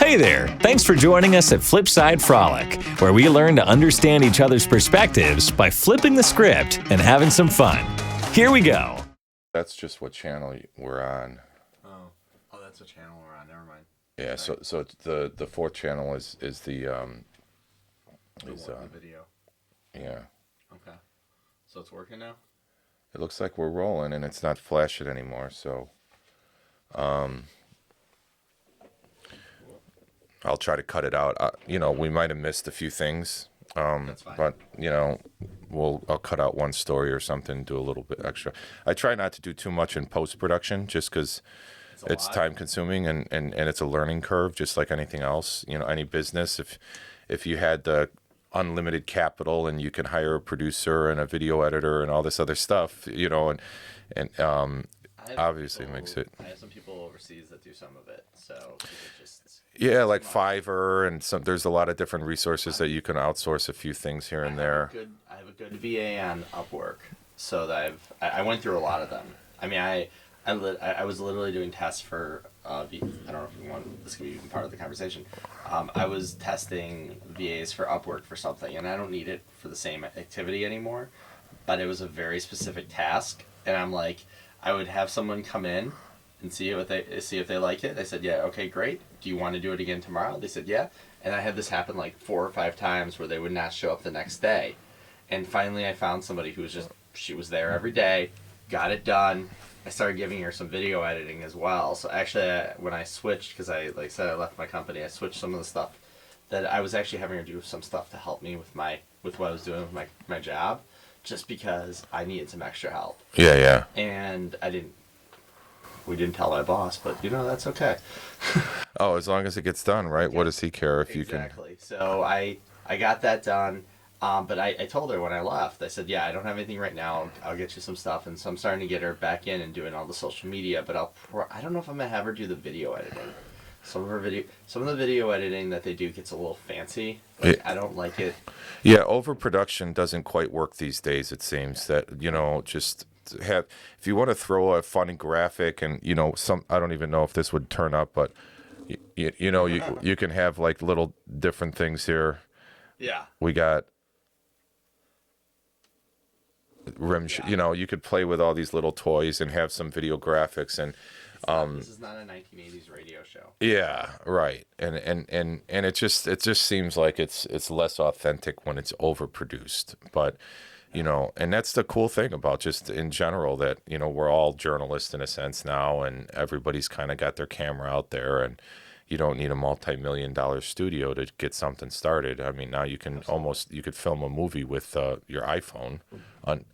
Hey there! Thanks for joining us at Flipside Frolic, where we learn to understand each other's perspectives by flipping the script and having some fun. Here we go. That's just what channel we're on. Oh, that's a channel we're on. Never mind. Yeah. So the fourth channel is the video. Yeah. Okay. So it's working now. It looks like we're rolling, and it's not flashing anymore. So, I'll try to cut it out. We might have missed a few things. That's fine. But I'll cut out one story or something, do a little bit extra. I try not to do too much in post-production, just because it's time consuming and it's a learning curve, just like anything else. Any business, if you had the unlimited capital and you can hire a producer and a video editor and all this other stuff, obviously it makes it. I have some people overseas that do some of it, so it just. Yeah, like Fiverr and there's a lot of different resources that you can outsource a few things here and there. I have a good VA on Upwork, so that I went through a lot of them. I mean, I was literally doing tests for I don't know if you want this could be even part of the conversation. I was testing VAs for Upwork for something, and I don't need it for the same activity anymore, but it was a very specific task, and I'm like, I would have someone come in and see if they like it. They said, yeah, okay, great. Do you want to do it again tomorrow? They said, yeah. And I had this happen like 4 or 5 times where they would not show up the next day. And finally I found somebody who she was there every day, got it done. I started giving her some video editing as well. So actually when I switched, because I left my company, I switched some of the stuff that I was actually having her do some stuff to help me with what I was doing with my job, just because I needed some extra help. Yeah. And we didn't tell my boss, but that's okay. Oh, as long as it gets done, right? Yeah. What does he care if you can? Exactly. So I got that done, but I told her when I left, I said, yeah, I don't have anything right now. I'll get you some stuff, and so I'm starting to get her back in and doing all the social media. But I don't know if I'm gonna have her do the video editing. Some of the video editing that they do gets a little fancy. I don't like it. Yeah, overproduction doesn't quite work these days. It seems that just. If you want to throw a funny graphic and I don't even know if this would turn up, but you can have like little different things here. Yeah. We got you could play with all these little toys and have some video graphics and this is not a 1980s radio show. Yeah, right. And it just seems like it's less authentic when it's overproduced, but and that's the cool thing about just in general that, we're all journalists in a sense now, and everybody's kind of got their camera out there, and you don't need a multi-million-dollar studio to get something started. I mean, now you can you could film a movie with your iPhone,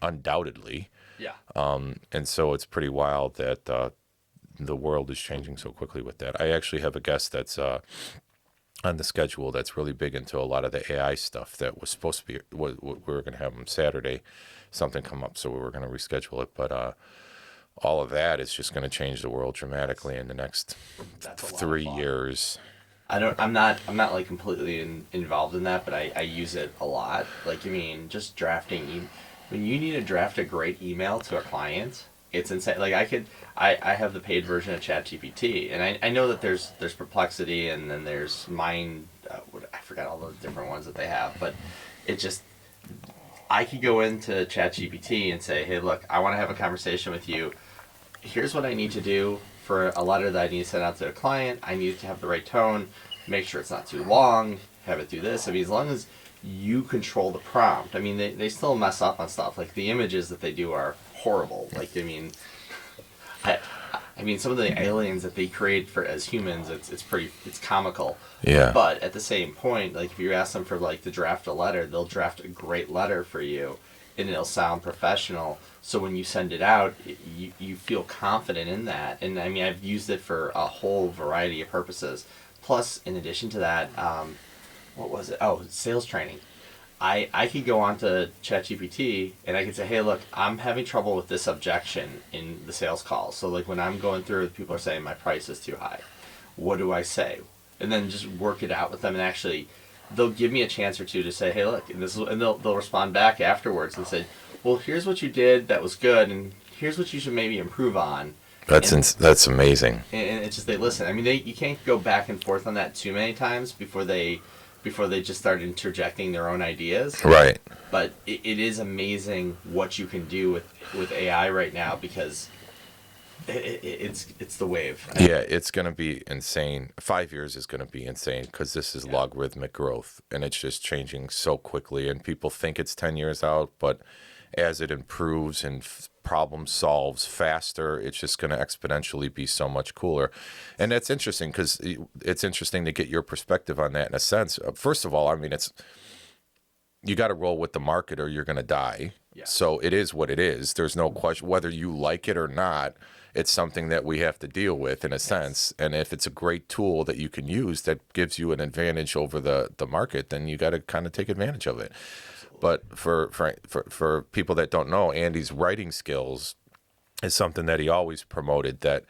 undoubtedly. Yeah. And so it's pretty wild that the world is changing so quickly with that. I actually have a guest that's on the schedule that's really big into a lot of the AI stuff that was supposed to be, we were going to have on Saturday, something come up, so we were going to reschedule it. But all of that is just going to change the world dramatically in the next 3 years. I'm not like completely involved in that, but I use it a lot. Like, just drafting. When you need to draft a great email to a client, it's insane. Like I have the paid version of ChatGPT, and I know that there's Perplexity, and then there's Mind. I forgot all the different ones that they have, but I could go into ChatGPT and say, hey, look, I want to have a conversation with you. Here's what I need to do for a letter that I need to send out to a client. I need it to have the right tone, make sure it's not too long, have it do this. As long as you control the prompt. They still mess up on stuff. Like, the images that they do are horrible. Like, some of the aliens that they create as humans, it's comical. Yeah. But at the same point, like, if you ask them for to draft a letter, they'll draft a great letter for you, and it'll sound professional. So when you send it out, you feel confident in that. And I've used it for a whole variety of purposes. Plus, in addition to that, what was it? Oh, sales training. I could go on to ChatGPT and I could say, hey, look, I'm having trouble with this objection in the sales call. So like when I'm going through, people are saying my price is too high. What do I say? And then just work it out with them, and actually they'll give me a chance or two to say, hey, look, and they'll respond back afterwards and say, well, here's what you did that was good, and here's what you should maybe improve on. That's amazing. And it's just they listen. I mean, you can't go back and forth on that too many times before they just start interjecting their own ideas. Right. But it is amazing what you can do with AI right now, because it's the wave. Yeah, it's going to be insane. 5 years is going to be insane because this is logarithmic growth, and it's just changing so quickly. And people think it's 10 years out, but as it improves and problem solves faster, it's just going to exponentially be so much cooler. And that's interesting because it's interesting to get your perspective on that in a sense. First of all, I mean, you got to roll with the market or you're going to die. Yeah. So it is what it is. There's no question whether you like it or not. It's something that we have to deal with in a sense. And if it's a great tool that you can use that gives you an advantage over the market, then you got to kind of take advantage of it. But for people that don't know, Andy's writing skills is something that he always promoted, that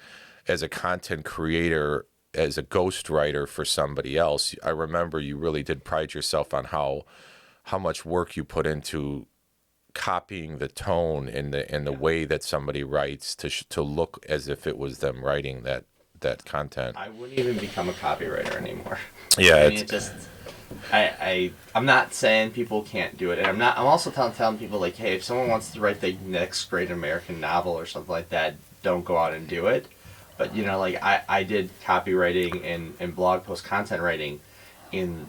as a content creator, as a ghostwriter for somebody else, I remember you really did pride yourself on how much work you put into copying the tone and the way that somebody writes to look as if it was them writing that content. I wouldn't even become a copywriter anymore. Yeah, I mean, it just I'm not saying people can't do it, and I'm also telling people, like, hey, if someone wants to write the next great American novel or something like that, don't go out and do it. But like I did copywriting and blog post content writing in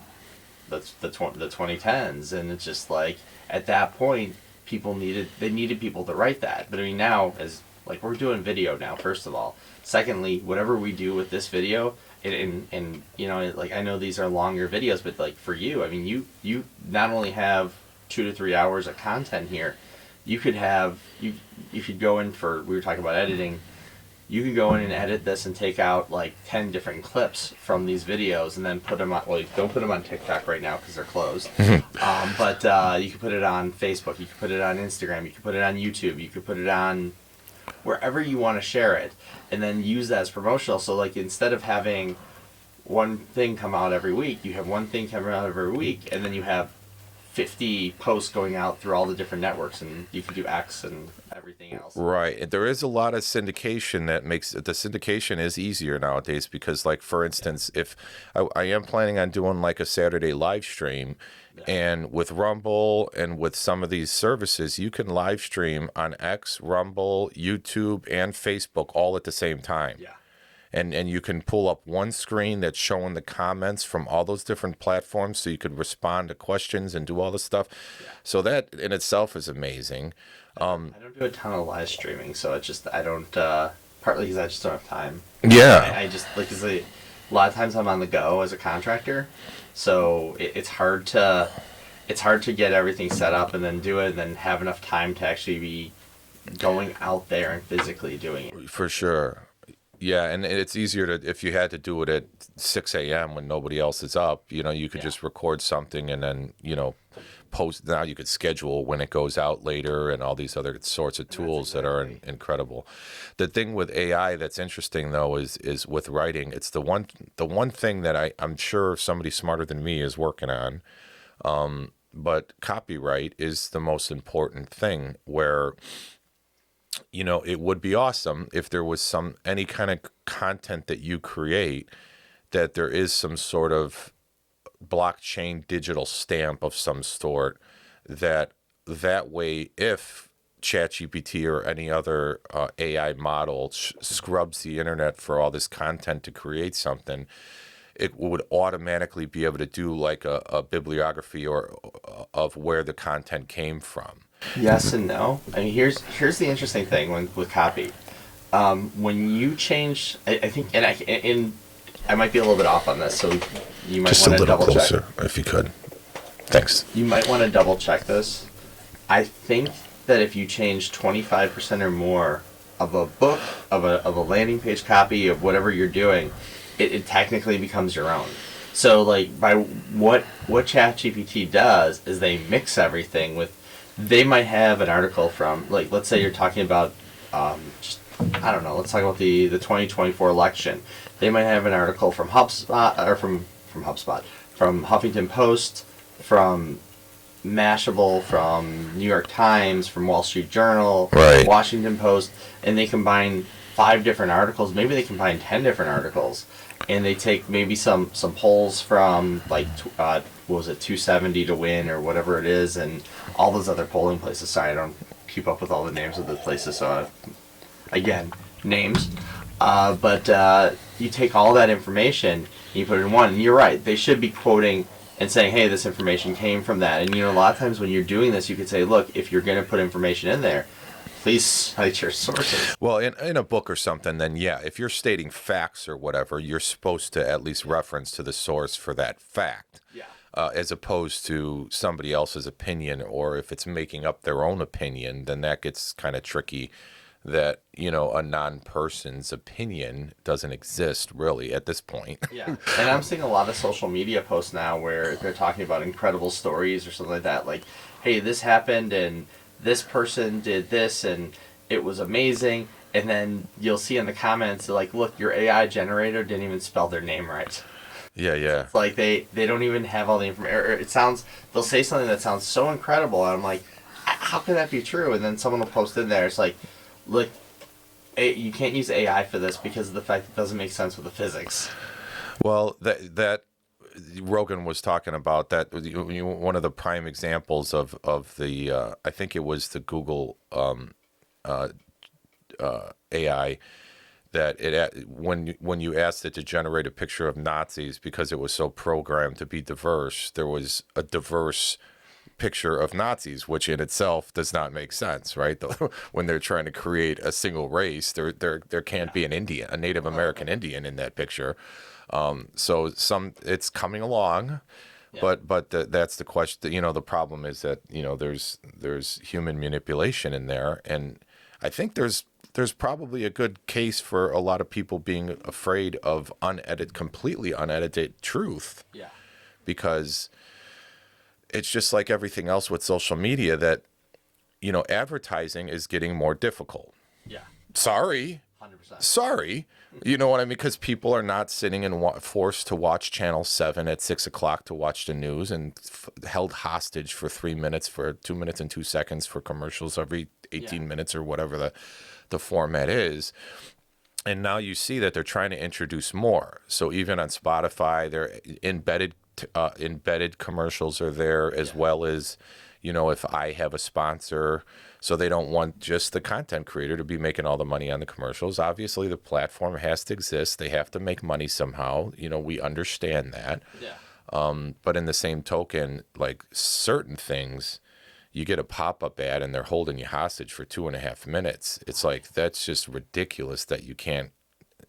the 2010s, and it's just like at that point they needed people to write that. But I mean, now, as like, we're doing video now, first of all. Secondly, whatever we do with this video, and like, I know these are longer videos, but like for you, I mean, you not only have 2 to 3 hours of content here, you could go in for, we were talking about editing, you can go in and edit this and take out like 10 different clips from these videos and then put them on, well, don't put them on TikTok right now because they're closed. But you can put it on Facebook, you can put it on Instagram, you can put it on YouTube, you can put it on wherever you want to share it, and then use that as promotional. So like, instead of having one thing come out every week, you have one thing coming out every week, and then you have 50 posts going out through all the different networks, and you can do X and everything else. Right. There is a lot of syndication that makes the syndication is easier nowadays, because, like, for instance, if I am planning on doing like a Saturday live stream, and with Rumble and with some of these services, you can live stream on X, Rumble, YouTube, and Facebook all at the same time. Yeah. And you can pull up one screen that's showing the comments from all those different platforms, so you could respond to questions and do all this stuff. Yeah. So that in itself is amazing. I don't do a ton of live streaming, so it's just, I don't, partly because I just don't have time. Yeah. I just, like, a lot of times I'm on the go as a contractor, so it's hard to get everything set up and then do it and then have enough time to actually be going out there and physically doing it. For sure. Yeah, and it's easier to, if you had to do it at 6 a.m. when nobody else is up, you could just record something and then, post. Now you could schedule when it goes out later and all these other sorts of tools that are incredible. The thing with AI that's interesting, though, is with writing, it's the one thing that I'm sure somebody smarter than me is working on, but copyright is the most important thing, where it would be awesome if there was any kind of content that you create, that there is some sort of blockchain digital stamp of some sort, that way, if ChatGPT or any other AI model scrubs the internet for all this content to create something, it would automatically be able to do like a bibliography of where the content came from. Yes and no. I mean, here's the interesting thing with copy. When you change, I think, and I might be a little bit off on this, so you might want to double check. Just a little closer, if you could. Thanks. You might want to double check this. I think that if you change 25% or more of a book, of a landing page copy of whatever you're doing, it technically becomes your own. So, like, by what ChatGPT does is they mix everything with. They might have an article from, like, let's say you're talking about, let's talk about the 2024 election. They might have an article from HubSpot, or from HubSpot, from Huffington Post, from Mashable, from New York Times, from Wall Street Journal, right. Washington Post, and they combine 5 different articles. Maybe they combine 10 different articles, and they take maybe some polls from like what was it, 270 to win or whatever it is, and all those other polling places. Sorry, I don't keep up with all the names of the places. So again, names. But you take all that information and you put it in one. And you're right. They should be quoting and saying, hey, this information came from that. And, a lot of times when you're doing this, you could say, look, if you're going to put information in there, please cite your sources. Well, in a book or something, then yeah, if you're stating facts or whatever, you're supposed to at least reference to the source for that fact. Yeah. As opposed to somebody else's opinion, or if it's making up their own opinion, then that gets kind of tricky. That a non-person's opinion doesn't exist really at this point. Yeah, and I'm seeing a lot of social media posts now where they're talking about incredible stories or something like that. Like, hey, this happened and this person did this and it was amazing. And then you'll see in the comments like, look, your AI generator didn't even spell their name right. Yeah. It's like they don't even have all the information. They'll say something that sounds so incredible, and I'm like, how can that be true? And then someone will post in there, it's like, look, you can't use AI for this because of the fact it doesn't make sense with the physics. Well, that Rogan was talking about that. One of the prime examples of the I think it was the Google AI, that when you asked it to generate a picture of Nazis because it was so programmed to be diverse, there was a diverse picture of Nazis, which in itself does not make sense, right? When they're trying to create a single race, there can't be a Native American Indian in that picture. So it's coming along, but that's the question. The problem is that there's human manipulation in there, and I think there's probably a good case for a lot of people being afraid of completely unedited truth. Yeah, because it's just like everything else with social media that, advertising is getting more difficult. Yeah. Sorry. 100%. Sorry. You know what I mean? Because people are not sitting and forced to watch Channel 7 at 6 o'clock to watch the news and held hostage for 3 minutes, for 2 minutes and 2 seconds for commercials every 18 minutes or whatever the format is. And now you see that they're trying to introduce more. So even on Spotify, they're embedded commercials are there, as well as, if I have a sponsor. So they don't want just the content creator to be making all the money on the commercials. Obviously, the platform has to exist. They have to make money somehow. We understand that. Yeah. But in the same token, like certain things, you get a pop-up ad and they're holding you hostage for 2.5 minutes. It's like, that's just ridiculous that you can't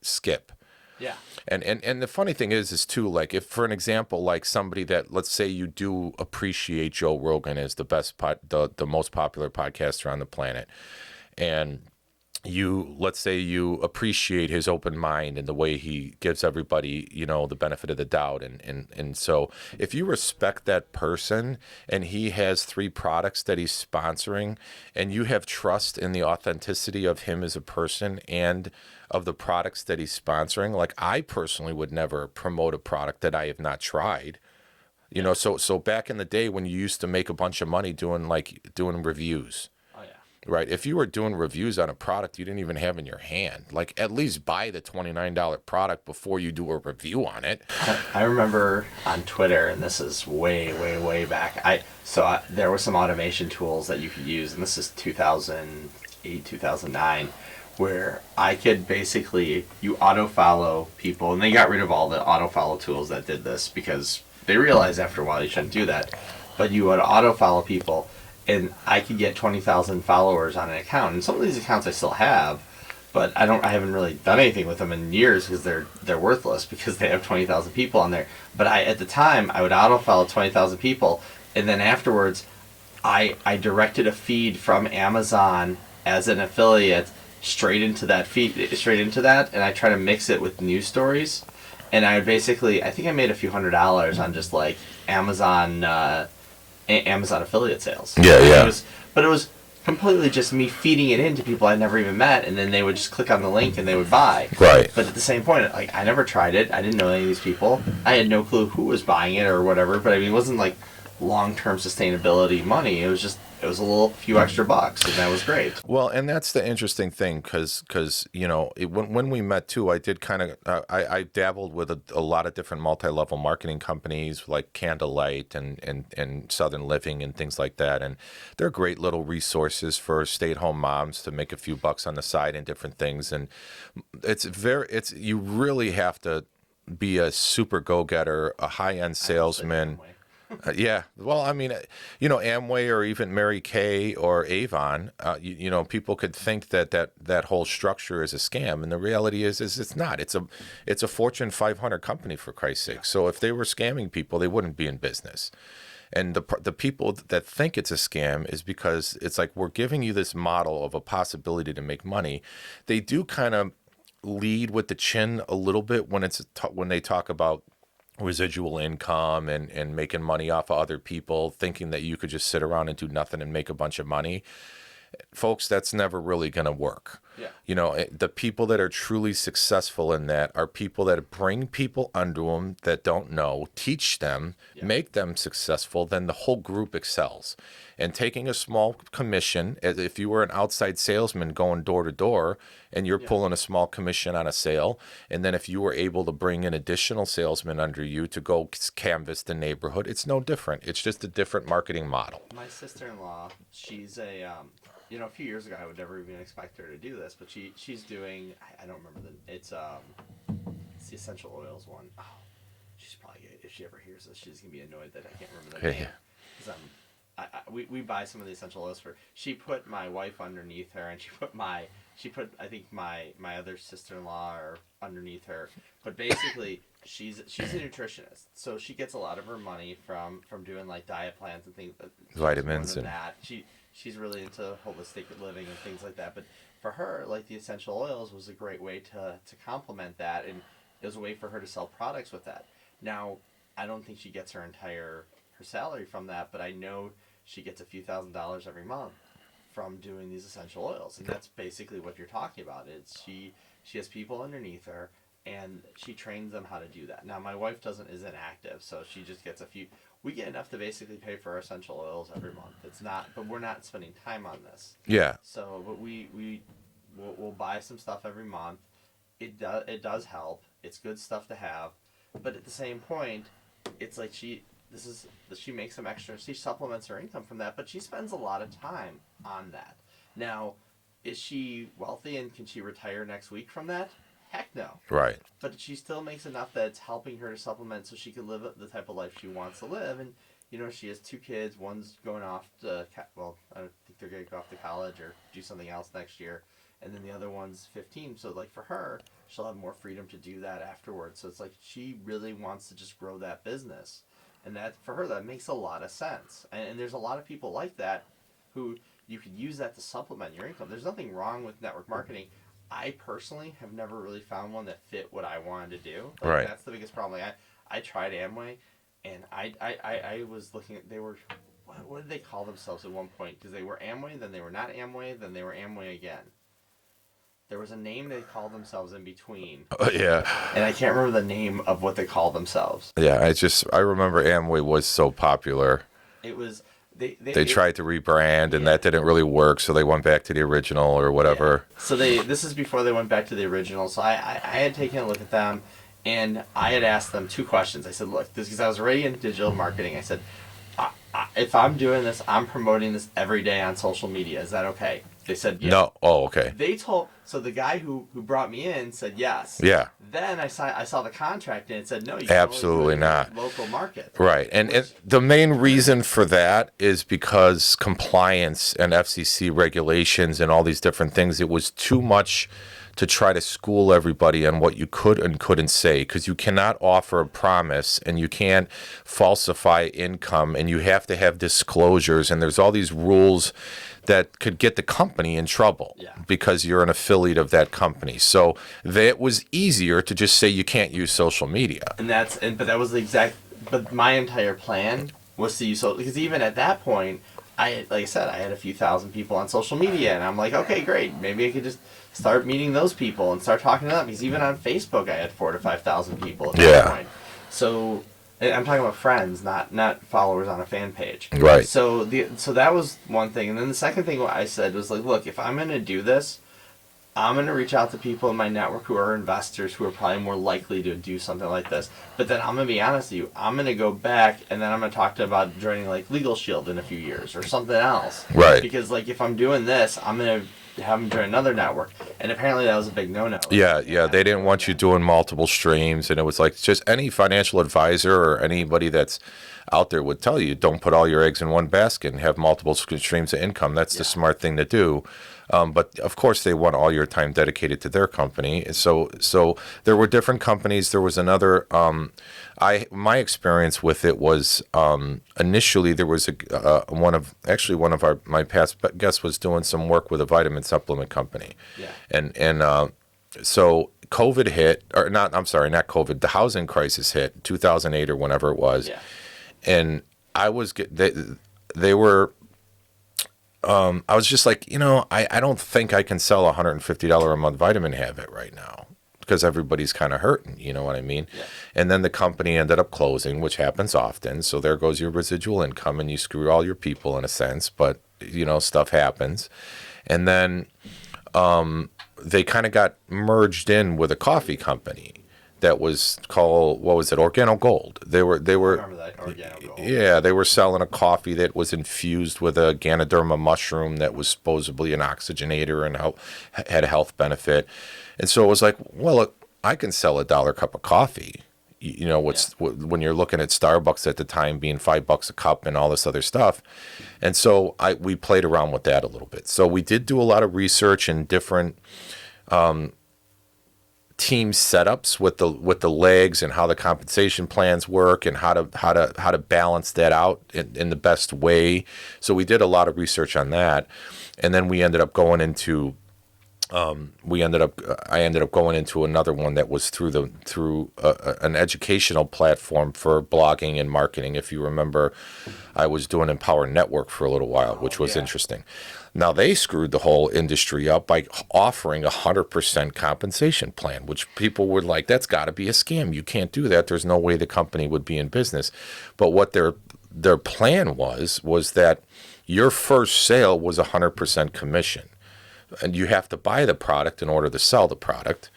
skip. Yeah. And the funny thing is too, like, if for an example, like somebody that, let's say you do appreciate Joe Rogan as the best the most popular podcaster on the planet, and let's say you appreciate his open mind and the way he gives everybody, the benefit of the doubt. And so if you respect that person and he has 3 products that he's sponsoring, and you have trust in the authenticity of him as a person and of the products that he's sponsoring, like, I personally would never promote a product that I have not tried. So back in the day when you used to make a bunch of money doing reviews. Right. If you were doing reviews on a product you didn't even have in your hand, like, at least buy the $29 product before you do a review on it. I remember on Twitter, and this is way, way, way back. There were some automation tools that you could use, and this is 2008, 2009, where I could basically, you auto-follow people, and they got rid of all the auto-follow tools that did this because they realized after a while you shouldn't do that. But you would auto-follow people, and I could get 20,000 followers on an account. And some of these accounts I still have, but I haven't really done anything with them in years because they're worthless because they have 20,000 people on there. But at the time, I would auto-follow 20,000 people, and then afterwards, I directed a feed from Amazon as an affiliate straight into that, and I try to mix it with news stories. And I would basically, I think I made a few $100s on just like Amazon affiliate sales. Yeah. But it was completely just me feeding it into people I never even met, and then they would just click on the link and they would buy. Right. But at the same point, like, I never tried it. I didn't know any of these people. I had no clue who was buying it or whatever. But I mean, it wasn't like long-term sustainability money. It was a little few extra bucks, and that was great. Well, and that's the interesting thing, because when we met too, I did kind of I dabbled with a lot of different multi-level marketing companies like Candlelight and Southern Living and things like that, and they're great little resources for stay-at-home moms to make a few bucks on the side and different things. And you really have to be a super go-getter, a high-end salesman. Yeah. Well, I mean, Amway or even Mary Kay or Avon, people could think that whole structure is a scam. And the reality is it's not. It's a Fortune 500 company, for Christ's sake. So if they were scamming people, they wouldn't be in business. And the people that think it's a scam is because it's like, we're giving you this model of a possibility to make money. They do kind of lead with the chin a little bit when they talk about residual income and making money off of other people, thinking that you could just sit around and do nothing and make a bunch of money. Folks, that's never really going to work. Yeah. The people that are truly successful in that are people that bring people under them that don't know, teach them, make them successful, then the whole group excels. And taking a small commission, as if you were an outside salesman going door to door and you're pulling a small commission on a sale, and then if you were able to bring in additional salesmen under you to go canvas the neighborhood, it's no different. It's just a different marketing model. My sister-in-law, she's a few years ago I would never even expect her to do this, but she's doing, I don't remember it's the essential oils one. Oh, she's probably, if she ever hears this, she's gonna be annoyed that I can't remember that name. Because we buy some of the essential oils for. She put my wife underneath her, and she put I think my other sister-in-law or underneath her. But basically, she's a nutritionist, so she gets a lot of her money from doing like diet plans and things. Vitamins and that. She's really into holistic living and things like that. But for her, like the essential oils was a great way to complement that, and it was a way for her to sell products with that. Now, I don't think she gets her salary from that, but I know she gets a few $1,000s every month from doing these essential oils, and that's basically what you're talking about. It's she has people underneath her, and she trains them how to do that. Now, my wife isn't active, so she just gets a few. We get enough to basically pay for our essential oils every month. It's not, but we're not spending time on this. Yeah. So, but we'll buy some stuff every month. It does help. It's good stuff to have, but at the same point, it's like she makes some extra. She supplements her income from that, but she spends a lot of time on that. Now, is she wealthy and can she retire next week from that? Heck no. Right. But she still makes enough that it's helping her to supplement so she can live the type of life she wants to live. And, she has 2 kids. One's going off to, I don't think they're going to go off to college or do something else next year. And then the other one's 15. So, like, for her, she'll have more freedom to do that afterwards. So it's like she really wants to just grow that business. And that, for her, that makes a lot of sense. And there's a lot of people like that who you could use that to supplement your income. There's nothing wrong with network marketing. I personally have never really found one that fit what I wanted to do. Right. That's the biggest problem. I tried Amway, and I was looking at, they were, what did they call themselves at one point? Because they were Amway, then they were not Amway, then they were Amway again. There was a name they called themselves in between. Yeah. And I can't remember the name of what they called themselves. Yeah, I remember Amway was so popular. It was... They tried to rebrand, and that didn't really work, so they went back to the original or whatever. Yeah. So this is before they went back to the original. So I had taken a look at them, and I had asked them 2 questions. I said, look, because I was already in digital marketing. I said, if I'm doing this, I'm promoting this every day on social media. Is that okay? They said yes. No. Oh, okay. So the guy who brought me in said yes. Yeah. Then I saw the contract and it said no. You absolutely can only not. Local market. Right, and the main reason for that is because compliance and FCC regulations and all these different things. It was too much to try to school everybody on what you could and couldn't say, because you cannot offer a promise and you can't falsify income, and you have to have disclosures, and there's all these rules that could get the company in trouble because you're an affiliate of that company. So it was easier to just say you can't use social media. But my entire plan was to use social, because even at that point, like I said, I had a few thousand people on social media, and I'm like, okay, great, maybe I could just start meeting those people and start talking to them, because even on Facebook I had 4,000 to 5,000 people at that point. So I'm talking about friends, not followers on a fan page. Right. So that was one thing, and then the second thing what I said was like, look, if I'm gonna do this, I'm gonna reach out to people in my network who are investors who are probably more likely to do something like this. But then I'm gonna be honest with you, I'm gonna go back and then I'm gonna talk to them about joining like Legal Shield in a few years or something else. Right. Because like if I'm doing this, I'm gonna have them join another network, and apparently that was a big no-no. Yeah, they didn't want you doing multiple streams, and it was like just any financial advisor or anybody that's out there would tell you, don't put all your eggs in one basket and have multiple streams of income. That's the smart thing to do. But of course, they want all your time dedicated to their company. So there were different companies. There was another. My experience with it was initially there was one of my past guests was doing some work with a vitamin supplement company, and so COVID hit, or not. I'm sorry, not COVID. The housing crisis hit 2008 or whenever it was, and I was they were. I was just like, I don't think I can sell a $150 a month vitamin habit right now because everybody's kind of hurting, you know what I mean? Yeah. And then the company ended up closing, which happens often. So there goes your residual income and you screw all your people in a sense, but, stuff happens. And then they kind of got merged in with a coffee company that was called, what was it, Organo Gold. They were. I remember that, Organo Gold. Yeah, they were selling a coffee that was infused with a Ganoderma mushroom that was supposedly an oxygenator and had a health benefit. And so it was like, well, look, I can sell $1 cup of coffee. When you're looking at Starbucks at the time being $5 a cup and all this other stuff. And so we played around with that a little bit. So we did do a lot of research and different team setups with the legs and how the compensation plans work and how to balance that out in the best way. So we did a lot of research on that, and then we ended up going into I ended up going into another one that was through an educational platform for blogging and marketing. If you remember, I was doing Empower Network for a little while, which was interesting. Now they screwed the whole industry up by offering 100% compensation plan, which people were like, that's got to be a scam. You can't do that. There's no way the company would be in business. But what their plan was that your first sale was 100% commission. And you have to buy the product in order to sell the product.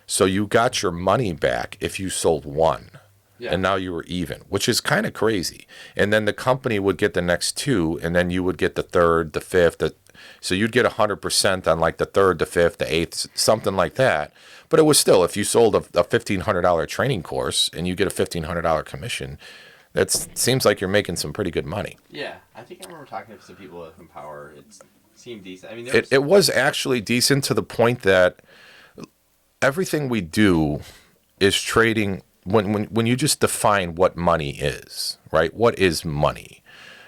So you got your money back if you sold one. Yeah. And now you were even, which is kind of crazy. And then the company would get the next two, and then you would get the third, the fifth. So you'd get 100% on like the third, the fifth, the eighth, something like that. But it was still, if you sold a $1,500 training course and you get a $1,500 commission, that seems like you're making some pretty good money. Yeah, I think I remember talking to some people at Empower. It seemed decent. I mean, it was actually decent to the point that everything we do is trading. When you just define what money is, right? What is money?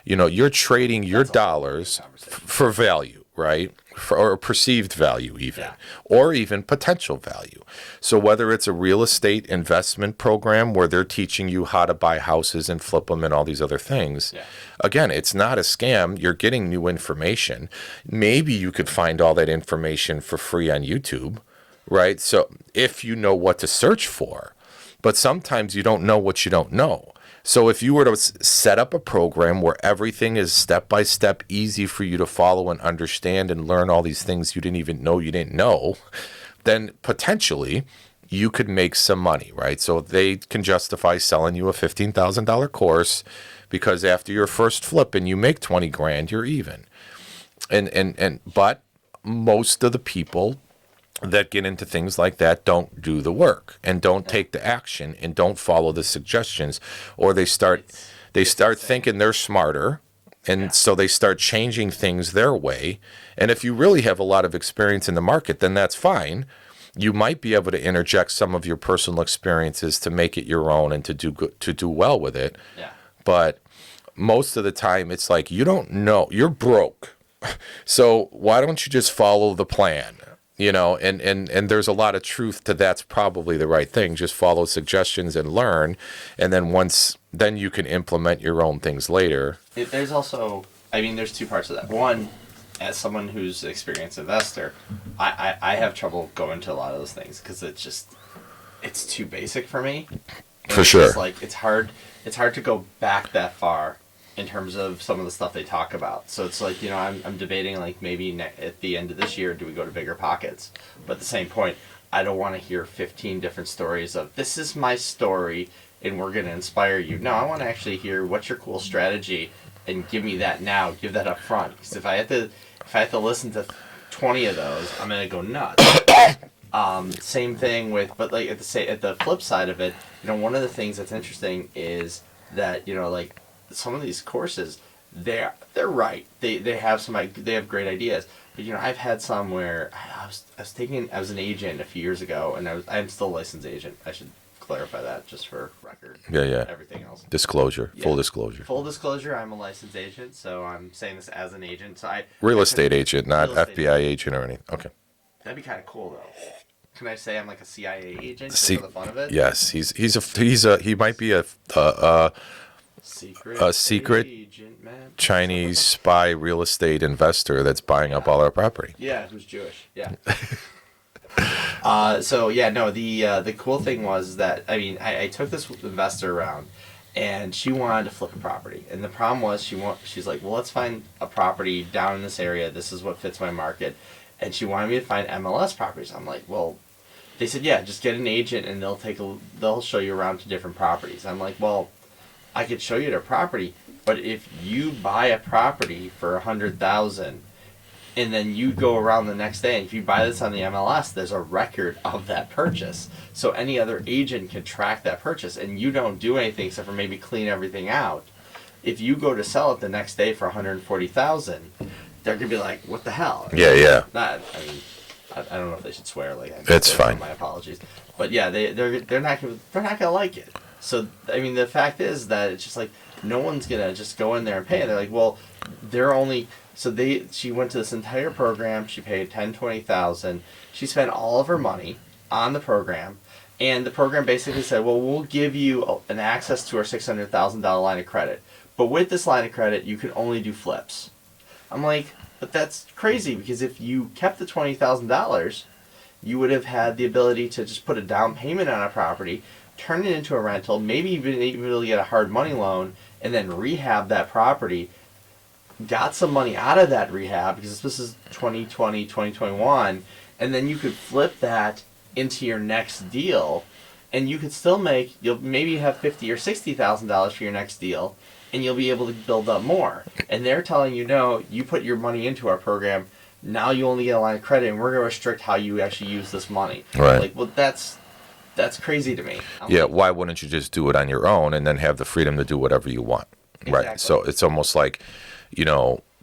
You're trading your dollars for value, right? Or perceived value even, or even potential value. So whether it's a real estate investment program where they're teaching you how to buy houses and flip them and all these other things, again, it's not a scam. You're getting new information. Maybe you could find all that information for free on YouTube, right? So if you know what to search for. But sometimes you don't know what you don't know. So if you were to set up a program where everything is step-by-step, easy for you to follow and understand and learn all these things you didn't even know you didn't know, then potentially you could make some money, right? So they can justify selling you a $15,000 course because after your first flip and you make 20 grand, you're even. But most of the people that get into things like that don't do the work and don't take the action and don't follow the suggestions, or they start thinking they're smarter, and so they start changing things their way. And if you really have a lot of experience in the market, then that's fine. You might be able to interject some of your personal experiences to make it your own and to do well with it. Yeah. But most of the time it's like, you don't know, you're broke. So why don't you just follow the plan? And there's a lot of truth to that's probably the right thing. Just follow suggestions and learn. And then you can implement your own things later. There's also, there's two parts of that. One, as someone who's an experienced investor, I have trouble going to a lot of those things because it's too basic for me. And For it's sure. just, like, it's hard to go back that far in terms of some of the stuff they talk about. So it's like, I'm debating, like, maybe at the end of this year, do we go to bigger pockets? But at the same point, I don't want to hear 15 different stories of, this is my story and we're going to inspire you. No, I want to actually hear, what's your cool strategy, and give me that now. Give that up front. Because if I have to listen to 20 of those, I'm going to go nuts. Same thing with, but like at the flip side of it, one of the things that's interesting is that, like, some of these courses, they're right. They have they have great ideas. But I've had some where I was an agent a few years ago, and I'm still a licensed agent. I should clarify that just for record. Yeah. Everything else. Disclosure. Yeah. Full disclosure. Full disclosure, I'm a licensed agent, so I'm saying this as an agent. So Real estate agent, not real estate FBI agent or anything. Okay. That'd be kind of cool, though. Can I say I'm like a CIA agent just for the fun of it? Yes, he might be a secret agent, man. Chinese spy real estate investor that's buying up all our property. Yeah, who's Jewish. Yeah. The cool thing was that, I took this investor around, and she wanted to flip a property, and the problem was she's like, well, let's find a property down in this area. This is what fits my market, and she wanted me to find MLS properties. I'm like, well, they said, yeah, just get an agent and they'll show you around to different properties. I'm like, well, I could show you their property, but if you buy a property for $100,000 and then you go around the next day, and if you buy this on the MLS, there's a record of that purchase. So any other agent can track that purchase, and you don't do anything except for maybe clean everything out. If you go to sell it the next day for $140,000, they're gonna be like, "What the hell?" Yeah. I don't know if they should swear. Like, it's fine. My apologies, but yeah, they're not gonna like it. So the fact is that it's just like no one's gonna just go in there and pay. And they're like, well, they're only. So she went to this entire program. She paid $20,000. She spent all of her money on the program, and the program basically said, well, we'll give you an access to our $600,000 line of credit, but with this line of credit, you can only do flips. I'm like, but that's crazy, because if you kept the $20,000, you would have had the ability to just put a down payment on a property, turn it into a rental, maybe even able to get a hard money loan, and then rehab that property. Got some money out of that rehab, because this is 2020, 2021, and then you could flip that into your next deal, and you could still you'll maybe have $50,000 or $60,000 for your next deal, and you'll be able to build up more. And they're telling you, no, you put your money into our program, now you only get a line of credit, and we're going to restrict how you actually use this money. Right. Like, well, that's crazy to me. Why wouldn't you just do it on your own and then have the freedom to do whatever you want? Exactly. Right. So it's almost like,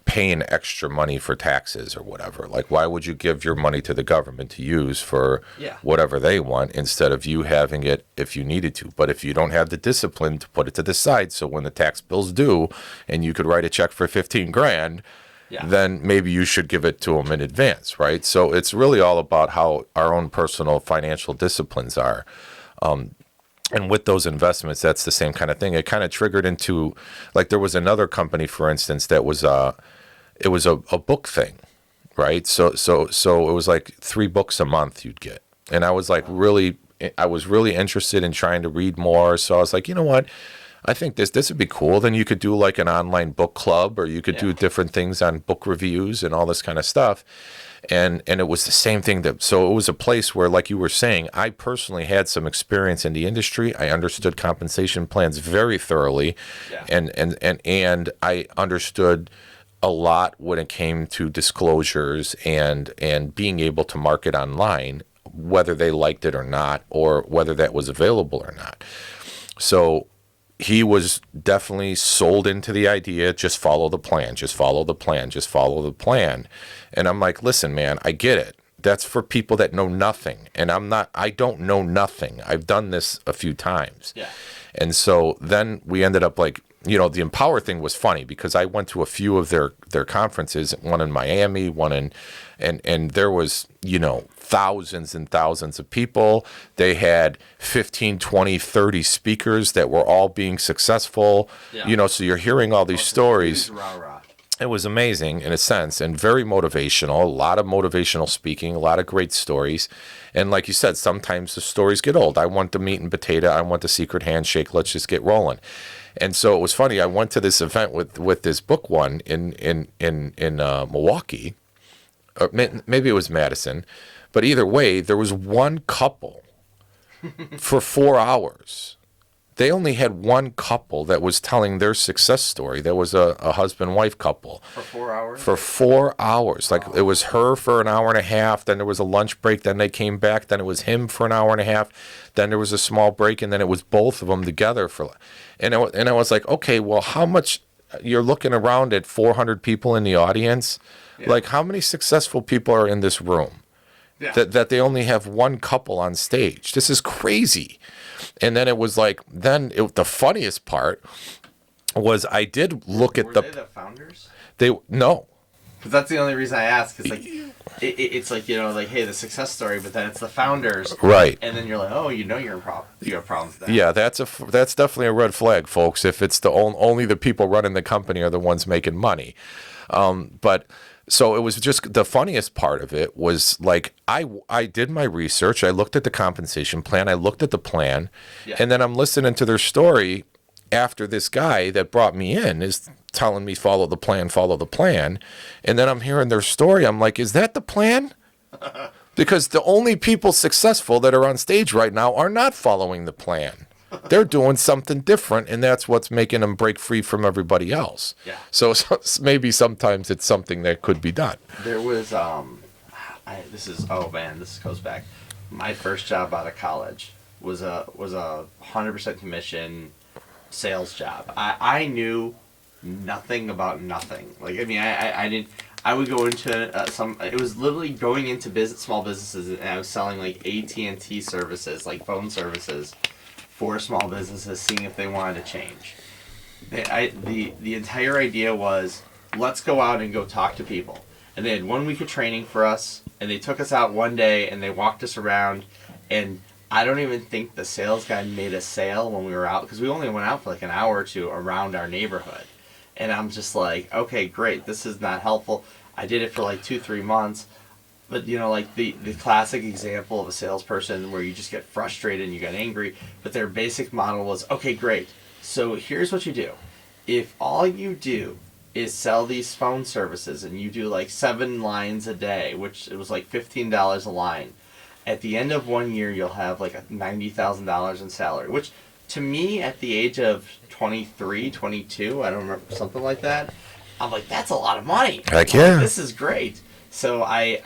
paying extra money for taxes or whatever. Like, why would you give your money to the government to use for whatever they want, instead of you having it if you needed to? But if you don't have the discipline to put it to the side, so when the tax bill's due and you could write a check for $15,000, then maybe you should give it to them in advance, right? So it's really all about how our own personal financial disciplines are. And with those investments, that's the same kind of thing. It kind of triggered into, like, there was another company, for instance, that was it was a book thing, right? So it was like 3 books a month you'd get, and I was really interested in trying to read more. So I was like, you know what? I think this would be cool. Then you could do like an online book club, or you could do different things on book reviews and all this kind of stuff. And it was the same thing so it was a place where, like you were saying, I personally had some experience in the industry. I understood compensation plans very thoroughly, and I understood a lot when it came to disclosures and being able to market online, whether they liked it or not, or whether that was available or not. So he was definitely sold into the idea, just follow the plan, just follow the plan, just follow the plan. And I'm like, listen, man, I get it. That's for people that know nothing. And I don't know nothing. I've done this a few times. Yeah. And so then we ended up like, the Empower thing was funny, because I went to a few of their conferences, one in Miami, one in, and there was, thousands and thousands of people. They had 15, 20, 30 speakers that were all being successful, so you're hearing all these stories. It was amazing in a sense and very motivational, a lot of motivational speaking, a lot of great stories. And like you said, sometimes the stories get old. I want the meat and potato. I want the secret handshake. Let's just get rolling. And so it was funny. I went to this event with this book one in Milwaukee, or maybe it was Madison, but either way, there was one couple for 4 hours. They only had one couple that was telling their success story. There was a husband-wife couple. For 4 hours? For 4 hours. Like, it was her for an hour and a half, then there was a lunch break, then they came back, then it was him for an hour and a half, then there was a small break, and then it was both of them together for... And I was like, okay, well, how much... You're looking around at 400 people in the audience. Yeah. Like, how many successful people are in this room? Yeah. That they only have one couple on stage. This is crazy. And then it was like, the funniest part was I did look at Were they the founders? No. Because that's the only reason I asked. It's like, it's like, you know, like, hey, the success story, but then it's the founders. Right. And then you're like, oh, you know you're in you have problems with that. Yeah, that's definitely a red flag, folks, if it's only the people running the company are the ones making money. But... So it was just the funniest part of it was like I did my research. I looked at the compensation plan. I looked at the plan. Yeah. And then I'm listening to their story after this guy that brought me in is telling me follow the plan, follow the plan. And then I'm hearing their story. I'm like, is that the plan? Because the only people successful that are on stage right now are not following the plan. They're doing something different, and that's what's making them break free from everybody else. Yeah. So maybe sometimes it's something that could be done. There was, this goes back. My first job out of college was a 100% commission sales job. I knew nothing about nothing. Like, I mean, I didn't. I would go into it was literally going into small businesses, and I was selling like AT&T services, like phone services, for small businesses, seeing if they wanted to change. The entire idea was, let's go out and go talk to people. And they had 1 week of training for us, and they took us out one day, and they walked us around, and I don't even think the sales guy made a sale when we were out, because we only went out for like an hour or two around our neighborhood. And I'm just like, okay, great, this is not helpful. I did it for like 2-3 months. But, you know, like the classic example of a salesperson where you just get frustrated and you get angry, but their basic model was, okay, great. So here's what you do. If all you do is sell these phone services and you do like 7 lines a day, which it was like $15 a line, at the end of 1 year, you'll have like $90,000 in salary, which to me at the age of 23, 22, I don't remember, something like that, I'm like, that's a lot of money. Heck yeah. Like, this is great. So I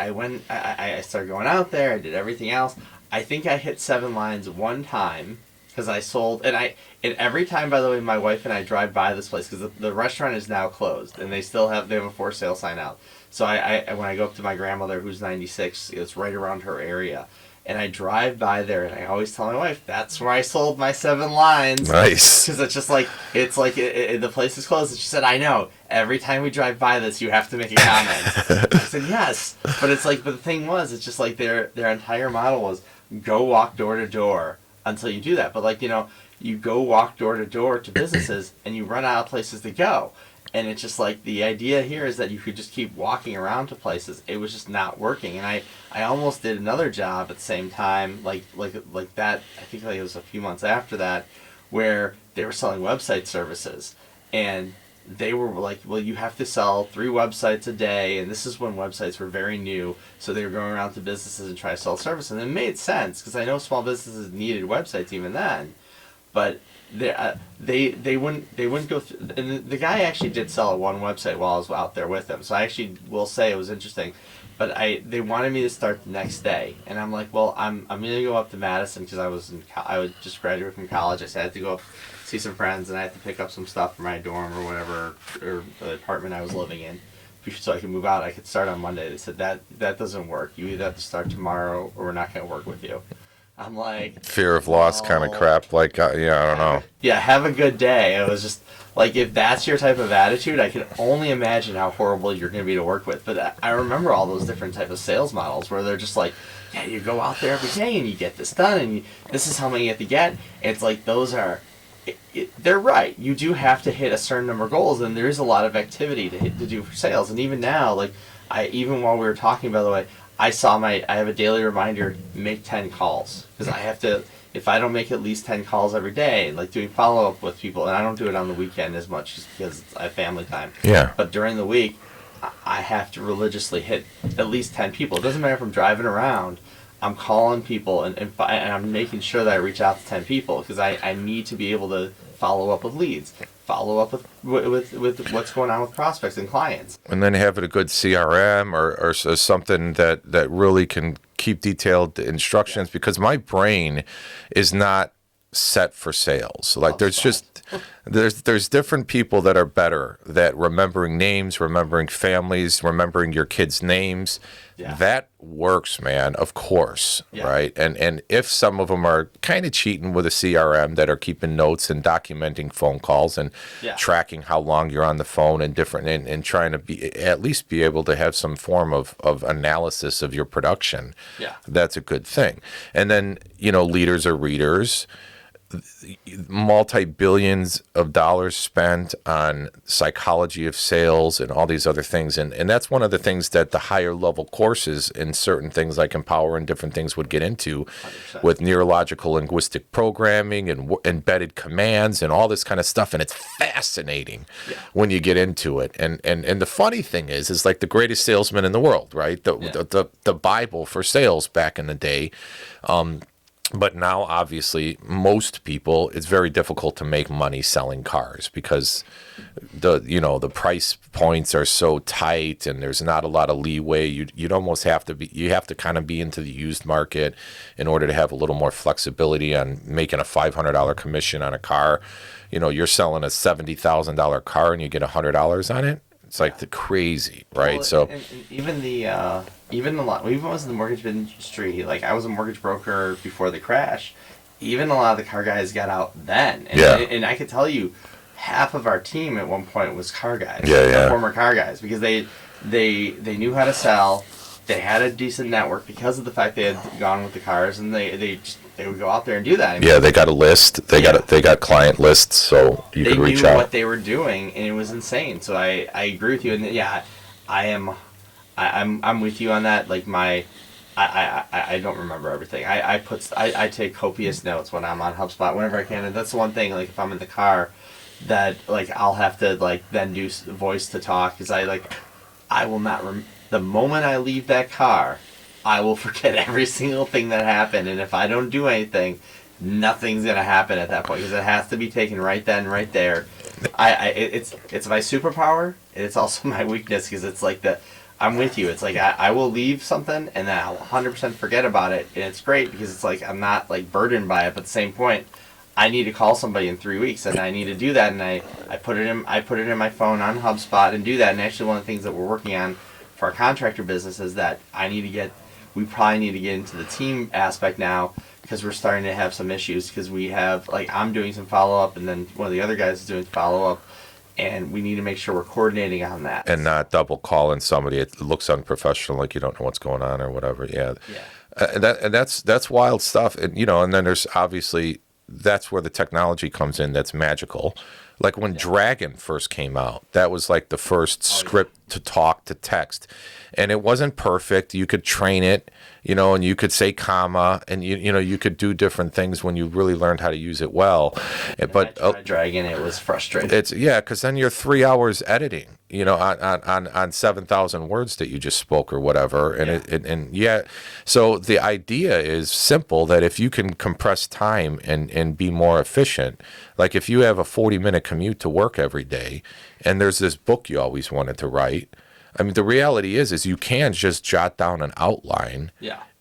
started going out there. I did everything else. I think I hit 7 lines one time because I sold, and every time, by the way, my wife and I drive by this place because the restaurant is now closed and they have a for sale sign out. So I when I go up to my grandmother who's 96, it's right around her area. And I drive by there, and I always tell my wife, that's where I sold my 7 lines. Nice. Because it's just like, the place is closed. And she said, I know. Every time we drive by this, you have to make a comment. I said, yes. But it's like, but the thing was, it's just like their entire model was go walk door to door until you do that. But like, you know, you go walk door to door to businesses, and you run out of places to go. And it's just like the idea here is that you could just keep walking around to places. It was just not working. And I almost did another job at the same time, like that. I think like it was a few months after that, where they were selling website services. And they were like, well, you have to sell 3 websites a day. And this is when websites were very new. So they were going around to businesses and trying to sell services. And it made sense because I know small businesses needed websites even then. But they wouldn't go through, and the guy actually did sell one website while I was out there with him, so I actually will say it was interesting, but they wanted me to start the next day, and I'm like, well, I'm gonna go up to Madison because I was just graduated from college. I said I had to go up see some friends, and I had to pick up some stuff for my dorm or whatever, or the apartment I was living in, so I could move out. I could start on Monday. They said that doesn't work. You either have to start tomorrow or we're not gonna work with you. I'm like... Fear of loss kind of crap. Like, yeah, I don't know. Yeah, have a good day. It was just, like, if that's your type of attitude, I can only imagine how horrible you're going to be to work with. But I remember all those different type of sales models where they're just like, yeah, you go out there every day and you get this done and this is how many you have to get. It's like those are they're right. You do have to hit a certain number of goals, and there is a lot of activity to do for sales. And even now, like even while we were talking, by the way, I have a daily reminder, make 10 calls, because I have to. If I don't make at least 10 calls every day, like doing follow up with people, and I don't do it on the weekend as much just because I have family time. Yeah. But during the week, I have to religiously hit at least 10 people. It doesn't matter if I'm driving around. I'm calling people and I'm making sure that I reach out to 10 people, because I need to be able to follow up with leads, follow up with what's going on with prospects and clients. And then having a good CRM or something that really can keep detailed instructions, because my brain is not set for sales. Like there's different people that are better at remembering names, remembering families, remembering your kids' names. Yeah. That works, man, of course, Yeah. right? And if some of them are kind of cheating with a CRM that are keeping notes and documenting phone calls and tracking how long you're on the phone and and trying to at least be able to have some form of analysis of your production, that's a good thing. And then, leaders are readers. Multi-billions of dollars spent on psychology of sales and all these other things, and that's one of the things that the higher level courses in certain things like Empower and different things would get into 100%. With neurological linguistic programming and embedded commands and all this kind of stuff, and it's fascinating when you get into it. And the funny thing is like the greatest salesman in the world, right? The Bible for sales back in the day. But now, obviously, most people, it's very difficult to make money selling cars because the price points are so tight and there's not a lot of leeway. You'd almost have to kind of be into the used market in order to have a little more flexibility on making a $500 commission on a car. You're selling a $70,000 car and you get $100 on it. It's like the crazy, right? Well, and even even was in the mortgage industry. Like I was a mortgage broker before the crash. Even a lot of the car guys got out then, and I could tell you, half of our team at one point was car guys, former car guys, because they knew how to sell. They had a decent network because of the fact they had gone with the cars, and they would go out there and do that. They got a list. They got client lists, so you could reach out. They knew what they were doing, and it was insane. So I agree with you, and I'm with you on that. Like I don't remember everything. I take copious notes when I'm on HubSpot whenever I can, and that's the one thing. Like if I'm in the car, that like I'll have to then do voice to talk, because I will not the moment I leave that car, I will forget every single thing that happened, and if I don't do anything, nothing's gonna happen at that point, because it has to be taken right then, right there. It's my superpower, and it's also my weakness, because it's like I'm with you. It's like I will leave something, and then I'll 100% forget about it, and it's great because it's like I'm not burdened by it. But at the same point, I need to call somebody in 3 weeks, and I need to do that, and I put it in my phone on HubSpot and do that. And actually, one of the things that we're working on for our contractor business is that we probably need to get into the team aspect now, because we're starting to have some issues, because we have I'm doing some follow up, and then one of the other guys is doing follow up, and we need to make sure we're coordinating on that and not double calling somebody. It looks unprofessional, like you don't know what's going on or whatever. And that's wild stuff. And and then there's obviously, that's where the technology comes in. That's magical. Like when Dragon first came out, that was like the first script to talk to text, and it wasn't perfect. You could train it, and you could say comma, and you could do different things when you really learned how to use it well. But I tried Dragon, it was frustrating. It's because then you're 3 hours editing, on 7,000 words that you just spoke or whatever, and so the idea is simple, that if you can compress time and be more efficient, like if you have a 40-minute commute to work every day, and there's this book you always wanted to write. I mean, the reality is you can just jot down an outline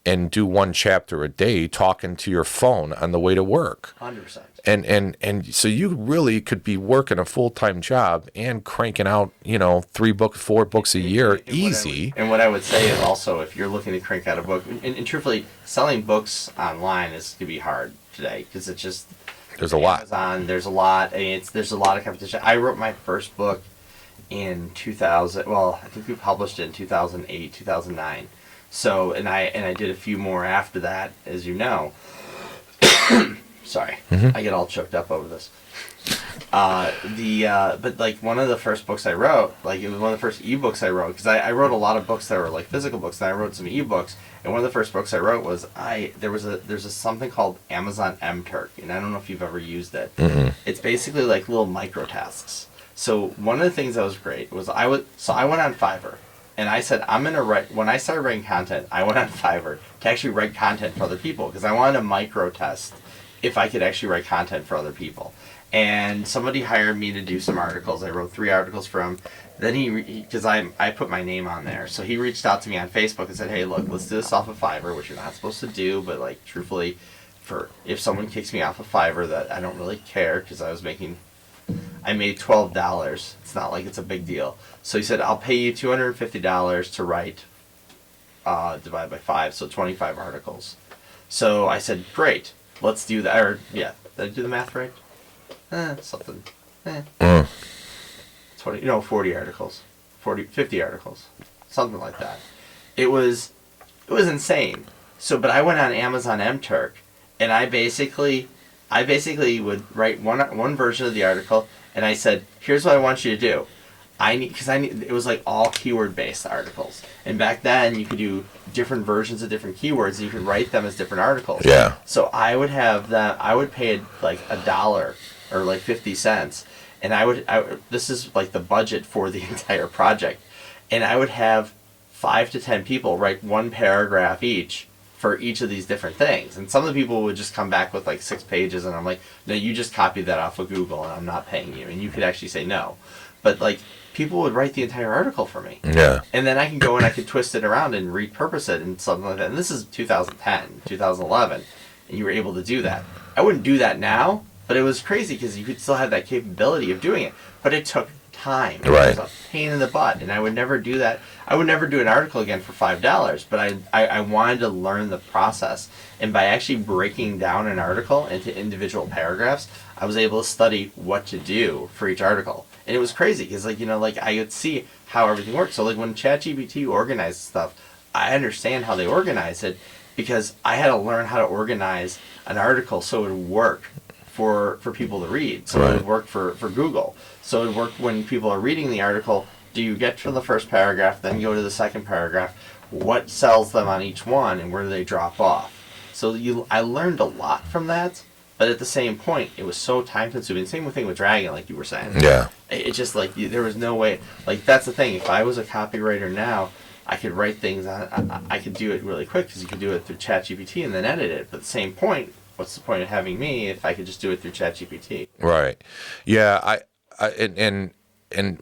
and do one chapter a day talking to your phone on the way to work. 100%. And so you really could be working a full-time job and cranking out, 3 books, 4 books a year, easy. What I would say is also, if you're looking to crank out a book, and truthfully, selling books online is to be hard today, because it's just... There's a lot. Amazon, there's a lot. There's a lot of competition. I wrote my first book in 2000. Well, I think we published it in 2008, 2009. So, and I did a few more after that, as you know. Sorry, I get all choked up over this. But like one of the first books I wrote, like it was one of the first ebooks I wrote, because I wrote a lot of books that were like physical books, and I wrote some ebooks. And one of the first books I wrote was there's something called Amazon MTurk, and I don't know if you've ever used it. Mm-hmm. It's basically like little micro tasks. So one of the things that was great was I went on Fiverr, and I said I'm gonna write. When I started writing content, I went on Fiverr to actually write content for other people, because I wanted to micro test if I could actually write content for other people. And somebody hired me to do some articles. I wrote 3 articles for him. Then because I put my name on there, so he reached out to me on Facebook and said, "Hey, look, let's do this off of Fiverr," which you're not supposed to do, but like truthfully, if someone kicks me off of Fiverr, that I don't really care, because I made $12. It's not like it's a big deal. So he said, "I'll pay you $250 to write, divide by 5, so 25 articles." So I said, "Great, let's do that." Or yeah, did I do the math right? Something. 40 articles. 50 articles. Something like that. It was insane. So, but I went on Amazon MTurk, and I basically would write one version of the article, and I said, "Here's what I want you to do. It was like all keyword based articles, and back then you could do different versions of different keywords, and you could write them as different articles." Yeah. So I would pay like $1 or like 50 cents, and this is like the budget for the entire project, and I would have 5 to 10 people write 1 paragraph each for each of these different things. And some of the people would just come back with like 6 pages, and I'm like, "No, you just copied that off of Google, and I'm not paying you." And you could actually say no, but like people would write the entire article for me. Yeah. And then I can go and I could twist it around and repurpose it and something like that. And this is 2010, 2011, and you were able to do that. I wouldn't do that now, but it was crazy because you could still have that capability of doing it. But it took time. Right. It was a pain in the butt, and I would never do that. I would never do an article again for $5, but I wanted to learn the process. And by actually breaking down an article into individual paragraphs, I was able to study what to do for each article. And it was crazy because, I could see how everything works. So, like, when ChatGPT organizes stuff, I understand how they organize it because I had to learn how to organize an article so it would work for people to read. So it would work for Google. So it would work when people are reading the article. Do you get to the first paragraph, then go to the second paragraph? What sells them on each one, and where do they drop off? So I learned a lot from that. But at the same point, it was so time consuming. Same thing with Dragon, like you were saying. Yeah. It's just like there was no way. Like, that's the thing. If I was a copywriter now, I could write things I could do it really quick because you could do it through ChatGPT and then edit it. But at the same point, what's the point of having me if I could just do it through ChatGPT? Right. Yeah. And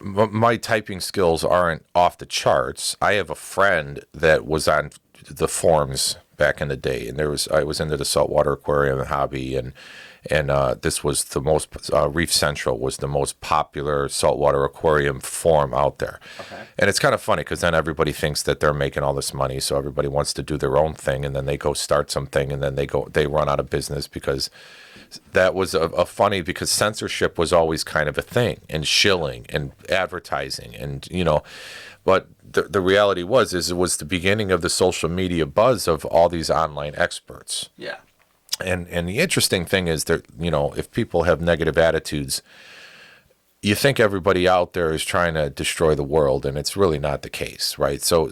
my typing skills aren't off the charts. I have a friend that was on the forums back in the day, and I was into the saltwater aquarium hobby, and this was the most Reef Central was the most popular saltwater aquarium forum out there. Okay. And it's kind of funny because then everybody thinks that they're making all this money, so everybody wants to do their own thing, and then they go start something, and then they run out of business because that was a funny because censorship was always kind of a thing, and shilling and advertising, and but the reality was it was the beginning of the social media buzz of all these online experts. Yeah. And the interesting thing is that, if people have negative attitudes, you think everybody out there is trying to destroy the world, and it's really not the case, right? So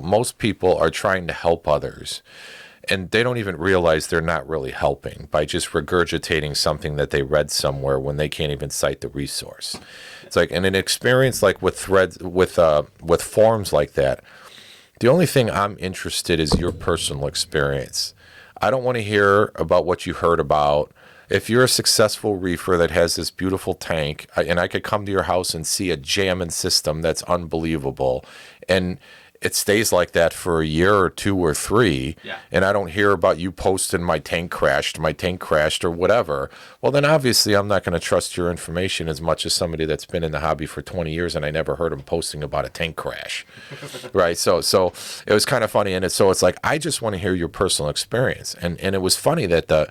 most people are trying to help others, and they don't even realize they're not really helping by just regurgitating something that they read somewhere when they can't even cite the resource. It's like, in an experience like with threads, with forums like that, the only thing I'm interested is your personal experience. I don't want to hear about what you heard about. If you're a successful reefer that has this beautiful tank, and I could come to your house and see a jamming system that's unbelievable, and it stays like that for a year or 2 or 3, and I don't hear about you posting my tank crashed, or whatever, well, then obviously I'm not going to trust your information as much as somebody that's been in the hobby for 20 years and I never heard him posting about a tank crash, right? So it was kind of funny, and it's like, I just want to hear your personal experience, and it was funny that the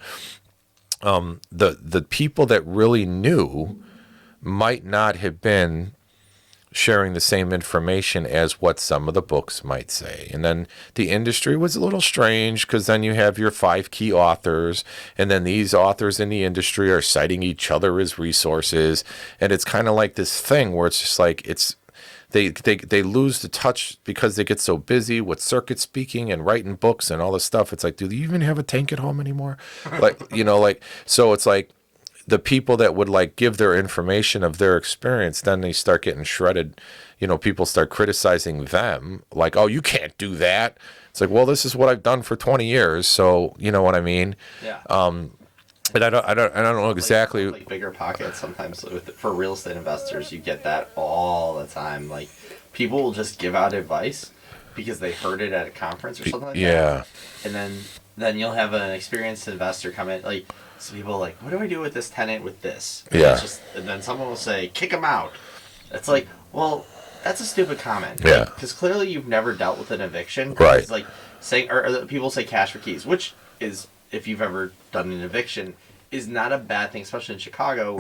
people that really knew might not have been sharing the same information as what some of the books might say. And then the industry was a little strange because then you have your 5 key authors, and then these authors in the industry are citing each other as resources. And it's kind of like this thing where it's just like they lose the touch because they get so busy with circuit speaking and writing books and all this stuff. It's like, do they even have a tank at home anymore? So it's like, the people that would like give their information of their experience, then they start getting shredded. People start criticizing them like, oh, you can't do that. It's like, well, this is what I've done for 20 years. So, you know what I mean? Yeah. And I don't know exactly. Like bigger pockets sometimes for real estate investors, you get that all the time. Like people will just give out advice because they heard it at a conference or something like that. And then you'll have an experienced investor come in like, so people are like, what do I do with this tenant with this? And and then someone will say, kick him out. It's like, well, that's a stupid comment. Yeah. Because clearly you've never dealt with an eviction. Right. It's like saying, or people say cash for keys, which is, if you've ever done an eviction, is not a bad thing, especially in Chicago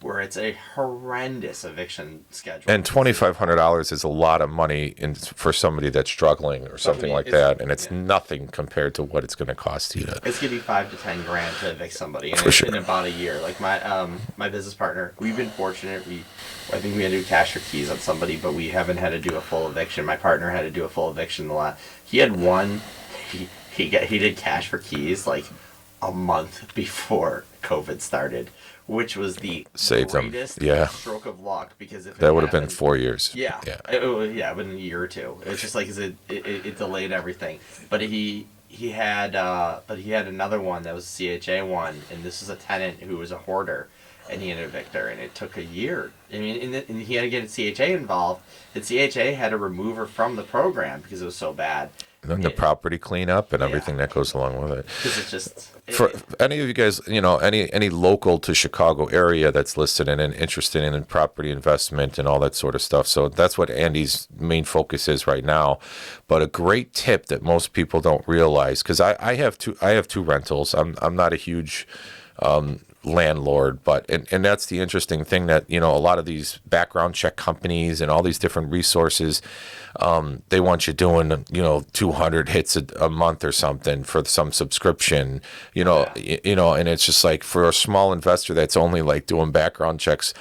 where it's a horrendous eviction schedule. And $2,500 is a lot of money for somebody that's struggling or something like that, and it's nothing compared to what it's going to cost you to. It's going to be $5 to $10 grand to evict somebody in about a year. Like my business partner, we've been fortunate. I think we had to do cash for keys on somebody, but we haven't had to do a full eviction. My partner had to do a full eviction a lot. He had one. He did cash for keys like a month before COVID started, which was the greatest stroke of luck, because if that would have been 4 years. It been a year or two. It's just like it delayed everything. But he had another one that was a CHA one, and this was a tenant who was a hoarder, and he had an evictor, and it took a year. I mean, and he had to get CHA involved, and CHA had to remove her from the program because it was so bad. And then the property cleanup and everything that goes along with it. Because it's just... For any of you guys, any local to Chicago area that's listed in and interested in property investment and all that sort of stuff. So that's what Andy's main focus is right now. But a great tip that most people don't realize, because I have two rentals. I'm not a huge landlord, but and that's the interesting thing, that a lot of these background check companies and all these different resources, they want you doing 200 hits a month or something for some subscription, and it's just like, for a small investor that's only like doing background checks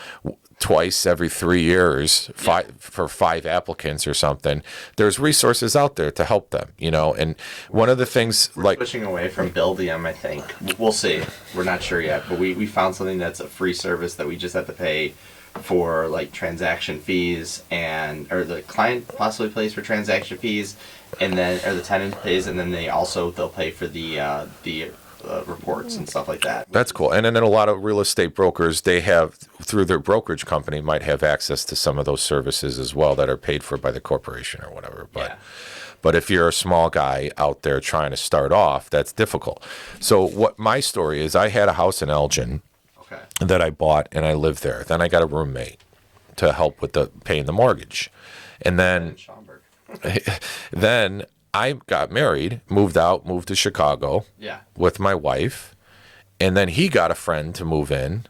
twice every 3 years, for 5 applicants or something, there's resources out there to help them, and one of the things, we're switching away from Buildium, I think. We'll see. We're not sure yet, but we found something that's a free service that we just have to pay for, like transaction fees, or the client possibly pays for transaction fees, and then, or the tenant pays, and then they'll pay for the reports and stuff like that. That's cool. And then a lot of real estate brokers, they have, through their brokerage company, might have access to some of those services as well that are paid for by the corporation or whatever. But if you're a small guy out there trying to start off, that's difficult. So what my story is, I had a house in Elgin that I bought, and I lived there. Then I got a roommate to help with paying the mortgage. And then then I got married, moved to Chicago with my wife, and then he got a friend to move in.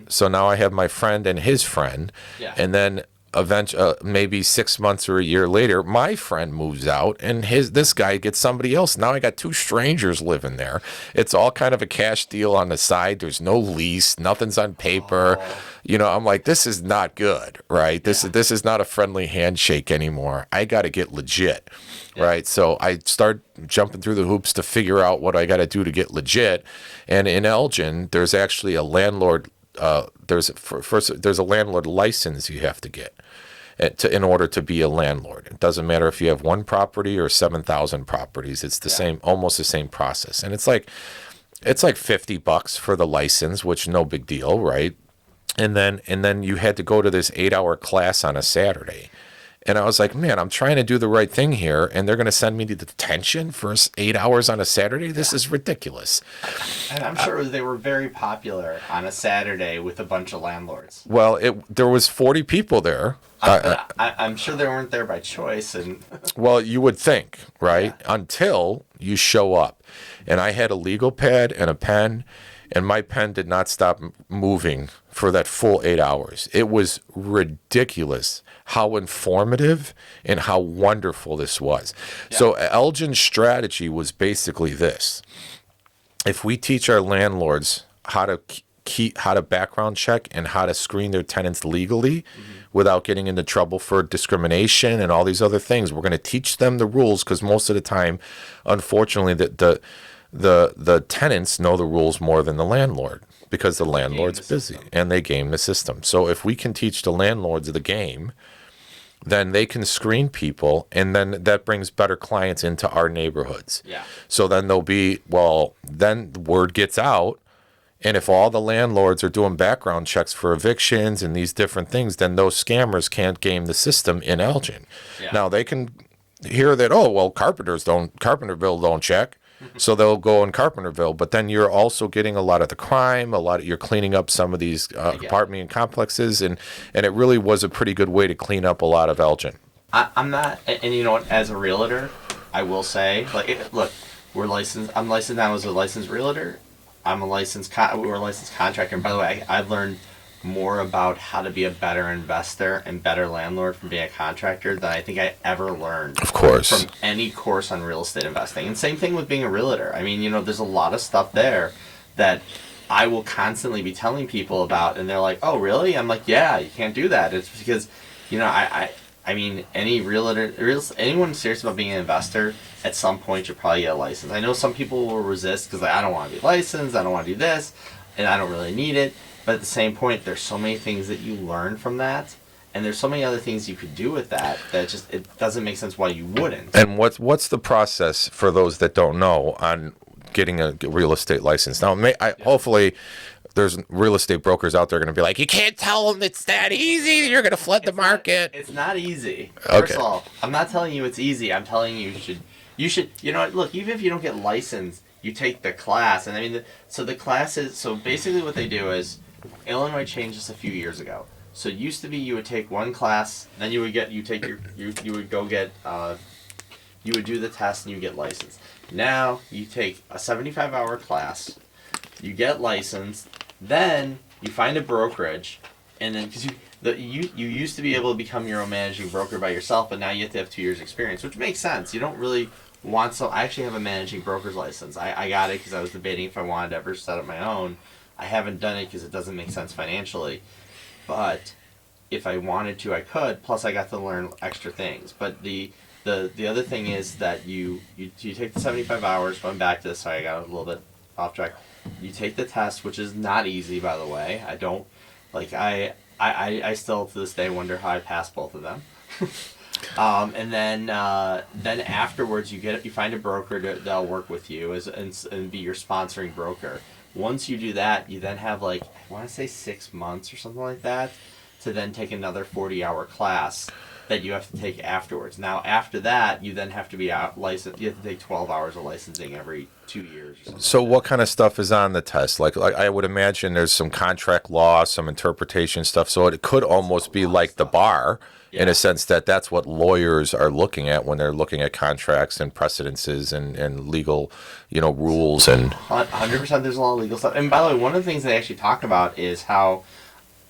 So now I have my friend and his friend, and then eventually, maybe 6 months or a year later, my friend moves out, and this guy gets somebody else. Now I got 2 strangers living there. It's all kind of a cash deal on the side. There's no lease, nothing's on paper. I'm like, this is not good, right? This is not a friendly handshake anymore. I got to get legit, right? So I start jumping through the hoops to figure out what I got to do to get legit. And in Elgin, there's actually a landlord. There's a landlord license you have to get in order to be a landlord. It doesn't matter if you have 1 property or 7,000 properties. It's the same, almost the same process. And it's like $50 for the license, which no big deal, right? And then you had to go to this 8-hour class on a Saturday. And I was like, man, I'm trying to do the right thing here, and they're going to send me to detention for 8 hours on a Saturday? This is ridiculous. And I'm sure they were very popular on a Saturday with a bunch of landlords. Well, there was 40 people there. I'm sure they weren't there by choice. Well, you would think, right? Until you show up. And I had a legal pad and a pen, and my pen did not stop moving for that full 8 hours. It was ridiculous how informative and how wonderful this was. Yeah. So Elgin's strategy was basically this. If we teach our landlords how to background check and how to screen their tenants legally without getting into trouble for discrimination and all these other things, we're going to teach them the rules, because most of the time, unfortunately, the tenants know the rules more than the landlord, because the landlord's busy and they game the system. So if we can teach the landlords the game, then they can screen people, and then that brings better clients into our neighborhoods. Yeah. So then then the word gets out, and if all the landlords are doing background checks for evictions and these different things, then those scammers can't game the system in Elgin. Yeah. Now they can hear that, Carpenterville don't check. So they'll go in Carpenterville, but then you're also getting a lot of the crime, you're cleaning up some of these apartment complexes, and it really was a pretty good way to clean up a lot of Elgin. I'm not, and you know what, as a realtor, I will say, look, we're licensed, I'm licensed now as a licensed realtor, we're a licensed contractor, and by the way, I've learned more about how to be a better investor and better landlord from being a contractor than I think I ever learned. Of course. From any course on real estate investing. And same thing with being a realtor. I mean, there's a lot of stuff there that I will constantly be telling people about, and they're like, "Oh, really?" I'm like, "Yeah, you can't do that." It's because, I mean, any anyone serious about being an investor, at some point should probably get a license. I know some people will resist because I don't want to be licensed, I don't want to do this, and I don't really need it. But at the same point, there's so many things that you learn from that, and there's so many other things you could do with that just it doesn't make sense why you wouldn't. And what's the process for those that don't know on getting a real estate license? Now, hopefully, there's real estate brokers out there going to be like, you can't tell them it's that easy. You're going to flood the market. It's not easy. Okay. First of all, I'm not telling you it's easy. I'm telling you you should. Look, even if you don't get licensed, you take the class, and I mean, the class is so basically what they do is. Illinois changed this a few years ago. So it used to be you would take one class, then you would do the test and you get licensed. Now you take a 75-hour class, you get licensed, then you find a brokerage, and then because you used to be able to become your own managing broker by yourself, but now you have to have 2 years experience, which makes sense. You don't really want I actually have a managing broker's license. I got it because I was debating if I wanted to ever set up my own. I haven't done it because it doesn't make sense financially, but if I wanted to, I could. Plus, I got to learn extra things. But the other thing is that you take the 75 hours. Going back to this, sorry, I got a little bit off track. You take the test, which is not easy, by the way. I don't I still to this day wonder how I passed both of them. And then afterwards, you find a broker that'll work with you and be your sponsoring broker. Once you do that, you then have I want to say 6 months or something like that to then take another 40-hour class that you have to take afterwards. Now, after that, you then have to be licensed. You have to take 12 hours of licensing every 2 years or something. So what kind of stuff is on the test? Like I would imagine there's some contract law, some interpretation stuff. So it could almost be like the bar. Yeah. In a sense that's what lawyers are looking at when they're looking at contracts and precedences and legal, rules and 100%. There's a lot of legal stuff. And by the way, one of the things they actually talk about is how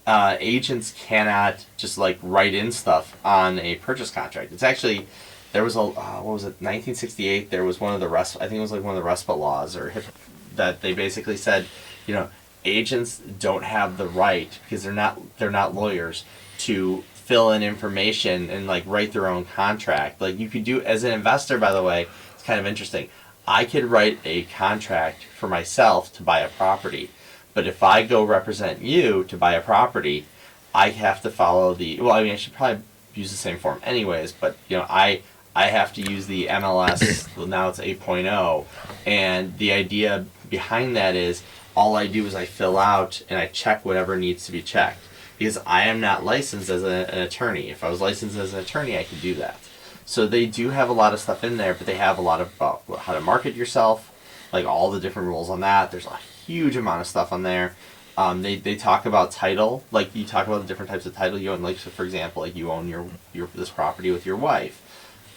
agents cannot just write in stuff on a purchase contract. It's actually there was what was it? 1968. There was one of the one of the RESPA laws that they basically said, agents don't have the right because they're not lawyers to fill in information and write their own contract. You could do as an investor, by the way, it's kind of interesting. I could write a contract for myself to buy a property, but if I go represent you to buy a property, I have to follow I should probably use the same form anyways, but I have to use the MLS, now it's 8.0, and the idea behind that is all I do is I fill out and I check whatever needs to be checked. Because I am not licensed as an attorney. If I was licensed as an attorney, I could do that. So they do have a lot of stuff in there, but they have a lot of how to market yourself, all the different rules on that. There's a huge amount of stuff on there. They talk about title, you talk about the different types of title you own. So for example, you own this property with your wife.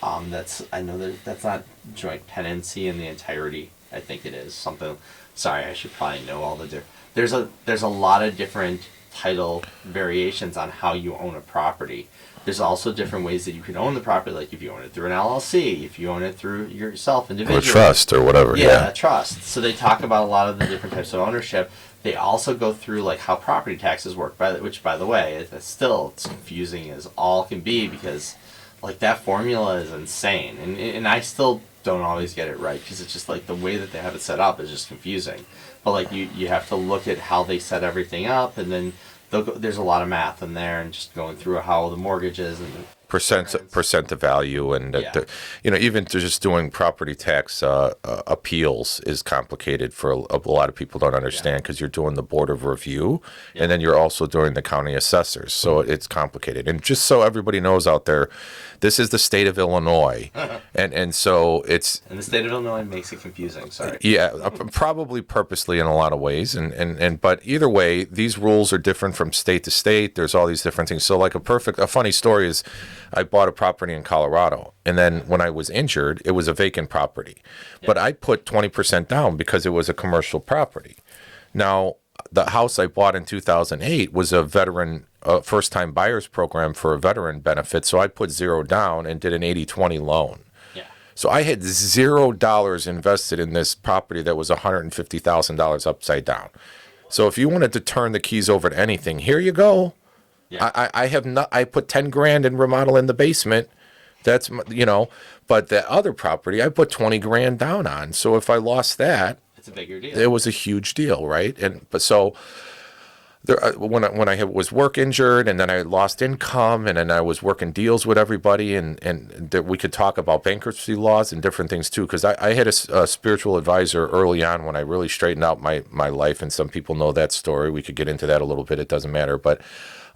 I know that's not joint tenancy in the entirety I think it is something. Sorry, I should probably know all the there's a lot of different title variations on how you own a property. There's also different ways that you can own the property, like if you own it through an LLC, if you own it through yourself individually. Or trust or whatever. Yeah, a trust. So they talk about a lot of the different types of ownership. They also go through like how property taxes work, which by the way, it's confusing as all can be, because like that formula is insane, and I still don't always get it right, because it's just like the way that they have it set up is just confusing. But like you have to look at how they set everything up, and then there's a lot of math in there, and just going through how the mortgages and percent of value, and even just doing property tax appeals is complicated for a lot of people. Don't understand, because you're doing the board of review, and then you're also doing the county assessors, so it's complicated. And just so everybody knows out there, this is the state of Illinois, and so it's, and the state of Illinois makes it confusing. Sorry. Yeah, probably purposely in a lot of ways, and but either way, these rules are different from state to state. There's all these different things. So like a funny story is, I bought a property in Colorado, and then when I was injured, it was a vacant property. But I put 20% down because it was a commercial property. Now, the house I bought in 2008 was a veteran, first-time buyers program for a veteran benefit, so I put $0 down and did an 80-20 loan. Yeah. So I had $0 invested in this property that was $150,000 upside down. So if you wanted to turn the keys over to anything, here you go. Yeah. I have not. I put $10,000 in remodel in the basement. That's but the other property I put $20,000 down on. So if I lost that, it's a bigger deal. It was a huge deal, right? But so there, when I was work injured, and then I lost income, and then I was working deals with everybody, and that we could talk about bankruptcy laws and different things too. Because I had a spiritual advisor early on when I really straightened out my life, and some people know that story. We could get into that a little bit. It doesn't matter, but.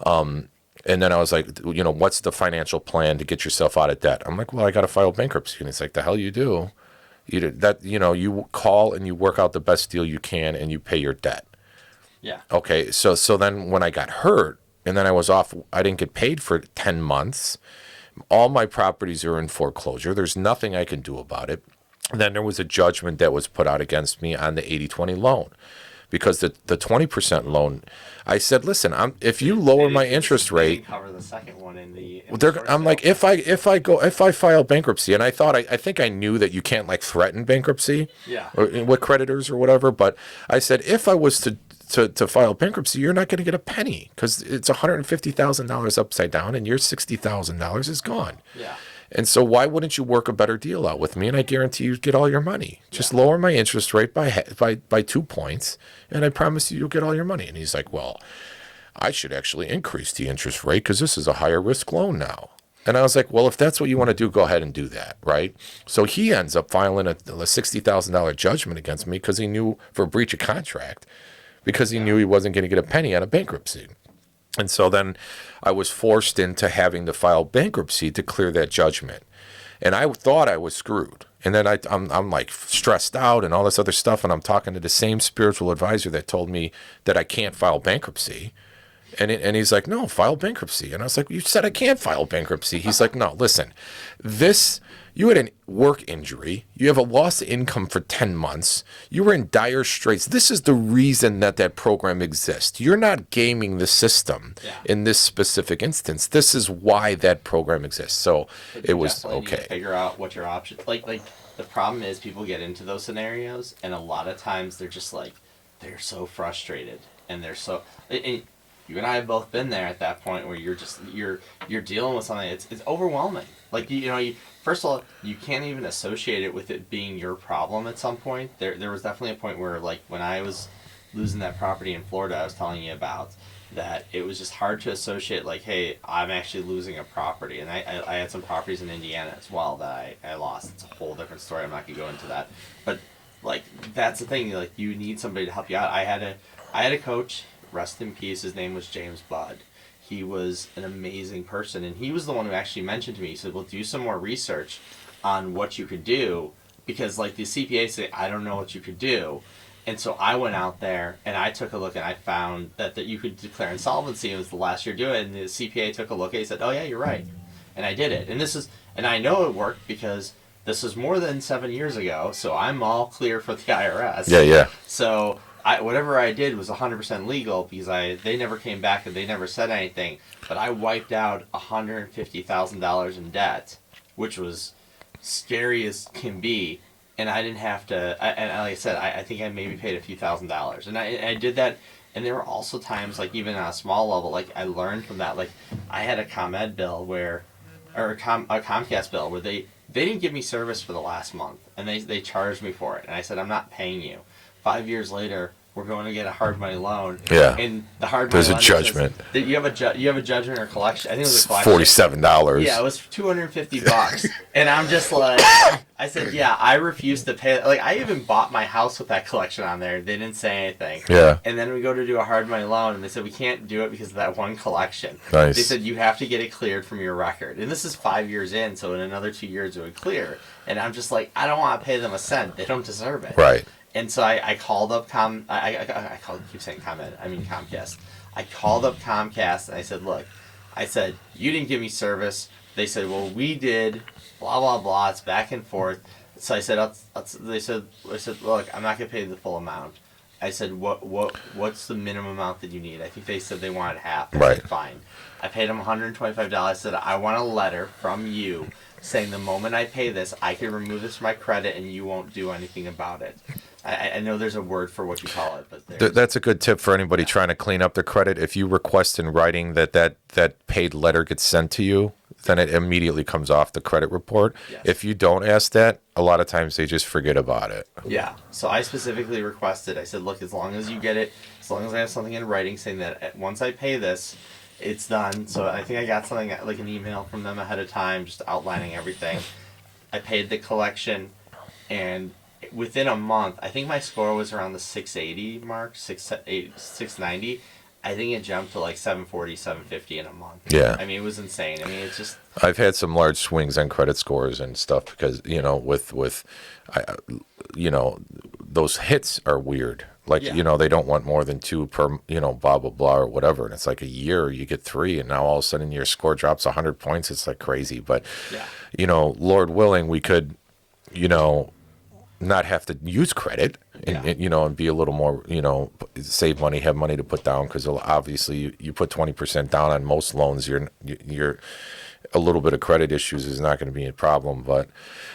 And then I was like, what's the financial plan to get yourself out of debt? I'm like, well, I got to file bankruptcy. And it's like, the hell you do? You call and you work out the best deal you can, and you pay your debt. Yeah. Okay. So then when I got hurt, and then I was off, I didn't get paid for 10 months. All my properties are in foreclosure. There's nothing I can do about it. And then there was a judgment that was put out against me on the 80-20 loan. Because the 20% loan, I said, listen, if you lower my interest rate, cover the second one in the. I'm like, if I file bankruptcy, and I think I knew that you can't like threaten bankruptcy, with creditors or whatever. But I said, if I was to file bankruptcy, you're not going to get a penny, because it's $150,000 upside down, and your $60,000 is gone. Yeah. And so why wouldn't you work a better deal out with me? And I guarantee you'd get all your money. Just lower my interest rate by 2 points, and I promise you'll get all your money. And he's like, well, I should actually increase the interest rate, because this is a higher risk loan now. And I was like, well, if that's what you want to do, go ahead and do that, right? So he ends up filing a $60,000 judgment against me, because he knew, for breach of contract, because he knew he wasn't going to get a penny out of bankruptcy. And so then I was forced into having to file bankruptcy to clear that judgment. And I thought I was screwed. And then I'm like stressed out and all this other stuff. And I'm talking to the same spiritual advisor that told me that I can't file bankruptcy. And he's like, no, file bankruptcy. And I was like, you said I can't file bankruptcy. He's like, no, listen, you had a work injury. You have a loss of income for 10 months. You were in dire straits. This is the reason that program exists. You're not gaming the system in this specific instance. This is why that program exists. So it was okay. Need to figure out what your options. Like the problem is, people get into those scenarios, and a lot of times they're just like, they're so frustrated, and they're so. And you and I have both been there at that point where you're dealing with something. It's overwhelming. Like first of all, you can't even associate it with it being your problem at some point. There was definitely a point where, like, when I was losing that property in Florida I was telling you about, that it was just hard to associate, like, hey, I'm actually losing a property. And I had some properties in Indiana as well that I lost. It's a whole different story. I'm not going to go into that. But, like, that's the thing. Like, you need somebody to help you out. I had a coach, rest in peace. His name was James Budd. He was an amazing person, and he was the one who actually mentioned to me, he said, well, do some more research on what you could do, because, like, the CPA say, I don't know what you could do. And so I went out there, and I took a look, and I found that you could declare insolvency. It was the last year to do it, and the CPA took a look, and he said, oh, yeah, you're right. And I did it. And I know it worked, because this was more than 7 years ago, so I'm all clear for the IRS. Yeah. So whatever I did was 100% legal because they never came back and they never said anything. But I wiped out $150,000 in debt, which was scary as can be. And I didn't have to. And like I said, I think I maybe paid a few $1,000s, and I did that. And there were also times, like even on a small level, like I learned from that. Like I had a ComEd bill or a Comcast bill where they didn't give me service for the last month, and they charged me for it. And I said, I'm not paying you. 5 years later, we're going to get a hard money loan. Yeah. And the hard money loan. There's a judgment. You have a judgment or collection. I think it was a collection. $47. Yeah, it was $250. And I'm just like, I said, yeah, I refuse to pay. Like, I even bought my house with that collection on there. They didn't say anything. Yeah. And then we go to do a hard money loan, and they said, we can't do it because of that one collection. Nice. They said, you have to get it cleared from your record. And this is 5 years in, so in another 2 years it would clear. And I'm just like, I don't want to pay them a cent. They don't deserve it. Right. And so I called up keep saying ComEd, I mean Comcast. I called up Comcast and I said, look, you didn't give me service. They said, well, we did, blah, blah, blah. It's back and forth. So I said, I said, look, I'm not going to pay the full amount. I said, what's the minimum amount that you need? I think they said they wanted half. I Right. said, fine. I paid them $125. I said, I want a letter from you saying the moment I pay this, I can remove this from my credit and you won't do anything about it. I know there's a word for what you call it, but That's a good tip for anybody trying to clean up their credit. If you request in writing that paid letter gets sent to you, then it immediately comes off the credit report. Yes. If you don't ask that, a lot of times they just forget about it. Yeah. So I specifically requested, I said, look, as long as you get it, as long as I have something in writing saying that once I pay this, it's done. So I think I got something like an email from them ahead of time just outlining everything. I paid the collection, and within a month, I think my score was around the 680 mark, 690. I think it jumped to like 740, 750 in a month. Yeah. I mean, it was insane. I mean, it's just... I've had some large swings on credit scores and stuff because, those hits are weird. Like, Yeah. they don't want more than 2 per, blah, blah, blah, or whatever. And it's like a year, you get 3, and now all of a sudden your score drops 100 points. It's like crazy. But, Lord willing, we could, not have to use credit and be a little more, save money, have money to put down. Because obviously you put 20% down on most loans, you're a little bit of credit issues is not going to be a problem. But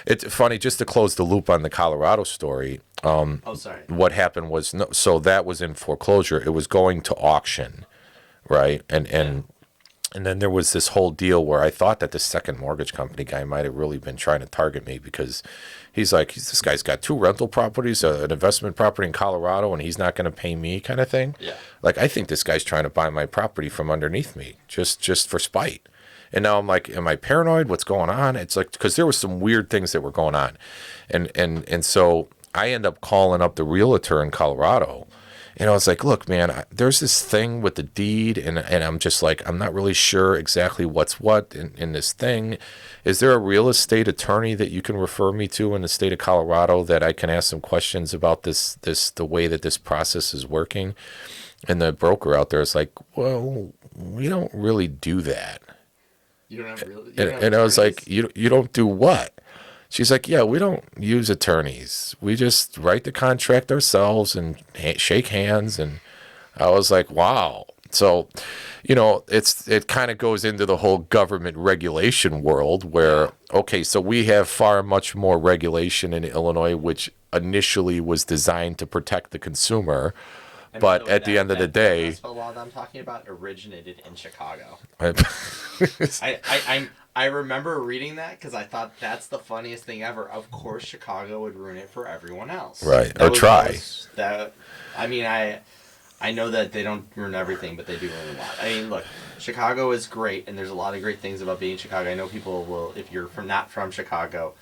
it's funny, just to close the loop on the Colorado story. sorry. What happened was, so that was in foreclosure. It was going to auction, right? And then there was this whole deal where I thought that the second mortgage company guy might have really been trying to target me because he's like, this guy's got 2 rental properties, an investment property in Colorado, and he's not going to pay me kind of thing. Yeah. Like, I think this guy's trying to buy my property from underneath me just for spite. And now I'm like, am I paranoid? What's going on? It's like, because there was some weird things that were going on. And so I end up calling up the realtor in Colorado. And I was like, look, man, there's this thing with the deed, and I'm just like, I'm not really sure exactly what's what in this thing. Is there a real estate attorney that you can refer me to in the state of Colorado that I can ask some questions about the way that this process is working? And the broker out there is like, well, we don't really do that. You don't have really... And I was like, you don't do what? She's like, yeah, we don't use attorneys. We just write the contract ourselves and shake hands. And I was like, wow. So, it kind of goes into the whole government regulation world where, okay, so we have much more regulation in Illinois, which initially was designed to protect the consumer. But at the end of the day, the law that I'm talking about originated in Chicago. I I remember reading that because I thought that's the funniest thing ever. Of course, Chicago would ruin it for everyone else. Right, or try. I know that they don't ruin everything, but they do ruin a lot. I mean, look, Chicago is great, and there's a lot of great things about being in Chicago. I know people will, if you're not from Chicago,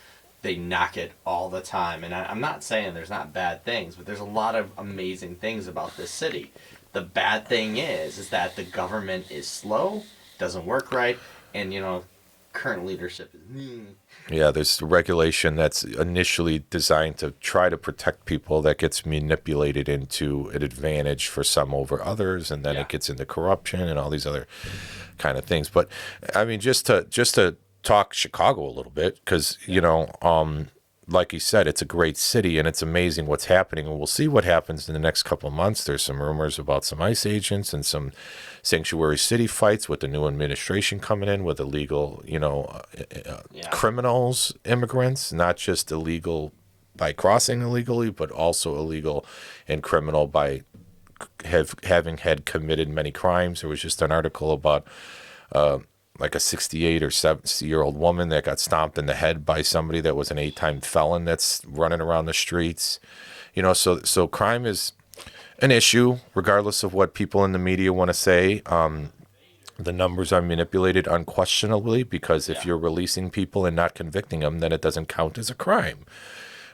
they knock it all the time. And I'm not saying there's not bad things, but there's a lot of amazing things about this city. The bad thing is that the government is slow, doesn't work right, and, current leadership is... Yeah, there's regulation that's initially designed to try to protect people that gets manipulated into an advantage for some over others, and then it gets into corruption and all these other kind of things. But I mean, just to talk Chicago a little bit because, like you said, it's a great city and it's amazing what's happening. And we'll see what happens in the next couple of months. There's some rumors about some ICE agents and some sanctuary city fights with the new administration coming in with illegal, criminals, immigrants, not just illegal by crossing illegally, but also illegal and criminal by having had committed many crimes. There was just an article about like a 68 or 70-year-old woman that got stomped in the head by somebody that was an 8-time felon that's running around the streets. So crime is an issue, regardless of what people in the media want to say. The numbers are manipulated unquestionably because if you're releasing people and not convicting them, then it doesn't count as a crime,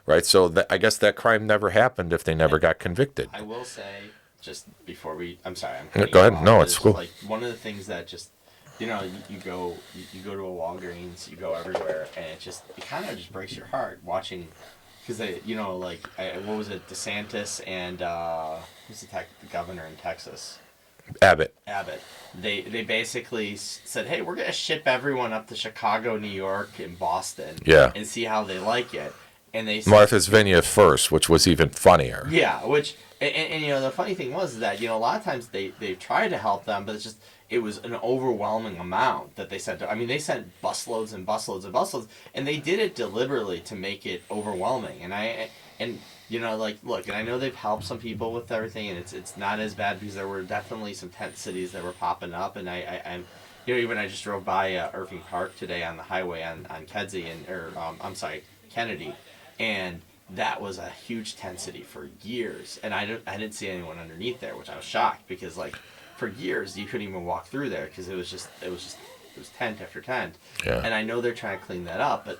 right? So I guess that crime never happened if they never got convicted. I will say, just before I'm sorry. Go ahead. No, it's cool. Like one of the things that just, you go to a Walgreens, you go everywhere, and it kind of just breaks your heart watching, because what was it, DeSantis and who's the governor in Texas? Abbott. They basically said, hey, we're gonna ship everyone up to Chicago, New York, and Boston, and see how they like it. And they said, Martha's Vineyard first, which was even funnier. Yeah, which and the funny thing was that a lot of times they tried to help them, but it was an overwhelming amount that they sent. They sent busloads and busloads and busloads, and they did it deliberately to make it overwhelming. Look, and I know they've helped some people with everything, and it's not as bad because there were definitely some tent cities that were popping up, and I'm even I just drove by Irving Park today on the highway on Kedzie Kennedy, and that was a huge tent city for years, and I didn't see anyone underneath there, which I was shocked because for years you couldn't even walk through there because it was tent after tent. Yeah. And I know they're trying to clean that up, but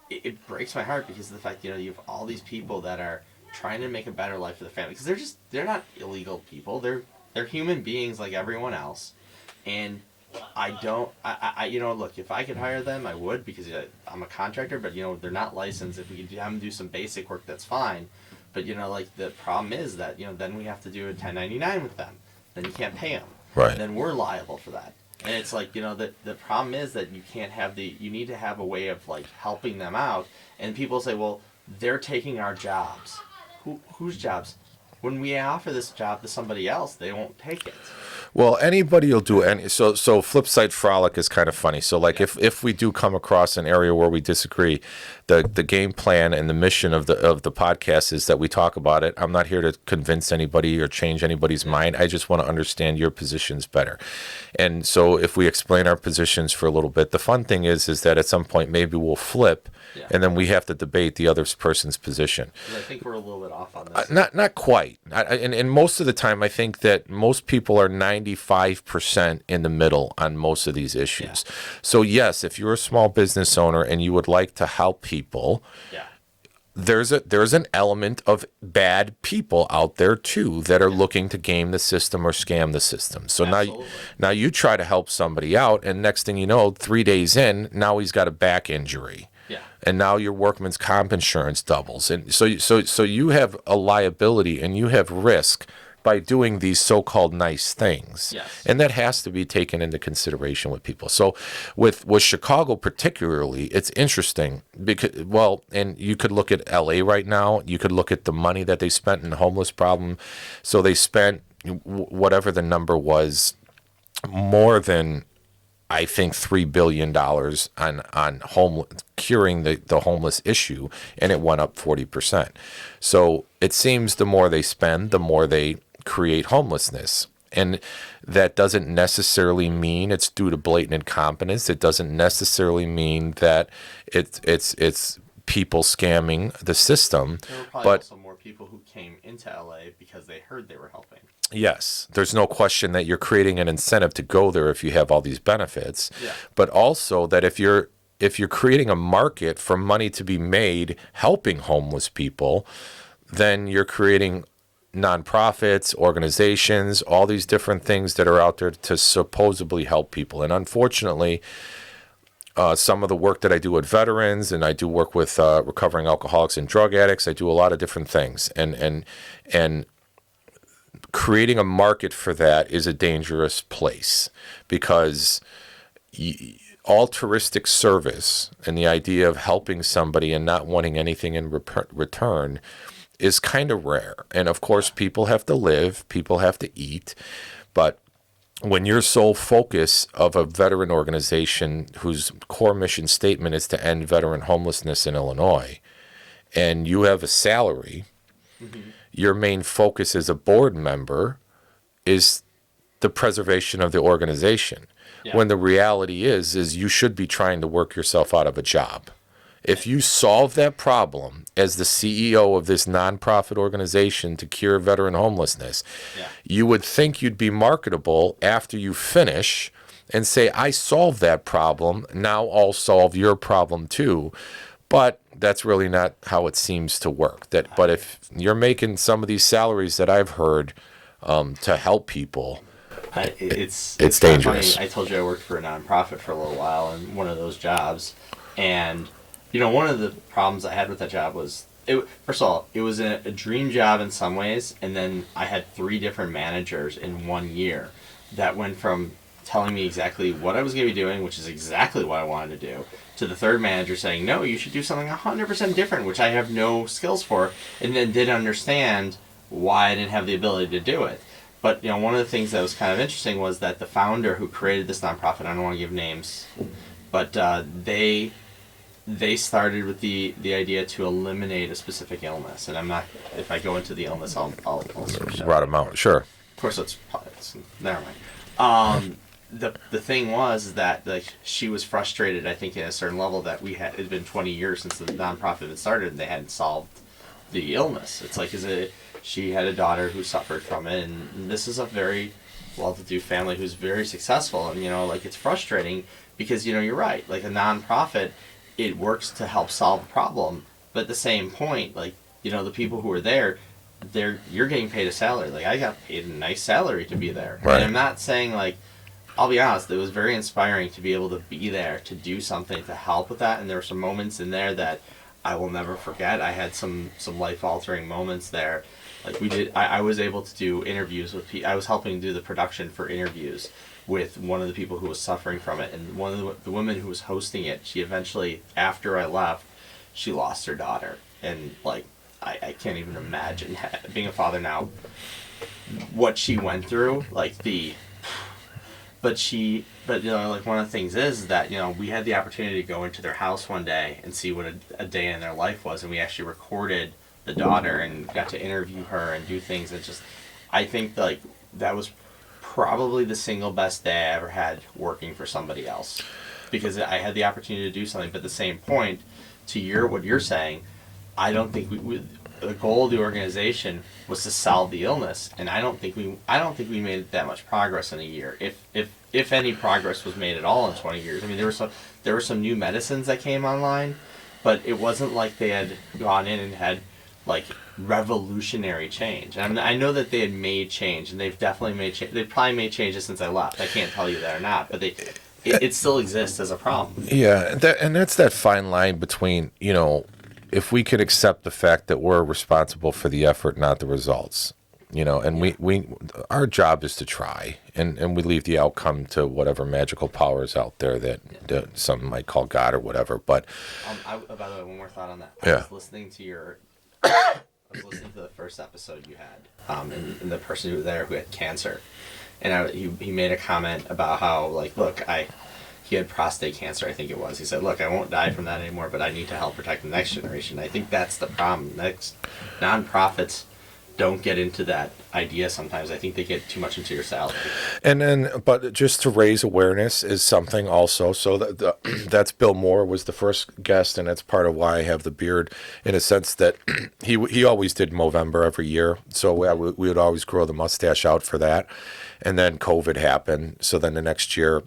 it breaks my heart because of the fact you have all these people that are trying to make a better life for the family, because they're not illegal people, they're human beings like everyone else, and look, if I could hire them, I would, because I'm a contractor, but they're not licensed. If we could have them do some basic work, that's fine. But the problem is that then we have to do a 1099 with them. Then you can't pay them. Right. Then we're liable for that. And it's the problem is that you can't have you need to have a way of helping them out. And people say, well, they're taking our jobs. Whose jobs? When we offer this job to somebody else, they won't take it. Well, anybody will do any. So flip side frolic is kind of funny. So if we do come across an area where we disagree, the game plan and the mission of the podcast is that we talk about it. I'm not here to convince anybody or change anybody's mind. I just want to understand your positions better. And so if we explain our positions for a little bit, the fun thing is that at some point maybe we'll flip, and then we have to debate the other person's position. I think we're a little bit off on this. Not quite. And most of the time, I think that most people are 95% in the middle on most of these issues. Yeah. So yes, if you're a small business owner and you would like to help people, there's an element of bad people out there too that are looking to game the system or scam the system. So now you try to help somebody out, and next thing you know, 3 days in, now he's got a back injury. Yeah. And now your workman's comp insurance doubles. And so you have a liability and you have risk by doing these so-called nice things. Yes. And that has to be taken into consideration with people. So with Chicago particularly, it's interesting because, and you could look at LA right now. You could look at the money that they spent in the homeless problem. So they spent whatever the number was, more than, I think, $3 billion on curing the homeless issue, and it went up 40%. So it seems the more they spend, the more they create homelessness. And that doesn't necessarily mean it's due to blatant incompetence. It doesn't necessarily mean that it's people scamming the system. There were probably also more people who came into LA because they heard they were helping. Yes, there's no question that you're creating an incentive to go there if you have all these benefits. Yeah. But also that if you're creating a market for money to be made helping homeless people, then you're creating nonprofits, organizations, all these different things that are out there to supposedly help people. And unfortunately, some of the work that I do with veterans, and I do work with recovering alcoholics and drug addicts, I do a lot of different things. And creating a market for that is a dangerous place, because altruistic service and the idea of helping somebody and not wanting anything in return is kind of rare. And of course, people have to live, people have to eat, but when your sole focus of a veteran organization whose core mission statement is to end veteran homelessness in Illinois, and you have a salary, your main focus as a board member is the preservation of the organization. Yeah. When the reality is you should be trying to work yourself out of a job. If you solve that problem as the CEO of this nonprofit organization to cure veteran homelessness, you would think you'd be marketable after you finish and say, I solved that problem, now I'll solve your problem too. But that's really not how it seems to work. But if you're making some of these salaries that I've heard to help people, it's dangerous. Funny. I told you I worked for a nonprofit for a little while in one of those jobs, and one of the problems I had with that job was, first of all, it was a dream job in some ways, and then I had 3 different managers in 1 year that went from telling me exactly what I was going to be doing, which is exactly what I wanted to do, to the third manager saying, no, you should do something 100% different, which I have no skills for, and then didn't understand why I didn't have the ability to do it. But, one of the things that was kind of interesting was that the founder who created this nonprofit, I don't want to give names, but they started with the idea to eliminate a specific illness. And I'm not, if I go into the illness, I'll sort of show Rot them out, sure. Of course, it's never mind. The thing was that she was frustrated, I think, at a certain level that it had been 20 years since the nonprofit had started and they hadn't solved the illness. It's like, she had a daughter who suffered from it, and this is a very well-to-do family who's very successful, and it's frustrating because you're right, like a nonprofit, it works to help solve a problem, but at the same point, the people who are there, you're getting paid a salary. Like, I got paid a nice salary to be there, right. And I'm not saying I'll be honest, it was very inspiring to be able to be there, to do something to help with that, and there were some moments in there that I will never forget. I had some life-altering moments there. I was able to do interviews with people. I was helping do the production for interviews with one of the people who was suffering from it, and one of the women who was hosting it, she eventually, after I left, she lost her daughter, and I can't even imagine being a father now, what she went through, but one of the things is that we had the opportunity to go into their house one day and see what a day in their life was, and we actually recorded the daughter and got to interview her and do things. And just, I think that was probably the single best day I ever had working for somebody else, because I had the opportunity to do something. But at the same point, to what you're saying, I don't think the goal of the organization was to solve the illness, and I don't think we made that much progress in a year, if any progress was made at all in 20 years. I mean, there were some new medicines that came online, but it wasn't like they had gone in and had revolutionary change. And I know that they had made change, and they've definitely made change. They've probably made changes since I left. I can't tell you that or not, but it still exists as a problem. Yeah, and that's that fine line between, if we could accept the fact that we're responsible for the effort, not the results, and we our job is to try, and we leave the outcome to whatever magical powers out there that some might call God or whatever. But by the way, one more thought on that. Yeah. I was listening to the first episode you had, and the person who was there who had cancer, and he made a comment about how he had prostate cancer, I think it was. He said, look, I won't die from that anymore, but I need to help protect the next generation. I think that's the problem. Nonprofits don't get into that idea sometimes. I think they get too much into your salary. And then, but just to raise awareness is something also. So that's Bill Moore was the first guest, and that's part of why I have the beard, in a sense that he always did Movember every year. So we would always grow the mustache out for that. And then COVID happened. So then the next year,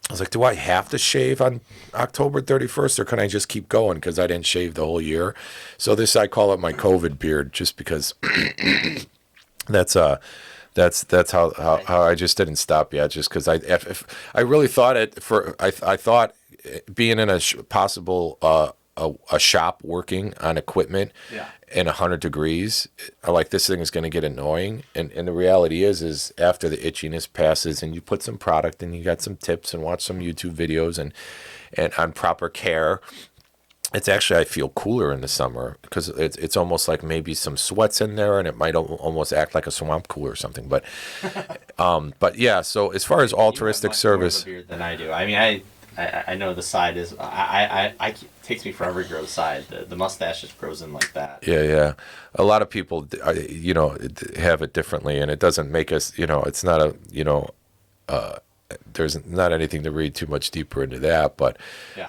I was like, do I have to shave on October 31st, or can I just keep going because I didn't shave the whole year? So I call it my COVID beard, just because that's how I just didn't stop yet, just because I really thought I thought being in a possible a shop working on equipment in 100 degrees, like this thing is going to get annoying. And the reality is after the itchiness passes and you put some product and you got some tips and watch some YouTube videos and on proper care, it's actually, I feel cooler in the summer because it's almost like maybe some sweats in there and it might almost act like a swamp cooler or something. But yeah, so as far as altruistic service. You have much more of a beard than I do. I mean, I know the side is, it takes me forever to grow the side. The mustache just grows in like that. Yeah. A lot of people, have it differently, and it doesn't make us, it's not there's not anything to read too much deeper into that, but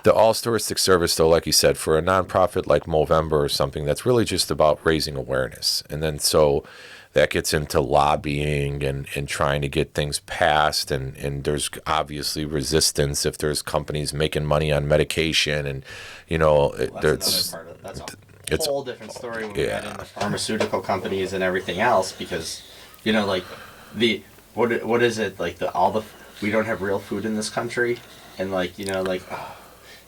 the altruistic service, though, like you said, for a nonprofit like Movember or something, that's really just about raising awareness. And then so that gets into lobbying and trying to get things passed, and there's obviously resistance if there's companies making money on medication, and That's another part of it. That's a whole different story when we get into pharmaceutical companies and everything else, because like what is it, like we don't have real food in this country, and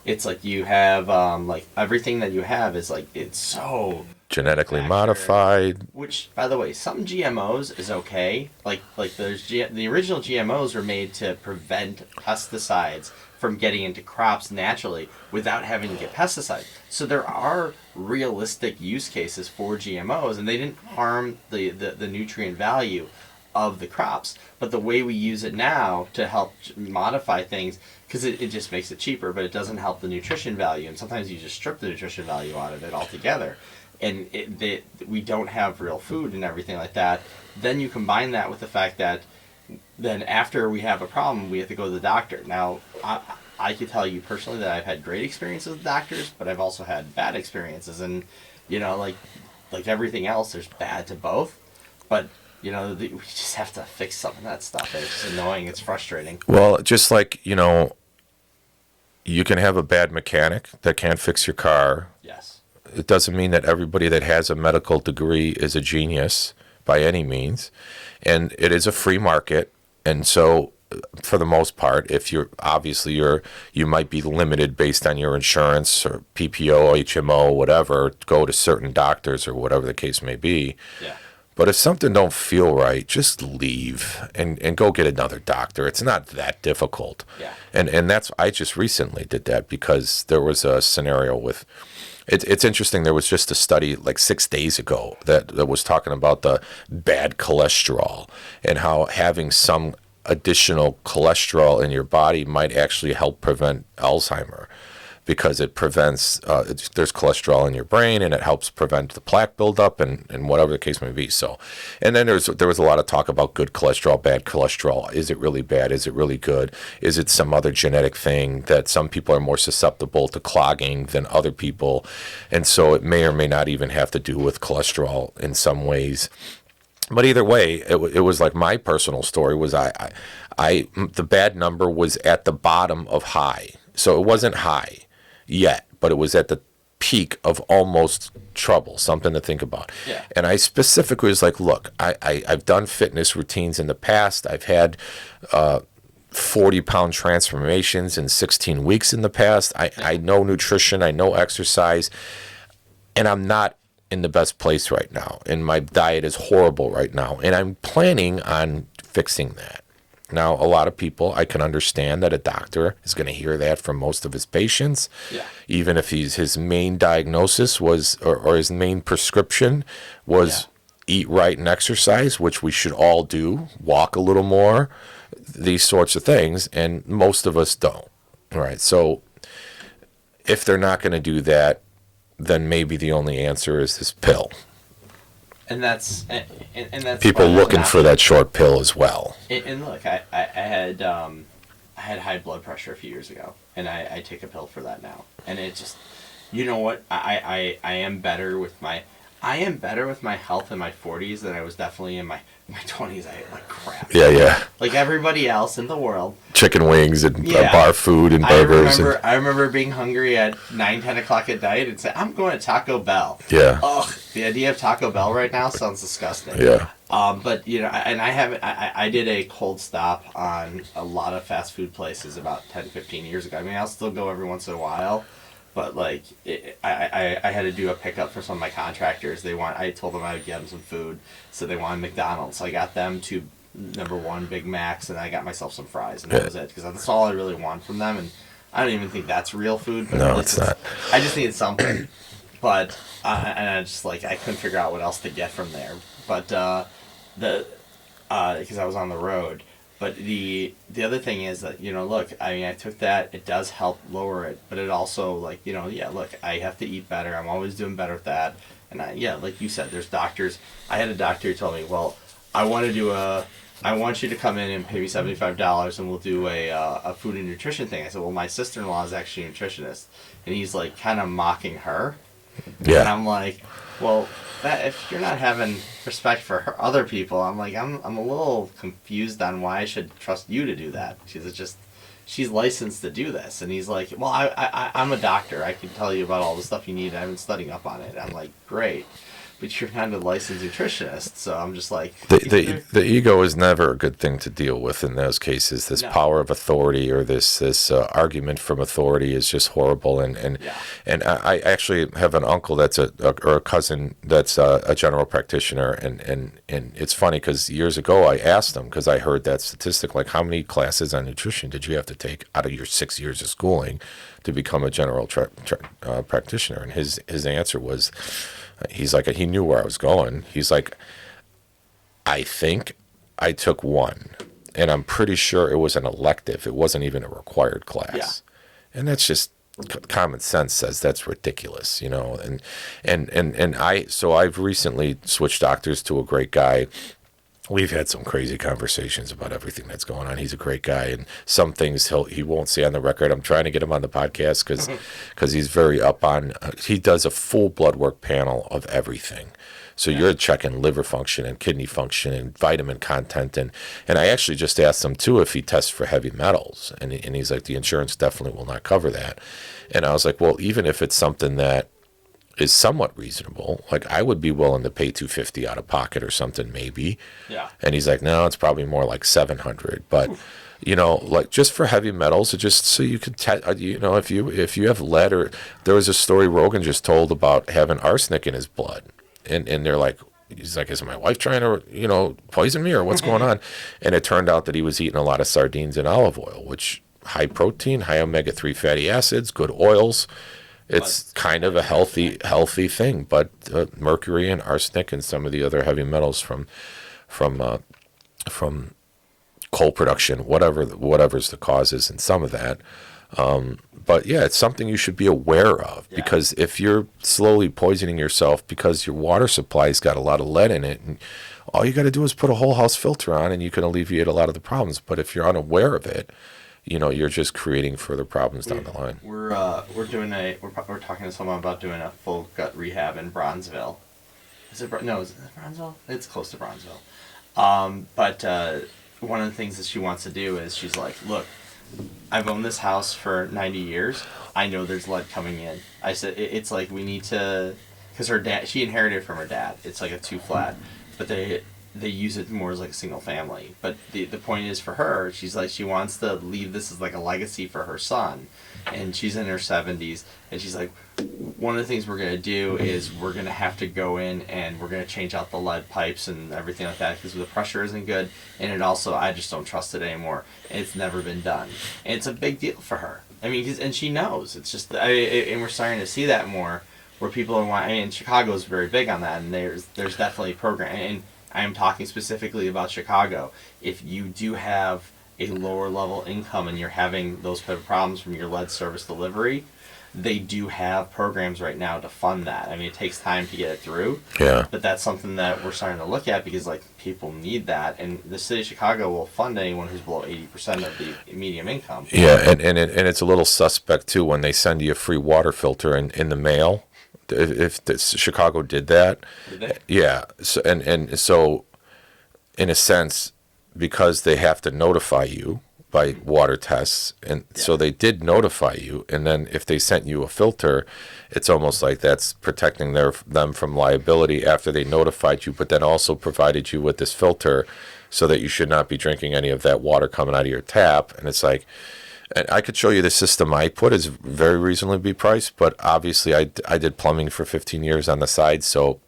it's like you have like everything that you have is like it's so genetically modified. Which, by the way, some GMOs is okay. Like there's the original GMOs were made to prevent pesticides from getting into crops naturally without having to get pesticides. So there are realistic use cases for GMOs, and they didn't harm the nutrient value of the crops. But the way we use it now to help modify things, because it just makes it cheaper, but it doesn't help the nutrition value, and sometimes you just strip the nutrition value out of it altogether, and we don't have real food and everything like that. Then you combine that with the fact that then after we have a problem, we have to go to the doctor. Now, I could tell you personally that I've had great experiences with doctors, but I've also had bad experiences, and like everything else, there's bad to both, but we just have to fix some of that stuff. It's just annoying. It's frustrating. Well, just like, you can have a bad mechanic that can't fix your car. Yes. It doesn't mean that everybody that has a medical degree is a genius by any means. And it is a free market. And so for the most part, if you might be limited based on your insurance or PPO, HMO, whatever, go to certain doctors or whatever the case may be. Yeah. But if something don't feel right, just leave and go get another doctor. It's not that difficult. Yeah. And I just recently did that because there was a scenario with, it's interesting. There was just a study like 6 days ago that was talking about the bad cholesterol and how having some additional cholesterol in your body might actually help prevent Alzheimer, because it prevents, there's cholesterol in your brain, and it helps prevent the plaque buildup and whatever the case may be. So, and then there was a lot of talk about good cholesterol, bad cholesterol. Is it really bad? Is it really good? Is it some other genetic thing that some people are more susceptible to clogging than other people? And so it may or may not even have to do with cholesterol in some ways. But either way, it was like my personal story was the bad number was at the bottom of high. So it wasn't high yet, but it was at the peak of almost trouble, something to think about. Yeah. And I specifically was like, look, I've done fitness routines in the past. I've had 40-pound transformations in 16 weeks in the past. I know nutrition. I know exercise. And I'm not in the best place right now. And my diet is horrible right now. And I'm planning on fixing that. Now, a lot of people, I can understand that a doctor is going to hear that from most of his patients, even if his main diagnosis was, or his main prescription was eat right and exercise, which we should all do, walk a little more, these sorts of things, and most of us don't. All right, so if they're not going to do that, then maybe the only answer is this pill. And that's people looking for that short pill as well. And look, I had high blood pressure a few years ago, and I take a pill for that now. And it just, you know what? I am better with my health in my 40s than I was definitely in my 20s. I ate like crap. Yeah. Like everybody else in the world. Chicken wings and bar food and burgers. I remember being hungry at 9, 10 o'clock at night and say, I'm going to Taco Bell. Yeah. Ugh, the idea of Taco Bell right now sounds disgusting. Yeah. But and I did a cold stop on a lot of fast food places about 10, 15 years ago. I mean, I'll still go every once in a while, but like I had to do a pickup for some of my contractors. I told them I would get them some food, so they wanted McDonald's. So I got them two #1 Big Macs, and I got myself some fries, and that was it, because that's all I really want from them. And I don't even think that's real food. But No, it's not. I just needed something, but and I just like I couldn't figure out what else to get from there. But because I was on the road. But the other thing is that, look, I mean, I took that. It does help lower it, but it also, like, look, I have to eat better. I'm always doing better with that. And like you said, there's doctors. I had a doctor who told me, well, I want you to come in and pay me $75, and we'll do a food and nutrition thing. I said, well, my sister-in-law is actually a nutritionist, and he's like kind of mocking her. Yeah. And I'm like, well, if you're not having respect for other people, I'm like, I'm a little confused on why I should trust you to do that. She's licensed to do this. And he's like, well, I'm a doctor. I can tell you about all the stuff you need. I've been studying up on it. I'm like, great. But you're not a licensed nutritionist, so I'm just like... The ego is never a good thing to deal with in those cases. This power of authority, or this argument from authority, is just horrible. And I actually have an uncle or a cousin that's a general practitioner, and it's funny because years ago I asked him, because I heard that statistic, like, how many classes on nutrition did you have to take out of your 6 years of schooling to become a general practitioner? And his answer was... He's like, he knew where I was going. He's like, I think I took one, and I'm pretty sure it was an elective. It wasn't even a required class. Yeah. And that's just common sense says that's ridiculous, And so I've recently switched doctors to a great guy. We've had some crazy conversations about everything that's going on. He's a great guy, and some things he won't say on the record. I'm trying to get him on the podcast because he's very up on. He does a full blood work panel of everything. So you're checking liver function and kidney function and vitamin content, and I actually just asked him too if he tests for heavy metals, and he's like, the insurance definitely will not cover that. And I was like, well, even if it's something that is somewhat reasonable, like, I would be willing to pay $250 out of pocket or something, maybe. Yeah. And he's like, no, it's probably more like $700. But like, just for heavy metals, just so you could if you have lead, or there was a story Rogan just told about having arsenic in his blood, and they're like, he's like, is my wife trying to poison me, or what's going on? And it turned out that he was eating a lot of sardines and olive oil, which high protein, high omega-3 fatty acids, good oils. It's kind of a healthy thing, but mercury and arsenic and some of the other heavy metals from coal production, whatever's the causes, and some of that. But yeah, it's something you should be aware of, because if you're slowly poisoning yourself because your water supply's got a lot of lead in it, and all you got to do is put a whole house filter on, and you can alleviate a lot of the problems. But if you're unaware of it, you're just creating further problems down the line. We're talking to someone about doing a full gut rehab in Bronzeville. Is it Bronzeville? It's close to Bronzeville. But one of the things that she wants to do is, she's like, look, I've owned this house for 90 years. I know there's lead coming in. I said, it's like, we need to, because her dad, she inherited it from her dad. It's like a 2-flat, but they use it more as like a single family. But the point is, for her, she's like, she wants to leave this as like a legacy for her son. And she's in her 70s, and she's like, one of the things we're going to do is we're going to have to go in and we're going to change out the lead pipes and everything like that, because the pressure isn't good, and it also, I just don't trust it anymore. And it's never been done. And it's a big deal for her. I mean, and she knows. It's just, and we're starting to see that more, where people are, Chicago is very big on that, and there's definitely a program, and I am talking specifically about Chicago. If you do have a lower level income and you're having those type of problems from your lead service delivery, they do have programs right now to fund that. I mean, it takes time to get it through. Yeah. But that's something that we're starting to look at, because like, people need that, and the city of Chicago will fund anyone who's below 80% of the medium income. Yeah, and it's a little suspect too when they send you a free water filter in the mail. If Chicago did that, yeah. So and so, in a sense, because they have to notify you by water tests, and so they did notify you, and then if they sent you a filter, it's almost like that's protecting them from liability after they notified you, but then also provided you with this filter so that you should not be drinking any of that water coming out of your tap. And it's like, And I could show you the system I put is very reasonably priced, but obviously I did plumbing for 15 years on the side, so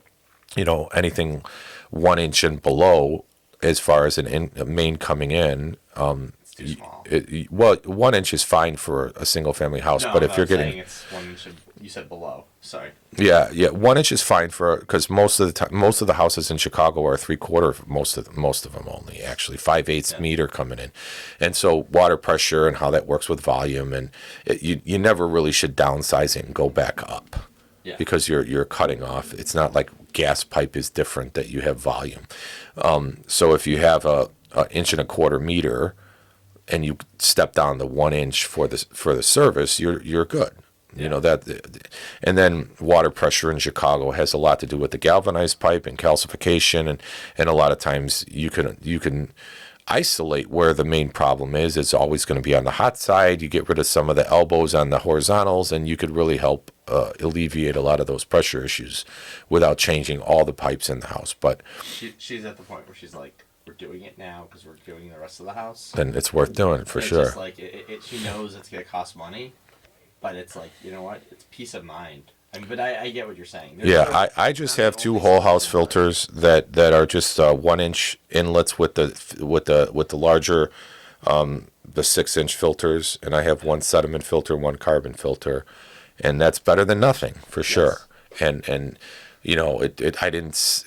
anything 1 inch and below, as far as a main coming in, It's too small. well, 1 inch is fine for a single family house, No, but if I'm you're saying getting, it's 1 inch. You said below. Sorry. yeah, 1 inch is fine because most of the time, most of the houses in Chicago are 3/4. Most of them only actually 5/8 meter coming in, and so water pressure and how that works with volume, and you never really should downsize it and go back up. Yeah. Because you're cutting off. It's not like gas pipe is different that you have volume. So if you have a 1.25 inch meter, and you step down to 1 inch for the service, you're good. That, and then water pressure in Chicago has a lot to do with the galvanized pipe and calcification, and a lot of times you can isolate where the main problem is. It's always going to be on the hot side. You get rid of some of the elbows on the horizontals, and you could really help alleviate a lot of those pressure issues without changing all the pipes in the house. But She's at the point where she's like, we're doing it now because we're doing the rest of the house. then it's worth doing for It's sure. just like she knows it's gonna cost money, but it's like, you know what? It's peace of mind. But I get what you're saying. Yeah, I just have two whole house filters that are just 1 inch inlets with the larger the 6 inch filters, and I have one sediment filter, one carbon filter, and that's better than nothing for sure. And I didn't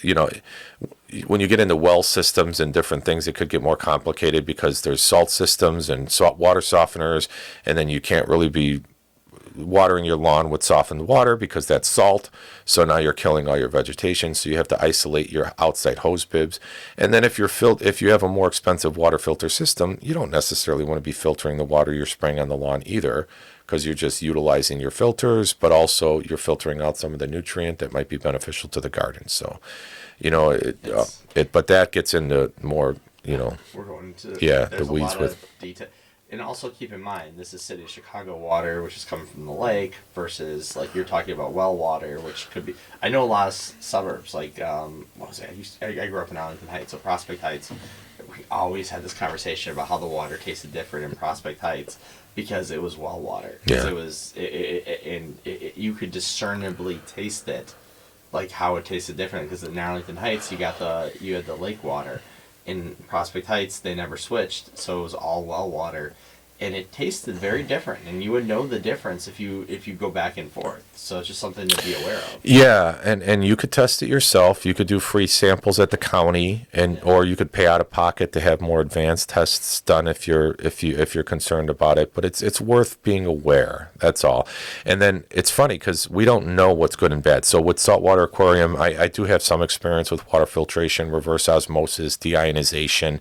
when you get into well systems and different things, it could get more complicated because there's salt systems and salt water softeners, and then you can't really be watering your lawn with softened water because that's salt. So now you're killing all your vegetation. So you have to isolate your outside hose bibs. And then if you have a more expensive water filter system, you don't necessarily want to be filtering the water you're spraying on the lawn either, because you're just utilizing your filters, but also you're filtering out some of the nutrient that might be beneficial to the garden. So, but that gets into more, we're going to the weeds with detail. And also keep in mind, this is City of Chicago water, which is coming from the lake, versus like you're talking about well water, which could be. I know a lot of suburbs, like what was it? I grew up in Arlington Heights, so Prospect Heights. We always had this conversation about how the water tasted different in Prospect Heights because it was well water. Yeah. It was, you could discernibly taste it, like how it tasted different. Because in Arlington Heights, you had the lake water. In Prospect Heights, they never switched, so it was all well water, and it tasted very different. And you would know the difference if you go back and forth. So it's just something to be aware of. Yeah, and you could test it yourself. You could do free samples at the county, or you could pay out of pocket to have more advanced tests done if you're concerned about it. But it's worth being aware. That's all. And then it's funny because we don't know what's good and bad. So with saltwater aquarium, I do have some experience with water filtration, reverse osmosis, deionization,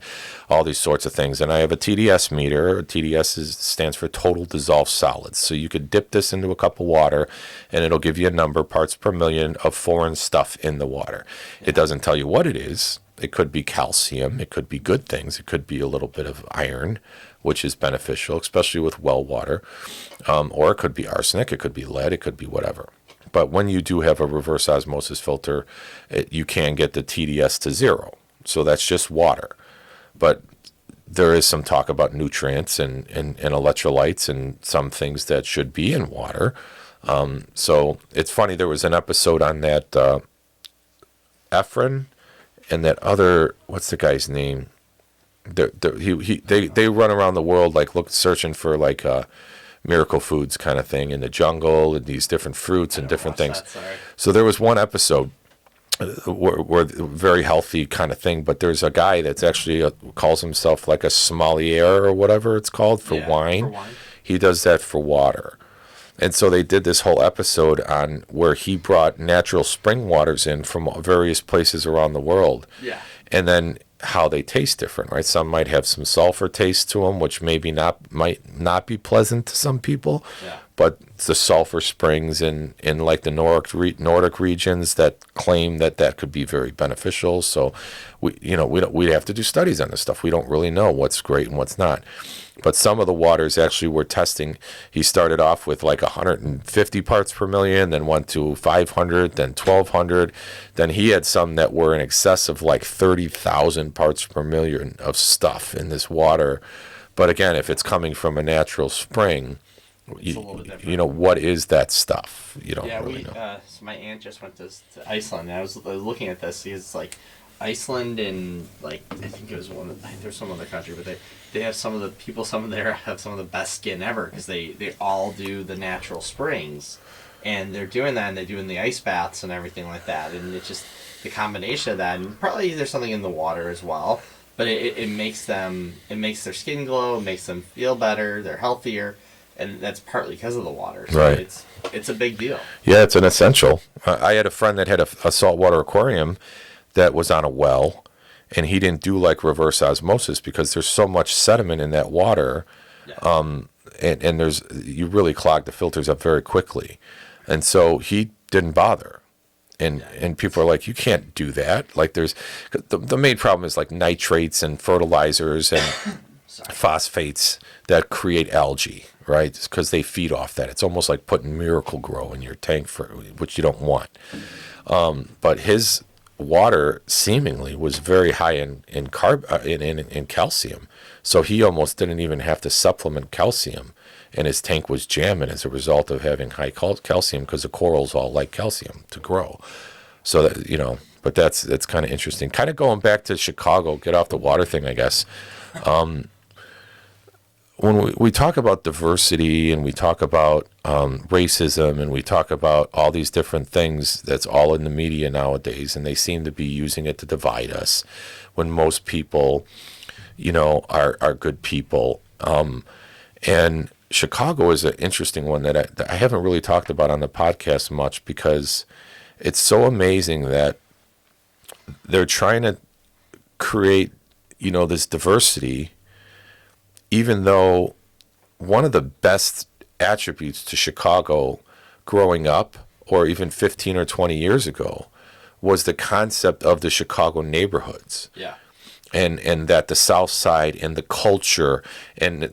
all these sorts of things. And I have a TDS meter. TDS stands for total dissolved solids. So you could dip this into a cup of water, and it'll give you a number, parts per million, of foreign stuff in the water. It doesn't tell you what it is. It could be calcium. It could be good things. It could be a little bit of iron, which is beneficial, especially with well water. Or it could be arsenic. It could be lead. It could be whatever. But when you do have a reverse osmosis filter, you can get the TDS to 0. So that's just water. But there is some talk about nutrients and electrolytes and some things that should be in water. So it's funny, there was an episode on that Efren and that other, what's the guy's name? They run around the world searching for miracle foods kind of thing in the jungle and these different fruits and different things. So there was one episode where very healthy kind of thing, but there's a guy that's actually calls himself like a sommelier or whatever it's called for wine. He does that for water. And so they did this whole episode on where he brought natural spring waters in from various places around the world. Yeah. And then how they taste different, right? Some might have some sulfur taste to them, which might not be pleasant to some people. Yeah. But the sulfur springs in like the Nordic regions that claim that could be very beneficial. So we'd have to do studies on this stuff. We don't really know what's great and what's not. But some of the waters actually were testing. He started off with 150 parts per million, then went to 500, then 1,200. Then he had some that were in excess of 30,000 parts per million of stuff in this water. But again, if it's coming from a natural spring, It's a little bit different. you know, what is that stuff? You don't Yeah, really know. so my aunt just went to Iceland, and I was looking at this because like Iceland and like I think it was there's some other country, but they have some of the people, some of there have some of the best skin ever because they all do the natural springs, and they're doing that, and they're doing the ice baths and everything like that, and it's just the combination of that, and probably there's something in the water as well, but it makes their skin glow, it makes them feel better, they're healthier. And that's partly because of the water. So Right. It's a big deal. Yeah, it's an essential. I had a friend that had a saltwater aquarium that was on a well, and he didn't do like reverse osmosis because there's so much sediment in that water, Yeah. and you really clog the filters up very quickly, and so he didn't bother. And people are like, you can't do that. Like the main problem is like nitrates and fertilizers and phosphates that create algae, right? Because they feed off that. It's almost like putting Miracle Grow in your tank, which you don't want. But his water seemingly was very high in calcium, so he almost didn't even have to supplement calcium, and his tank was jamming as a result of having high calcium because the corals all like calcium to grow. So that, you know, but that's kind of interesting. Kind of going back to Chicago, get off the water thing, I guess. When we talk about diversity and we talk about racism and we talk about all these different things, that's all in the media nowadays, and they seem to be using it to divide us when most people, you know, are good people. And Chicago is an interesting one that I haven't really talked about on the podcast much because it's so amazing that they're trying to create, you know, this diversity, even though one of the best attributes to Chicago growing up, or even 15 or 20 years ago, was the concept of the Chicago neighborhoods. Yeah. And that the South Side and the culture and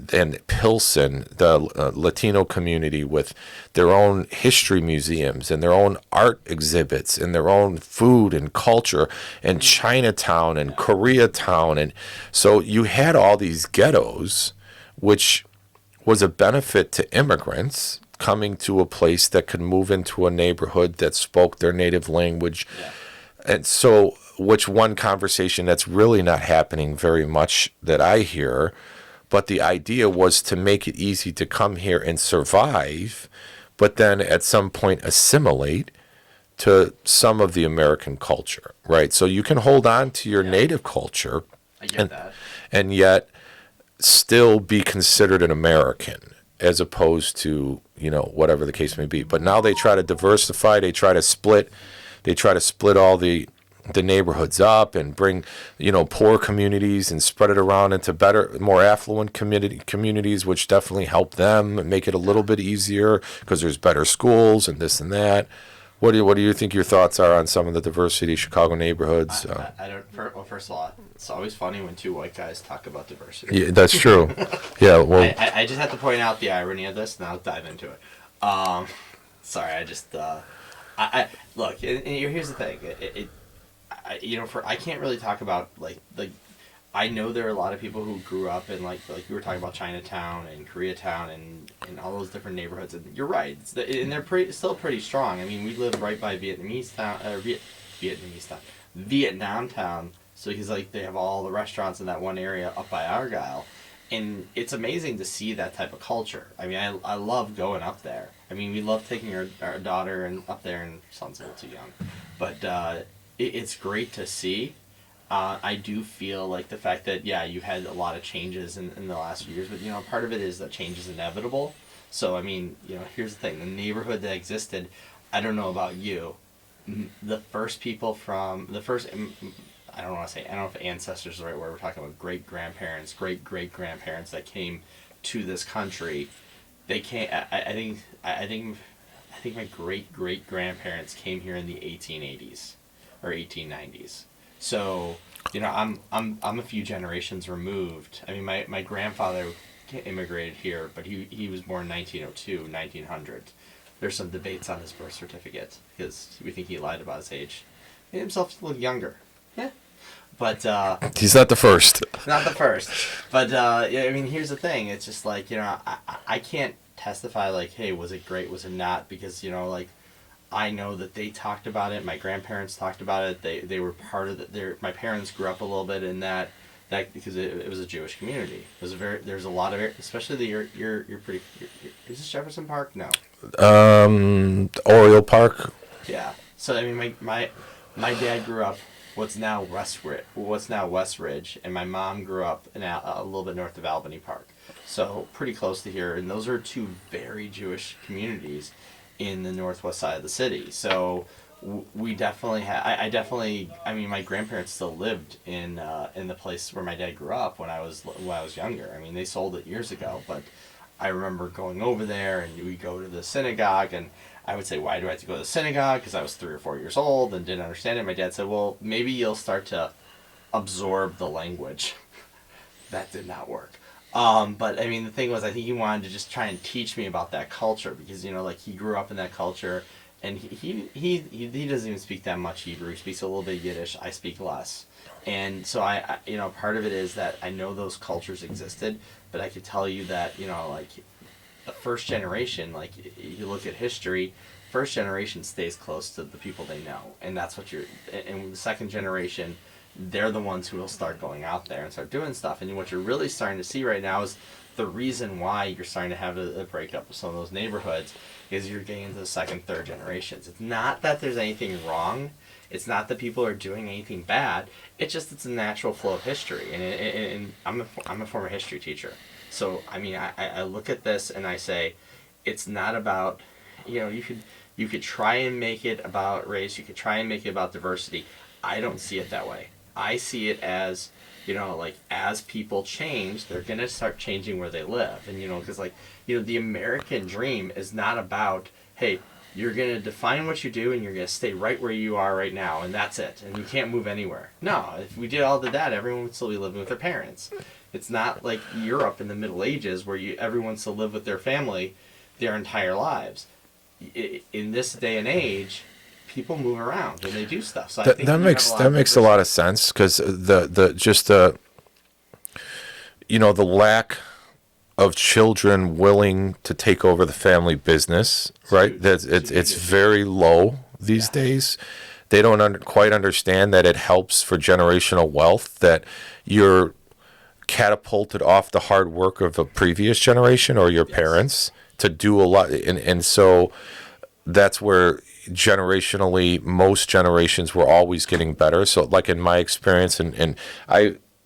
Pilsen, the Latino community with their own history museums and their own art exhibits and their own food and culture, and Chinatown and Koreatown. And so you had all these ghettos, which was a benefit to immigrants coming to a place that could move into a neighborhood that spoke their native language. Yeah. And so, which one conversation that's really not happening very much that I hear, but the idea was to make it easy to come here and survive, but then at some point assimilate to some of the American culture, right? So you can hold on to your native culture I get that. and yet still be considered an American, as opposed to, you know, whatever the case may be. But now they try to diversify, they try to split all the neighborhoods up and bring, you know, poor communities and spread it around into better, more affluent communities, which definitely help them and make it a little bit easier because there's better schools and this and that. What do you think your thoughts are on some of the diversity of Chicago neighborhoods? I don't. Well, first of all, it's always funny when two white guys talk about diversity. Yeah, that's true. Yeah, well, I just have to point out the irony of this, and I'll dive into it. Sorry, I just I look. And here's the thing. I can't really talk about like I know there are a lot of people who grew up in like you were talking about Chinatown and Koreatown and all those different neighborhoods, and you're right, and they're still pretty strong. I mean, we live right by Vietnam town, so he's like they have all the restaurants in that one area up by Argyle, and it's amazing to see that type of culture. I mean, I love going up there. I mean, we love taking our daughter and up there, and son's a little too young, but it's great to see. I do feel like the fact that, yeah, you had a lot of changes in the last few years, but, you know, part of it is that change is inevitable. So, I mean, you know, here's the thing. The neighborhood that existed, I don't know about you, the first people I don't want to say, I don't know if ancestors is the right word, we're talking about great-grandparents, great-great-grandparents that came to this country. They came, I think my great-great-grandparents came here in the 1880s or 1890s. So, you know, I'm a few generations removed. I mean, my grandfather immigrated here, but he was born 1902, 1900. There's some debates on his birth certificate because we think he lied about his age. Made himself look younger. Yeah. But He's not the first. not the first. But yeah, I mean, here's the thing. It's just like, I can't testify like, hey, was it great? Was it not? Because like, I know that they talked about it. My grandparents talked about it. They were part of it. My parents grew up a little bit in that because it was a Jewish community. It was there's a lot of it, especially you're pretty. Is this Jefferson Park? No. Oriole Park. Yeah. So I mean, my dad grew up what's now West Ridge, and my mom grew up a little bit north of Albany Park. So pretty close to here, and those are two very Jewish communities in the northwest side of the city. So we definitely I mean, my grandparents still lived in the place where my dad grew up when I was younger. I mean, they sold it years ago, but I remember going over there, and we go to the synagogue, and I would say, why do I have to go to the synagogue? Because I was 3 or 4 years old and didn't understand it. My dad said, well, maybe you'll start to absorb the language. That did not work. But I mean, the thing was, I think he wanted to just try and teach me about that culture because, like, he grew up in that culture, and he doesn't even speak that much Hebrew. He speaks a little bit of Yiddish. I speak less. And so I part of it is that I know those cultures existed, but I could tell you that, like, the first generation, like, you look at history, first generation stays close to the people they know. And that's what and the second generation, they're the ones who will start going out there and start doing stuff. And what you're really starting to see right now is the reason why you're starting to have a breakup of some of those neighborhoods is you're getting into the second, third generations. It's not that there's anything wrong. It's not that people are doing anything bad. It's a natural flow of history. And I'm a former history teacher. So, I mean, I look at this and I say, it's not about, you could try and make it about race. You could try and make it about diversity. I don't see it that way. I see it as, like, as people change, they're going to start changing where they live. And, because, like, the American dream is not about, hey, you're going to define what you do and you're going to stay right where you are right now, and that's it. And you can't move anywhere. No, if we did all of that, everyone would still be living with their parents. It's not like Europe in the Middle Ages where everyone still live with their family their entire lives. In this day and age, people move around and they do stuff. So I think that makes a lot of sense because the lack of children willing to take over the family business, right? It's very low these days. They don't quite understand that it helps for generational wealth, that you're catapulted off the hard work of a previous generation or your parents to do a lot. And so that's where generationally, most generations were always getting better. So like in my experience, and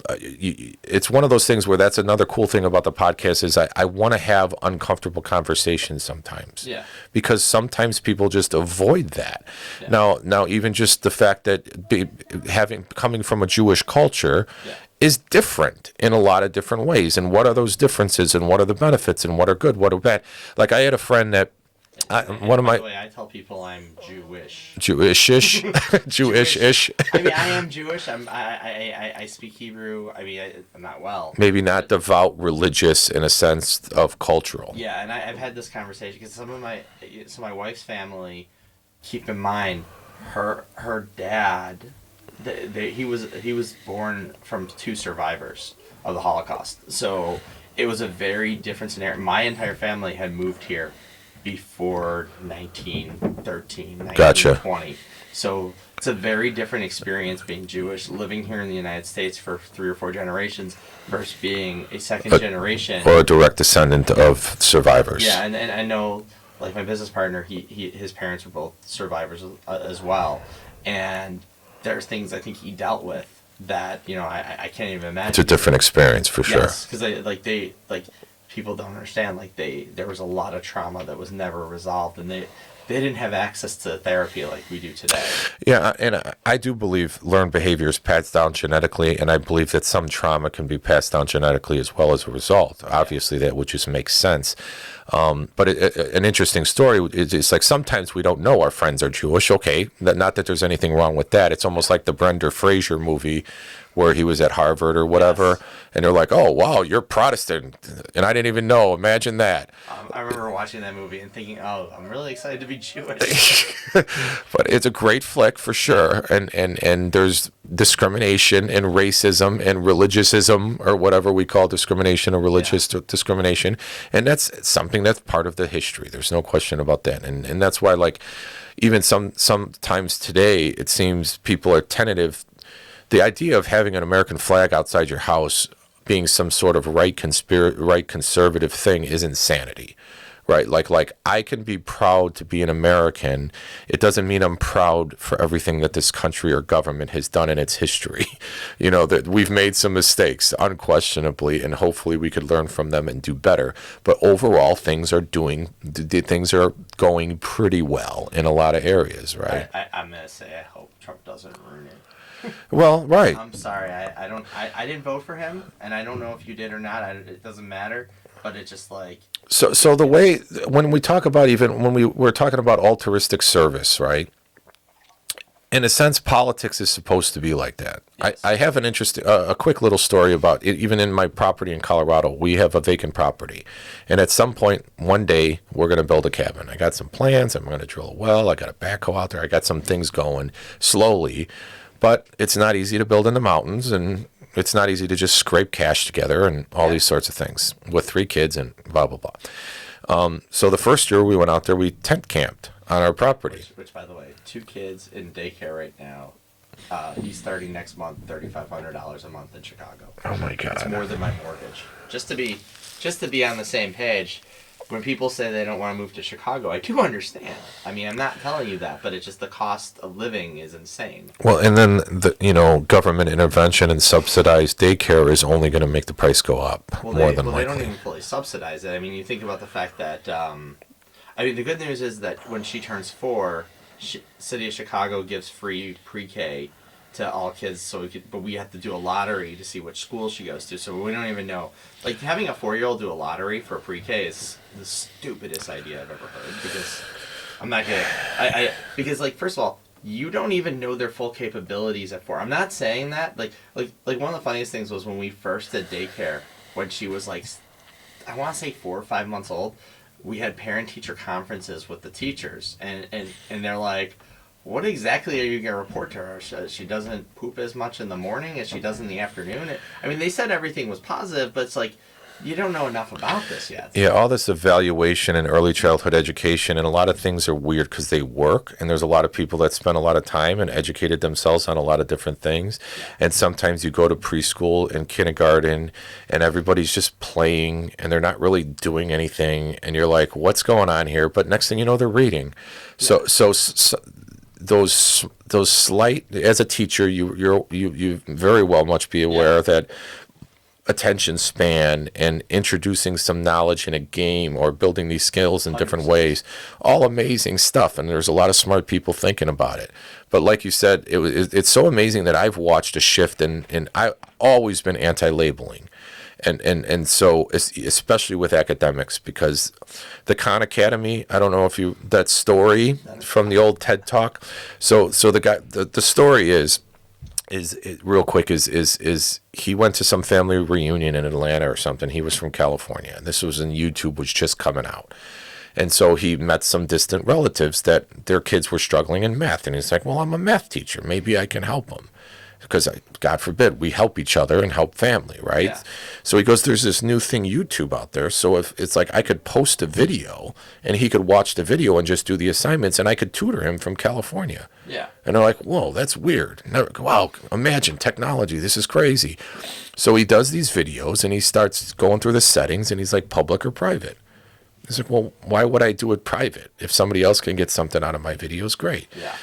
it's one of those things where that's another cool thing about the podcast is I want to have uncomfortable conversations sometimes. Yeah. Because sometimes people just avoid that. Yeah. Now even just the fact that coming from a Jewish culture is different in a lot of different ways. And what are those differences and what are the benefits and what are good, what are bad? Like I had a friend that by the way, I tell people I'm Jewish. Jewish-ish? Jewish-ish? I mean, I am Jewish. I speak Hebrew. I mean, I'm not well. Maybe not devout religious in a sense of cultural. Yeah, and I've had this conversation because my wife's family, keep in mind, her dad, he was born from 2 survivors of the Holocaust. So it was a very different scenario. My entire family had moved here before 1913, 1920. Gotcha. So it's a very different experience being Jewish, living here in the United States for 3 or 4 generations versus being a second generation. Or a direct descendant of survivors. Yeah, and I know, like my business partner, his parents were both survivors as well. And there's things I think he dealt with that, I can't even imagine. It's a different experience for sure. Yes, because people don't understand, there was a lot of trauma that was never resolved, and they didn't have access to therapy like we do today. Yeah, and I do believe learned behavior is passed down genetically, and I believe that some trauma can be passed down genetically as well as a result. Obviously, that would just make sense. But an interesting story is like sometimes we don't know our friends are Jewish. Okay, not that there's anything wrong with that. It's almost like the Brendan Fraser movie where he was at Harvard or whatever, yes. And they're like, oh, wow, you're Protestant, and I didn't even know. Imagine that. I remember watching that movie and thinking, oh, I'm really excited to be Jewish. But it's a great flick for sure, and there's discrimination and racism and religiousism, or whatever we call discrimination or religious discrimination, and that's something that's part of the history. There's no question about that, and that's why, like, even sometimes today it seems people are tentative. The idea of having an American flag outside your house being some sort of right conservative thing is insanity. Right, like I can be proud to be an American. It doesn't mean I'm proud for everything that this country or government has done in its history. You know, that we've made some mistakes, unquestionably, and hopefully we could learn from them and do better. But overall, things are going pretty well in a lot of areas, right? I'm gonna say I hope Trump doesn't ruin it. Well, right. I'm sorry, I didn't vote for him, and I don't know if you did or not. It doesn't matter. But it's just like... So the way, when we talk about, even when we're talking about altruistic service, right? In a sense, politics is supposed to be like that. Yes. I have an interesting, a quick little story about it. Even in my property in Colorado, we have a vacant property. And at some point, one day, we're going to build a cabin. I got some plans. I'm going to drill a well. I got a backhoe out there. I got some things going slowly. But it's not easy to build in the mountains, and it's not easy to just scrape cash together and all these sorts of things with 3 kids and blah, blah, blah. So the first year we went out there, we tent camped on our property. Which, by the way, 2 kids in daycare right now. He's starting next month, $3,500 a month in Chicago. Oh my God! It's more than my mortgage. Just to be on the same page. When people say they don't want to move to Chicago, I do understand. I mean, I'm not telling you that, but it's just the cost of living is insane. Well, and then government intervention and subsidized daycare is only going to make the price go up more than likely. They don't even fully subsidize it. I mean, you think about the fact that, the good news is that when she turns 4, City of Chicago gives free pre-K to all kids, but we have to do a lottery to see which school she goes to, so we don't even know. Like, having a 4-year-old do a lottery for pre-K is the stupidest idea I've ever heard, because I'm not gonna, because, like, first of all, you don't even know their full capabilities at 4. I'm not saying that, like one of the funniest things was when we first did daycare, when she was, like, I want to say 4 or 5 months old, we had parent-teacher conferences with the teachers, and they're like, what exactly are you going to report to her? She doesn't poop as much in the morning as she does in the afternoon? I mean, they said everything was positive, but it's like, you don't know enough about this yet. Yeah, all this evaluation and early childhood education, and a lot of things are weird because they work, and there's a lot of people that spend a lot of time and educated themselves on a lot of different things. And sometimes you go to preschool and kindergarten, and everybody's just playing, and they're not really doing anything, and you're like, what's going on here? But next thing you know, they're reading. So those slight, as a teacher, you very well must be aware that attention span and introducing some knowledge in a game or building these skills in different ways, all amazing stuff, and there's a lot of smart people thinking about it. But like you said, it's so amazing that I've watched a shift, and I've always been anti-labeling. And so, especially with academics, because the Khan Academy, I don't know if that story from the old TED Talk. So the story is real quick is he went to some family reunion in Atlanta or something. He was from California, and this was when YouTube was just coming out. And so he met some distant relatives that their kids were struggling in math, and he's like, well, I'm a math teacher, maybe I can help them. Because, God forbid, we help each other and help family, right? Yeah. So he goes, there's this new thing, YouTube, out there. So if it's like I could post a video, and he could watch the video and just do the assignments, and I could tutor him from California. Yeah. And they're like, whoa, that's weird. Wow, imagine technology. This is crazy. So he does these videos, and he starts going through the settings, and he's like, public or private? He's like, well, why would I do it private? If somebody else can get something out of my videos, great. Yeah.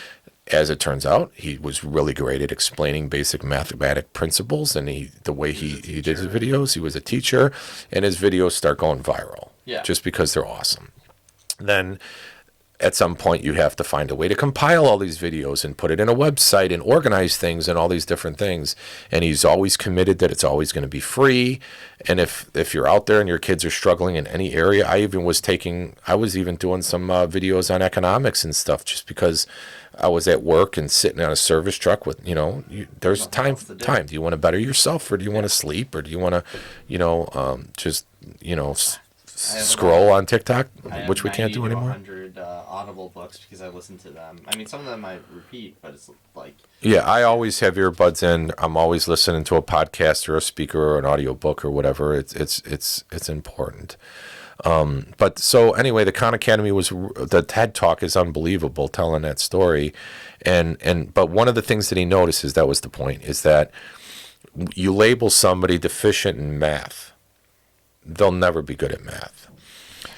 As it turns out, he was really great at explaining basic mathematic principles, and the way he did his videos, he was a teacher, and his videos start going viral just because they're awesome. Then at some point you have to find a way to compile all these videos and put it in a website and organize things and all these different things. And he's always committed that it's always going to be free. And if you're out there and your kids are struggling in any area, I was even doing some videos on economics and stuff, just because I was at work and sitting on a service truck with, there's time. Do you want to better yourself, or do you want to sleep, or do you want to, scroll on TikTok, I which we can't do anymore. 100 Audible books because I listen to them. I mean, some of them I repeat, but it's like... Yeah, I always have earbuds in. I'm always listening to a podcast or a speaker or an audiobook or whatever. It's important. But so anyway, the Khan Academy the TED Talk is unbelievable, telling that story, but one of the things that he notices, that was the point, is that you label somebody deficient in math, they'll never be good at math.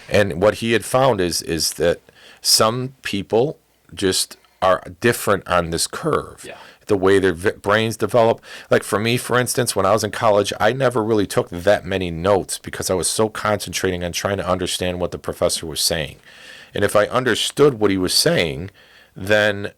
And what he had found is that some people just are different on this curve. Yeah. The way their brains develop. Like for me, for instance, when I was in college, I never really took that many notes because I was so concentrating on trying to understand what the professor was saying. And if I understood what he was saying, then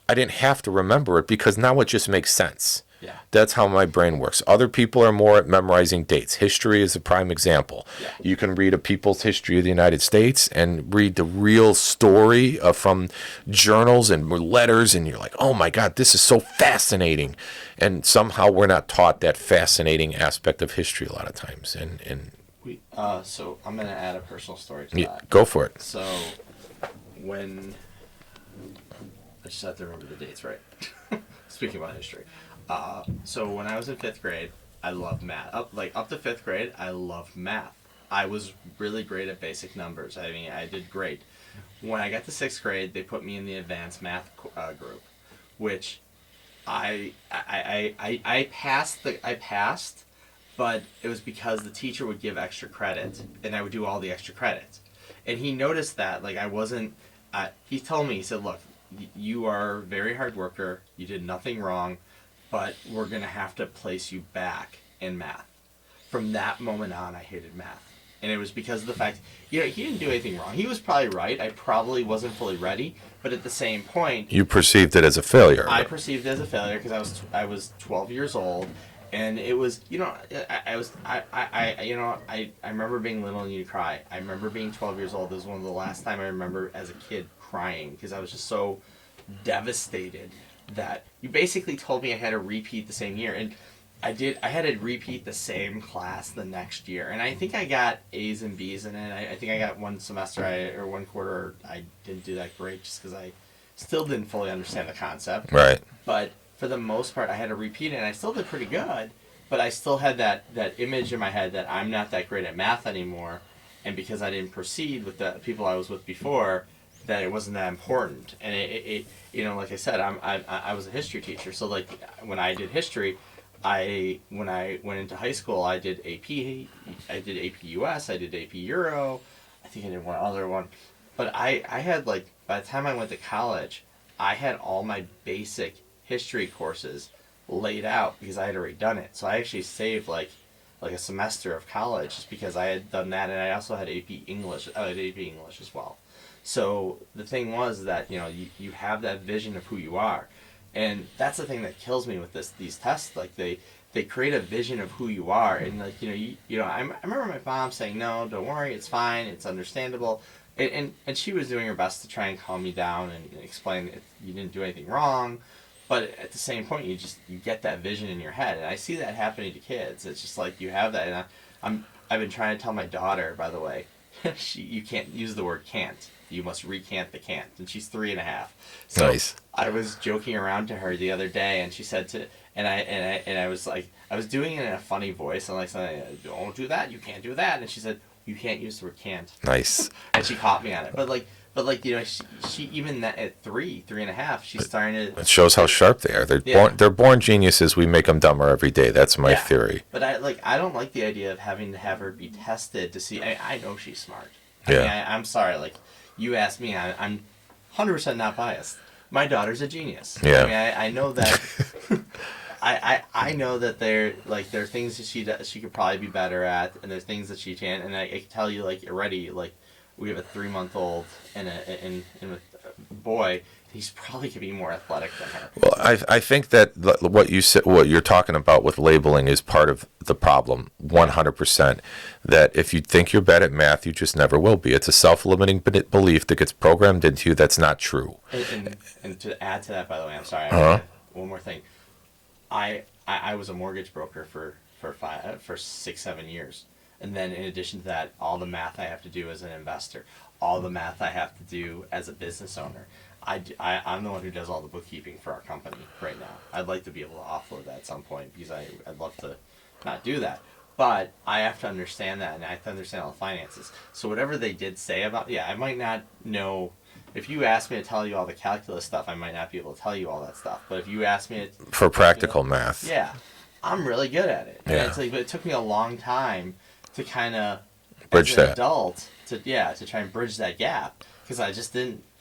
I didn't have to remember it because now it just makes sense. Yeah. That's how my brain works. Other people are more at memorizing dates. History is a prime example. Yeah. You can read a people's history of the United States and read the real story from journals and letters, and you're like, oh my God, this is so fascinating. And somehow we're not taught that fascinating aspect of history a lot of times. So I'm going to add a personal story to Yeah, that. go for it. So when... I just have to remember the dates, right? Speaking about history. So when I was in 5th grade, I loved math. Up to 5th grade, I loved math. I was really great at basic numbers. I mean, I did great. When I got to 6th grade, they put me in the advanced math group, which I passed. I passed, but it was because the teacher would give extra credit, and I would do all the extra credit. And he noticed that, like, I wasn't. He told me, he said, "Look, you are a very hard worker. You did nothing wrong. But we're going to have to place you back in math." From that moment on, I hated math. And it was because of the fact, he didn't do anything wrong. He was probably right. I probably wasn't fully ready. But at the same point... You perceived it as a failure. I perceived it as a failure because I was 12 years old. And it was, I remember being little and you'd cry. I remember being 12 years old. It was one of the last time I remember as a kid crying because I was just so devastated that you basically told me I had to repeat the same year. And I did. I had to repeat the same class the next year. And I think I got A's and B's in it. I think I got one semester or one quarter I didn't do that great just because I still didn't fully understand the concept. Right. But for the most part, I had to repeat it, and I still did pretty good. But I still had that image in my head that I'm not that great at math anymore. And because I didn't proceed with the people I was with before, that it wasn't that important. And it like I said, I was a history teacher, so like when I did history, when I went into high school, I did AP US, I did AP Euro, I think I did one other one, but I had, like, by the time I went to college, I had all my basic history courses laid out because I had already done it. So I actually saved like a semester of college just because I had done that, and I also had AP English. I had AP English as well. So the thing was that you have that vision of who you are, and that's the thing that kills me with these tests. Like they create a vision of who you are, and like I remember my mom saying, "No, don't worry, it's fine, it's understandable," and she was doing her best to try and calm me down and explain that you didn't do anything wrong. But at the same point, you get that vision in your head, and I see that happening to kids. It's just like you have that, and I've been trying to tell my daughter, by the way, you can't use the word can't. You must recant the can't, and she's 3.5. So nice. I was joking around to her the other day, and she said I was like, I was doing it in a funny voice. I'm like saying, "Don't do that. You can't do that." And she said, "You can't use the word can't." Nice. And she caught me on it, but she even that at 3.5, she's starting to. It shows how sharp they are. They're born geniuses. We make them dumber every day. That's my theory. But I don't like the idea of having to have her be tested to see. I know she's smart. Yeah. I'm sorry. Like, you asked me, I'm 100% not biased. My daughter's a genius. Yeah. I mean, I know that. I know that there are things that she could probably be better at, and there's things that she can't. And I can tell you, like, already, like, we have a 3-month-old and a boy. He's probably could be more athletic than her. Well, I think that what you're talking about with labeling is part of the problem, 100%. That if you think you're bad at math, you just never will be. It's a self-limiting belief that gets programmed into you that's not true. And to add to that, by the way, I'm sorry. One more thing. I was a mortgage broker for 6-7 years. And then in addition to that, all the math I have to do as an investor, all the math I have to do as a business owner. I'm the one who does all the bookkeeping for our company right now. I'd like to be able to offload that at some point because I'd love to not do that. But I have to understand that, and I have to understand all the finances. So whatever they did say about, I might not know. If you ask me to tell you all the calculus stuff, I might not be able to tell you all that stuff. But if you ask me for practical math, yeah, I'm really good at it. Yeah. And it's like, but it took me a long time to kind of bridge as an that. adult to try and bridge that gap because I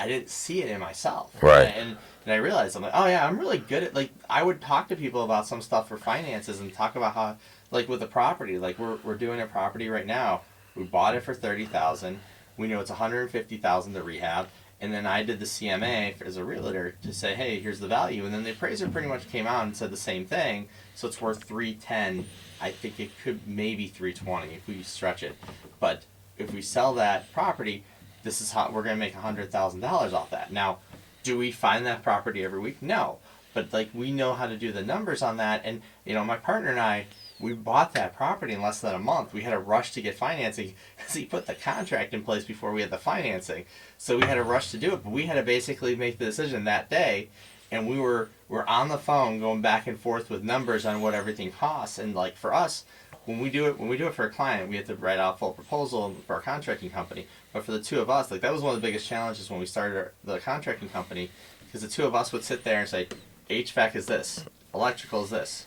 didn't see it in myself. Right. And I realized I'm like, oh yeah, I'm really good at, like, I would talk to people about some stuff for finances and talk about how, like, with the property, like we're doing a property right now. We bought it for $30,000. We know it's $150,000 to rehab. And then I did the CMA as a realtor to say, hey, here's the value. And then the appraiser pretty much came out and said the same thing. So it's worth $310. I think it could maybe $320 if we stretch it. But if we sell that property, this is how we're going to make $100,000 off that. Now, do we find that property every week? No. But like, we know how to do the numbers on that. And my partner and I, we bought that property in less than a month. We had a rush to get financing because he put the contract in place before we had the financing. So we had a rush to do it, but we had to basically make the decision that day. And we're on the phone going back and forth with numbers on what everything costs. And like for us, when we do it for a client, we have to write out a full proposal for our contracting company. But for the two of us, like, that was one of the biggest challenges when we started the contracting company, because the two of us would sit there and say, HVAC is this, electrical is this,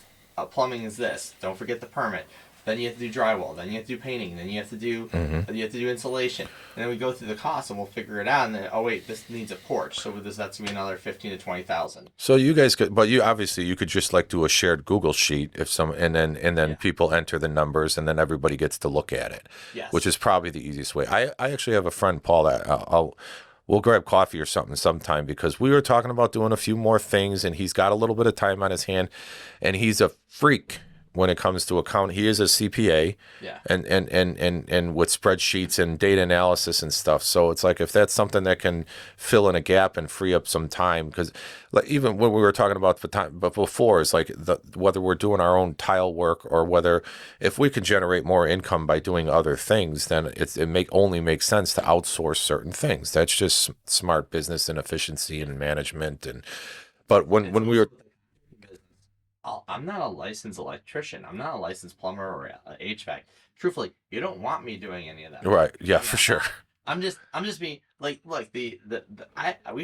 plumbing is this. Don't forget the permit. Then you have to do drywall. Then you have to do painting. Then you have to do insulation. And then we go through the costs and we'll figure it out. And then, oh wait, this needs a porch. So that's gonna be another $15,000 to $20,000. So you guys could, but you obviously you could just like do a shared Google sheet and then people enter the numbers and then everybody gets to look at it. Yes. Which is probably the easiest way. I actually have a friend, Paul, that we'll grab coffee or something sometime because we were talking about doing a few more things and he's got a little bit of time on his hand and he's a freak when it comes to account. He is a CPA and with spreadsheets and data analysis and stuff. So it's like, if that's something that can fill in a gap and free up some time, because like, even when we were talking about the time, but before, it's like whether we're doing our own tile work or whether if we can generate more income by doing other things, then only makes sense to outsource certain things. That's just smart business and efficiency and management. But when we were, I'm not a licensed electrician. I'm not a licensed plumber or a HVAC. Truthfully, you don't want me doing any of that. Right? Yeah, for sure. I'm just being like, look, we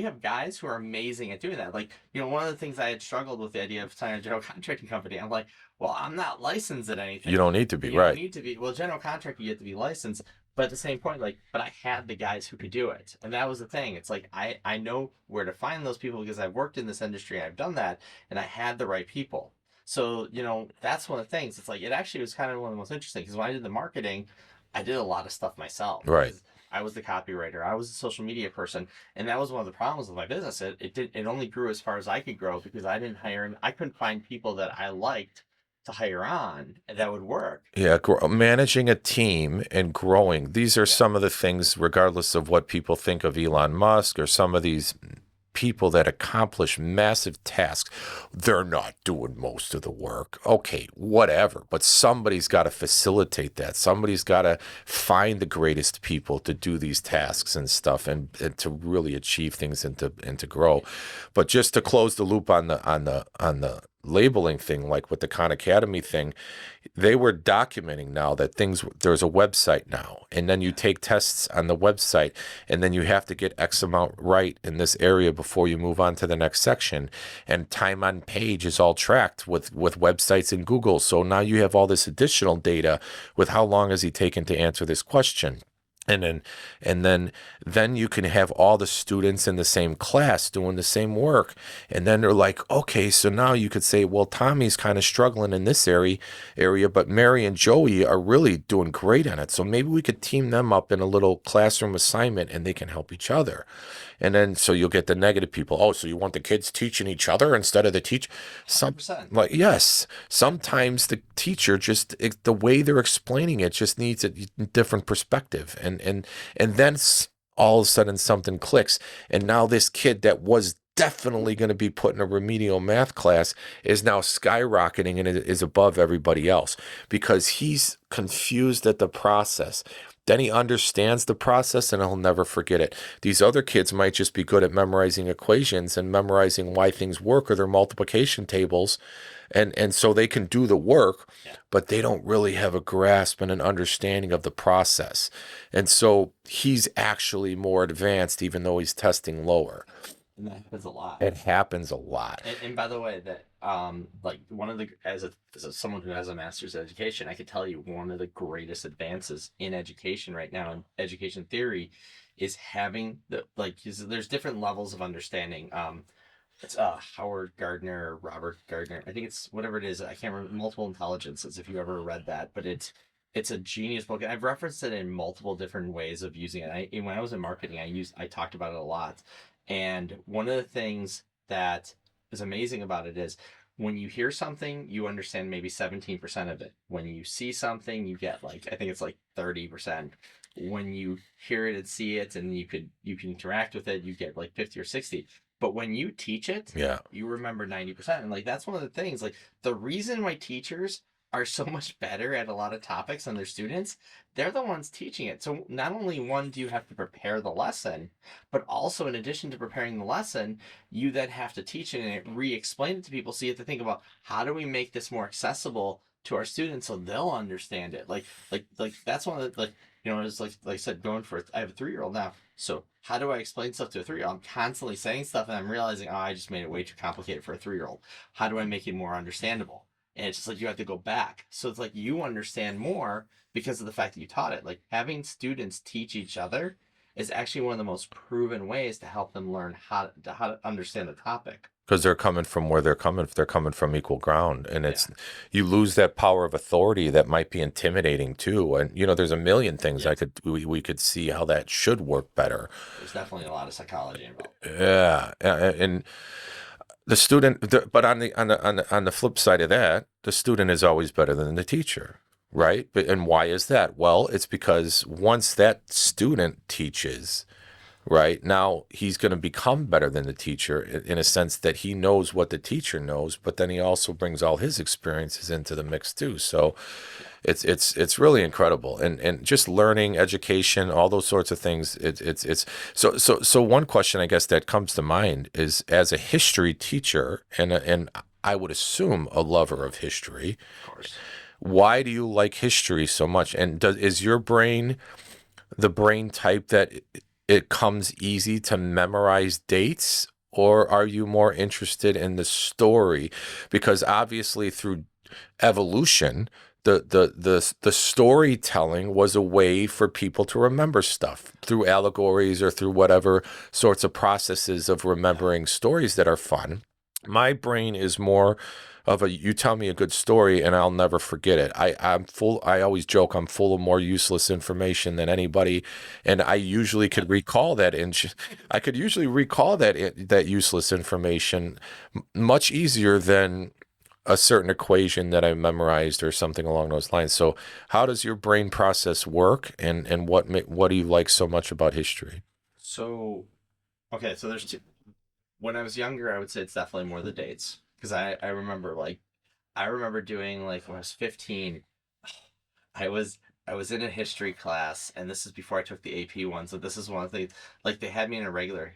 have guys who are amazing at doing that. Like, one of the things I had struggled with the idea of signing a general contracting company. I'm like, well, I'm not licensed at anything. You don't need to be, you right? Don't need to be. Well, general contractor, you have to be licensed. But at the same point, like, but I had the guys who could do it. And that was the thing. It's like, I know where to find those people because I've worked in this industry and I've done that and I had the right people. So, that's one of the things. It's like, it actually was kind of one of the most interesting because when I did the marketing, I did a lot of stuff myself. Right. I was the copywriter. I was a social media person. And that was one of the problems with my business. It only grew as far as I could grow because I couldn't find people that I liked to hire on that would work. Yeah, managing a team and growing. These are some of the things, regardless of what people think of Elon Musk or some of these people that accomplish massive tasks. They're not doing most of the work. Okay, whatever. But somebody's got to facilitate that. Somebody's got to find the greatest people to do these tasks and stuff and to really achieve things and to grow. But just to close the loop on the labeling thing, like with the Khan Academy thing, they were documenting now that there's a website now, and then you take tests on the website, and then you have to get X amount right in this area before you move on to the next section. And time on page is all tracked with websites in Google. So now you have all this additional data with how long has he taken to answer this question. And then you can have all the students in the same class doing the same work. And then they're like, okay, so now you could say, well, Tommy's kind of struggling in this area, but Mary and Joey are really doing great on it. So maybe we could team them up in a little classroom assignment and they can help each other. And then so you'll get the negative people. Oh, so you want the kids teaching each other instead of the teacher? 100%. Like, yes, sometimes the teacher the way they're explaining it just needs a different perspective. And then all of a sudden something clicks. And now this kid that was definitely going to be put in a remedial math class is now skyrocketing and is above everybody else because he's confused at the process. Then he understands the process and he'll never forget it. These other kids might just be good at memorizing equations and memorizing why things work or their multiplication tables. And so they can do the work, but they don't really have a grasp and an understanding of the process. And so he's actually more advanced, even though he's testing lower. And that happens a lot. It happens a lot. And by the way, that like one of the as someone who has a master's in education, I could tell you one of the greatest advances in education right now in education theory is having there's different levels of understanding. It's Howard Gardner or Robert Gardner. I think it's whatever it is. I can't remember. Multiple Intelligences. If you ever read that, but it's a genius book, and I've referenced it in multiple different ways of using it. When I was in marketing, I talked about it a lot. And one of the things that is amazing about it is when you hear something, you understand maybe 17% of it. When you see something, you get I think it's 30%. When you hear it and see it and you can interact with it, you get 50 or 60. But when you teach it, you remember 90%. And that's one of the things, the reason why teachers are so much better at a lot of topics than their students, they're the ones teaching it. So not only one, do you have to prepare the lesson, but also in addition to preparing the lesson, you then have to teach it and re-explain it to people. So you have to think about how do we make this more accessible to our students so they'll understand it. That's one of the, it's like I said, I have a 3-year-old now. So how do I explain stuff to a 3-year-old? I'm constantly saying stuff and I'm realizing, I just made it way too complicated for a 3-year-old. How do I make it more understandable? And it's just you have to go back. So it's you understand more because of the fact that you taught it. Having students teach each other is actually one of the most proven ways to help them learn how to understand the topic. Because they're coming from where they're coming from equal ground. And you lose that power of authority that might be intimidating too. And, there's a million things we could see how that should work better. There's definitely a lot of psychology involved. Yeah. And the student, but on the flip side of that, the student is always better than the teacher, right? And why is that? Well, it's because once that student teaches, right, now he's going to become better than the teacher in a sense that he knows what the teacher knows, but then he also brings all his experiences into the mix too. So it's really incredible, and just learning, education, all those sorts of things. It's so one question I guess that comes to mind is, as a history teacher and I would assume a lover of history, of course, why do you like history so much? And is your brain the brain type that it comes easy to memorize dates, or are you more interested in the story? Because obviously through evolution, the storytelling was a way for people to remember stuff through allegories or through whatever sorts of processes of remembering stories that are fun. My brain is more of you tell me a good story and I'll never forget it. I always joke I'm full of more useless information than anybody, and I usually could recall that I could usually recall that useless information much easier than a certain equation that I memorized or something along those lines. So how does your brain process work, and what do you like so much about history? So, okay, so there's two. When I was younger, I would say it's definitely more the dates. Because I remember doing when I was 15, I was in a history class, and this is before I took the AP one. So this is one of the they had me in a regular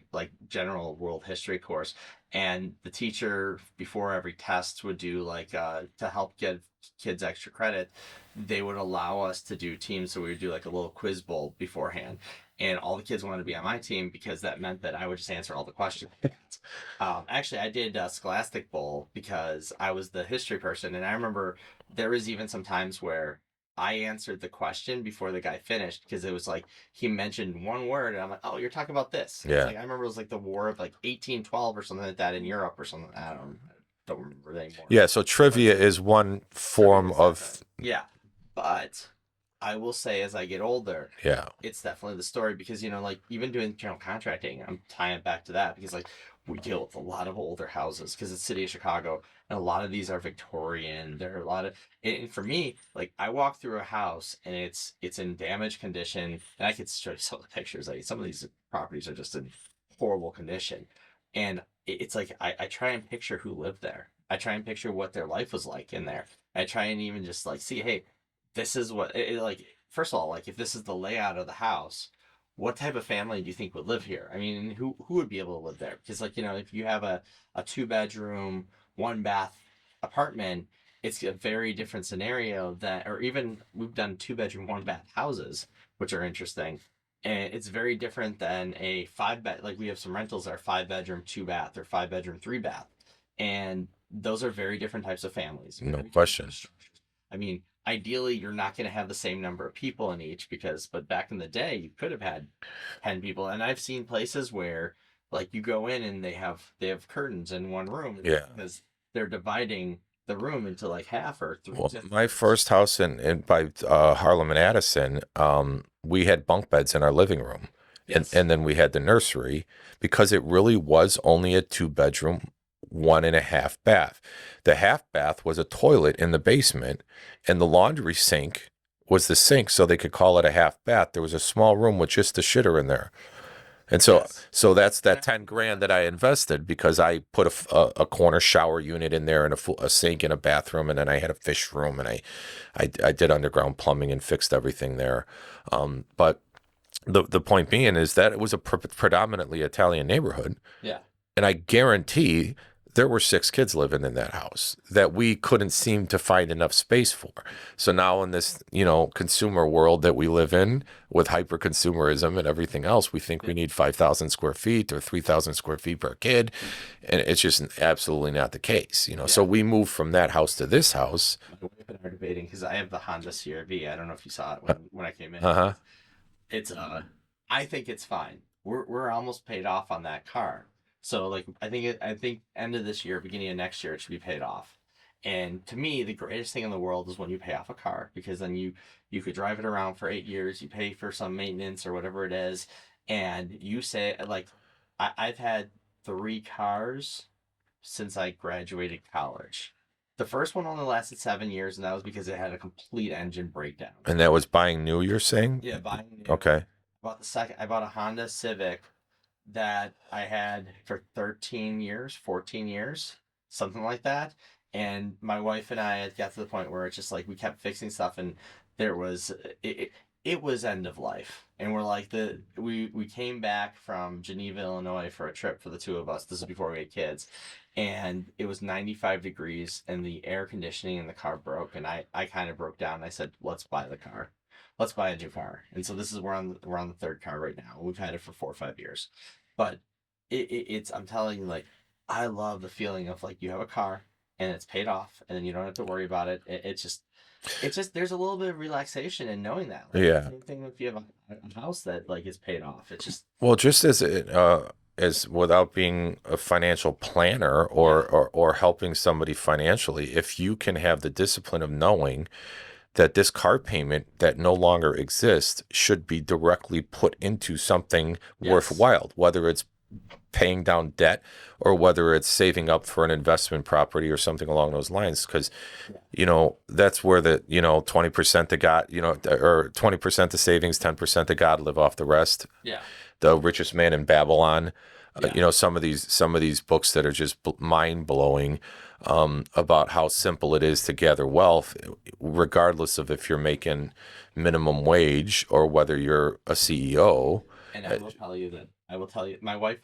general world history course, and the teacher before every test would do to help get kids extra credit, they would allow us to do teams. So we would do a little quiz bowl beforehand, and all the kids wanted to be on my team because that meant that I would just answer all the questions. Actually, I did Scholastic Bowl because I was the history person, and I remember there was even some times where I answered the question before the guy finished because it was he mentioned one word, and I'm like, "Oh, you're talking about this." Yeah. I remember it was the War of 1812 or something like that in Europe or something. I don't remember that anymore. Yeah. So trivia is one form of. Yeah, but I will say as I get older, it's definitely the story because even doing general contracting, I'm tying it back to that because we deal with a lot of older houses because it's the city of Chicago, and a lot of these are Victorian. There are a lot of, and for me, I walk through a house and it's in damaged condition, and I could show you some of the pictures. Some of these properties are just in horrible condition, And it's like I try and picture who lived there. I try and picture what their life was like in there. I try and even just like see, hey, this is what like. First of all, like if this is the layout of the house, what type of family do you think would live here? I mean, who would be able to live there? Because like if you have a 2 bedroom, 1 bath apartment, it's a very different scenario that, or even we've done 2 bedroom, 1 bath houses, which are interesting. And it's very different than a 5 bed. Like we have some rentals that are 5 bedroom, 2 bath, or 5 bedroom, 3 bath, and those are very different types of families. No Very different question. structures. I mean, ideally, you're not going to have the same number of people in each but back in the day, you could have had 10 people, and I've seen places where like you go in and they have curtains in one room Yeah. because they're dividing the room into like half or three. Well, my first house in by Harlem and Addison, we had bunk beds in our living room, Yes. and then we had the nursery because it really was only a 2 bedroom, 1.5 bath. The half bath was a toilet in the basement, and the laundry sink was the sink, so they could call it a half bath. There was a small room with just the shitter in there. And so, Yes. so that's that 10 grand that I invested because I put a corner shower unit in there and a sink and a bathroom, and then I had a fish room, and I did underground plumbing and fixed everything there. But the point being is that it was a predominantly Italian neighborhood, Yeah. and I guarantee there were 6 kids living in that house that we couldn't seem to find enough space for. So now in this, consumer world that we live in with hyper consumerism and everything else, we think we need 5,000 square feet or 3,000 square feet per kid. And it's just absolutely not the case, So we moved from that house to this house. My wife and I are debating because I have the Honda CR-V. I don't know if you saw it when I came in. Uh-huh. It's I think it's fine. We're almost paid off on that car. So like I think end of this year, beginning of next year, it should be paid off. And to me, the greatest thing in the world is when you pay off a car because then you could drive it around for 8 years. You pay for some maintenance or whatever it is, and you say like I've had 3 cars since I graduated college. The first one only lasted 7 years, and that was because it had a complete engine breakdown. And that was buying new, you're saying? Yeah, buying new. Okay. I bought a Honda Civic that I had for 13 years, 14 years, something like that. And my wife and I had got to the point where it's just like we kept fixing stuff, and there was it was end of life. And we're like we came back from Geneva, Illinois for a trip for the two of us. This is before we had kids. And it was 95 degrees and the air conditioning in the car broke, and I kind of broke down. I said, let's buy the car. Let's buy a new car. And so this is we're on the third car right now. We've had it for 4 or 5 years. But it's I'm telling you, like, I love the feeling of like you have a car and it's paid off and then you don't have to worry about it. It's just there's a little bit of relaxation in knowing that. Like, Yeah. same thing if you have a house that like is paid off. It's just Well, just as without being a financial planner or helping somebody financially, if you can have the discipline of knowing that this car payment that no longer exists should be directly put into something worthwhile, whether it's paying down debt or whether it's saving up for an investment property or something along those lines. Because, that's where the, 20% to God, or 20% to savings, 10% to God, live off the rest. yeah. The Richest Man in Babylon. Yeah. Some of these books that are just mind blowing about how simple it is to gather wealth, regardless of if you're making minimum wage or whether you're a CEO. And I will tell you, my wife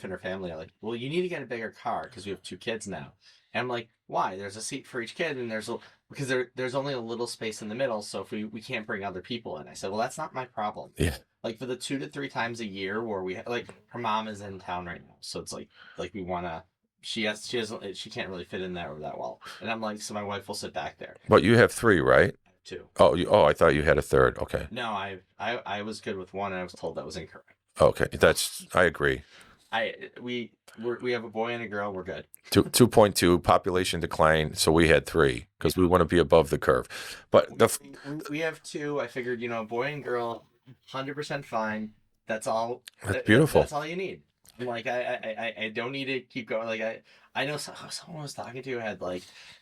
and her family are like, well, you need to get a bigger car because we have 2 kids now. And I'm like, why? There's a seat for each kid, and because there's only a little space in the middle, so if we can't bring other people in. I said, well, that's not my problem. Yeah. Like for the 2 to 3 times a year where like her mom is in town right now, so it's like we wanna. She can't really fit in there that well, and I'm like, so my wife will sit back there. But you have 3, right? 2. I thought you had a third. Okay. No, I was good with 1, and I was told that was incorrect. Okay, I agree. We have a boy and a girl. We're good. 2.2 population decline. So we had 3 because we want to be above the curve. But we have 2. I figured, boy and girl, 100% fine. That's all. That's beautiful. That's all you need. I'm like, I don't need to keep going. Like I know someone I was talking to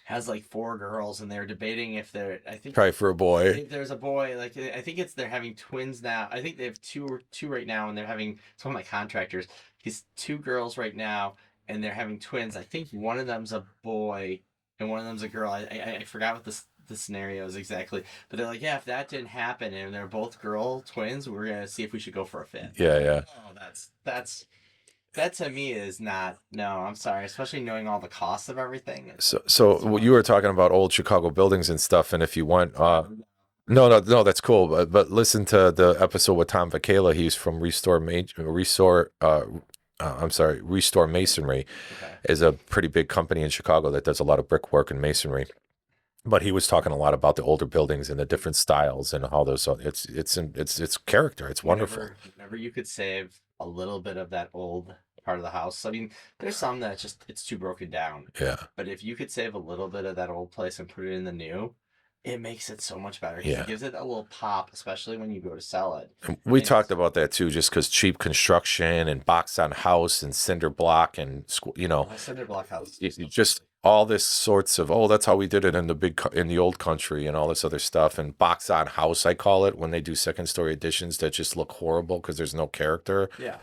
has like 4 girls, and they're debating if they're. Probably for a I boy. think there's a boy. Like I think they're having twins now. I think they have two right now, and they're having some of my contractors. He's 2 girls right now, and they're having twins. I think one of them's a boy, and one of them's a girl. I forgot what the scenario is exactly, but they're like, yeah, if that didn't happen, and they're both girl twins, we're gonna see if we should go for a fifth. Yeah, yeah. Oh, that to me is not. No, I'm sorry, especially knowing all the costs of everything. So you were talking about old Chicago buildings and stuff, and if you want, no, that's cool. But listen to the episode with Tom Vakala. He's from Restore Masonry, Okay. is a pretty big company in Chicago that does a lot of brickwork and masonry. But he was talking a lot about the older buildings and the different styles and how those. It's character. It's wonderful. Whenever you could save a little bit of that old part of the house. I mean, there's some that just it's too broken down. Yeah, But if you could save a little bit of that old place and put it in the new, it makes it so much better. 'Cause yeah. it gives it a little pop, especially when you go to sell it. We And talked about that too, just because cheap construction and box on house and cinder block and my cinder block house. just all this sorts of that's how we did it in in the old country and all this other stuff and box on house I call it when they do second story additions that just look horrible because there's no character. Yeah.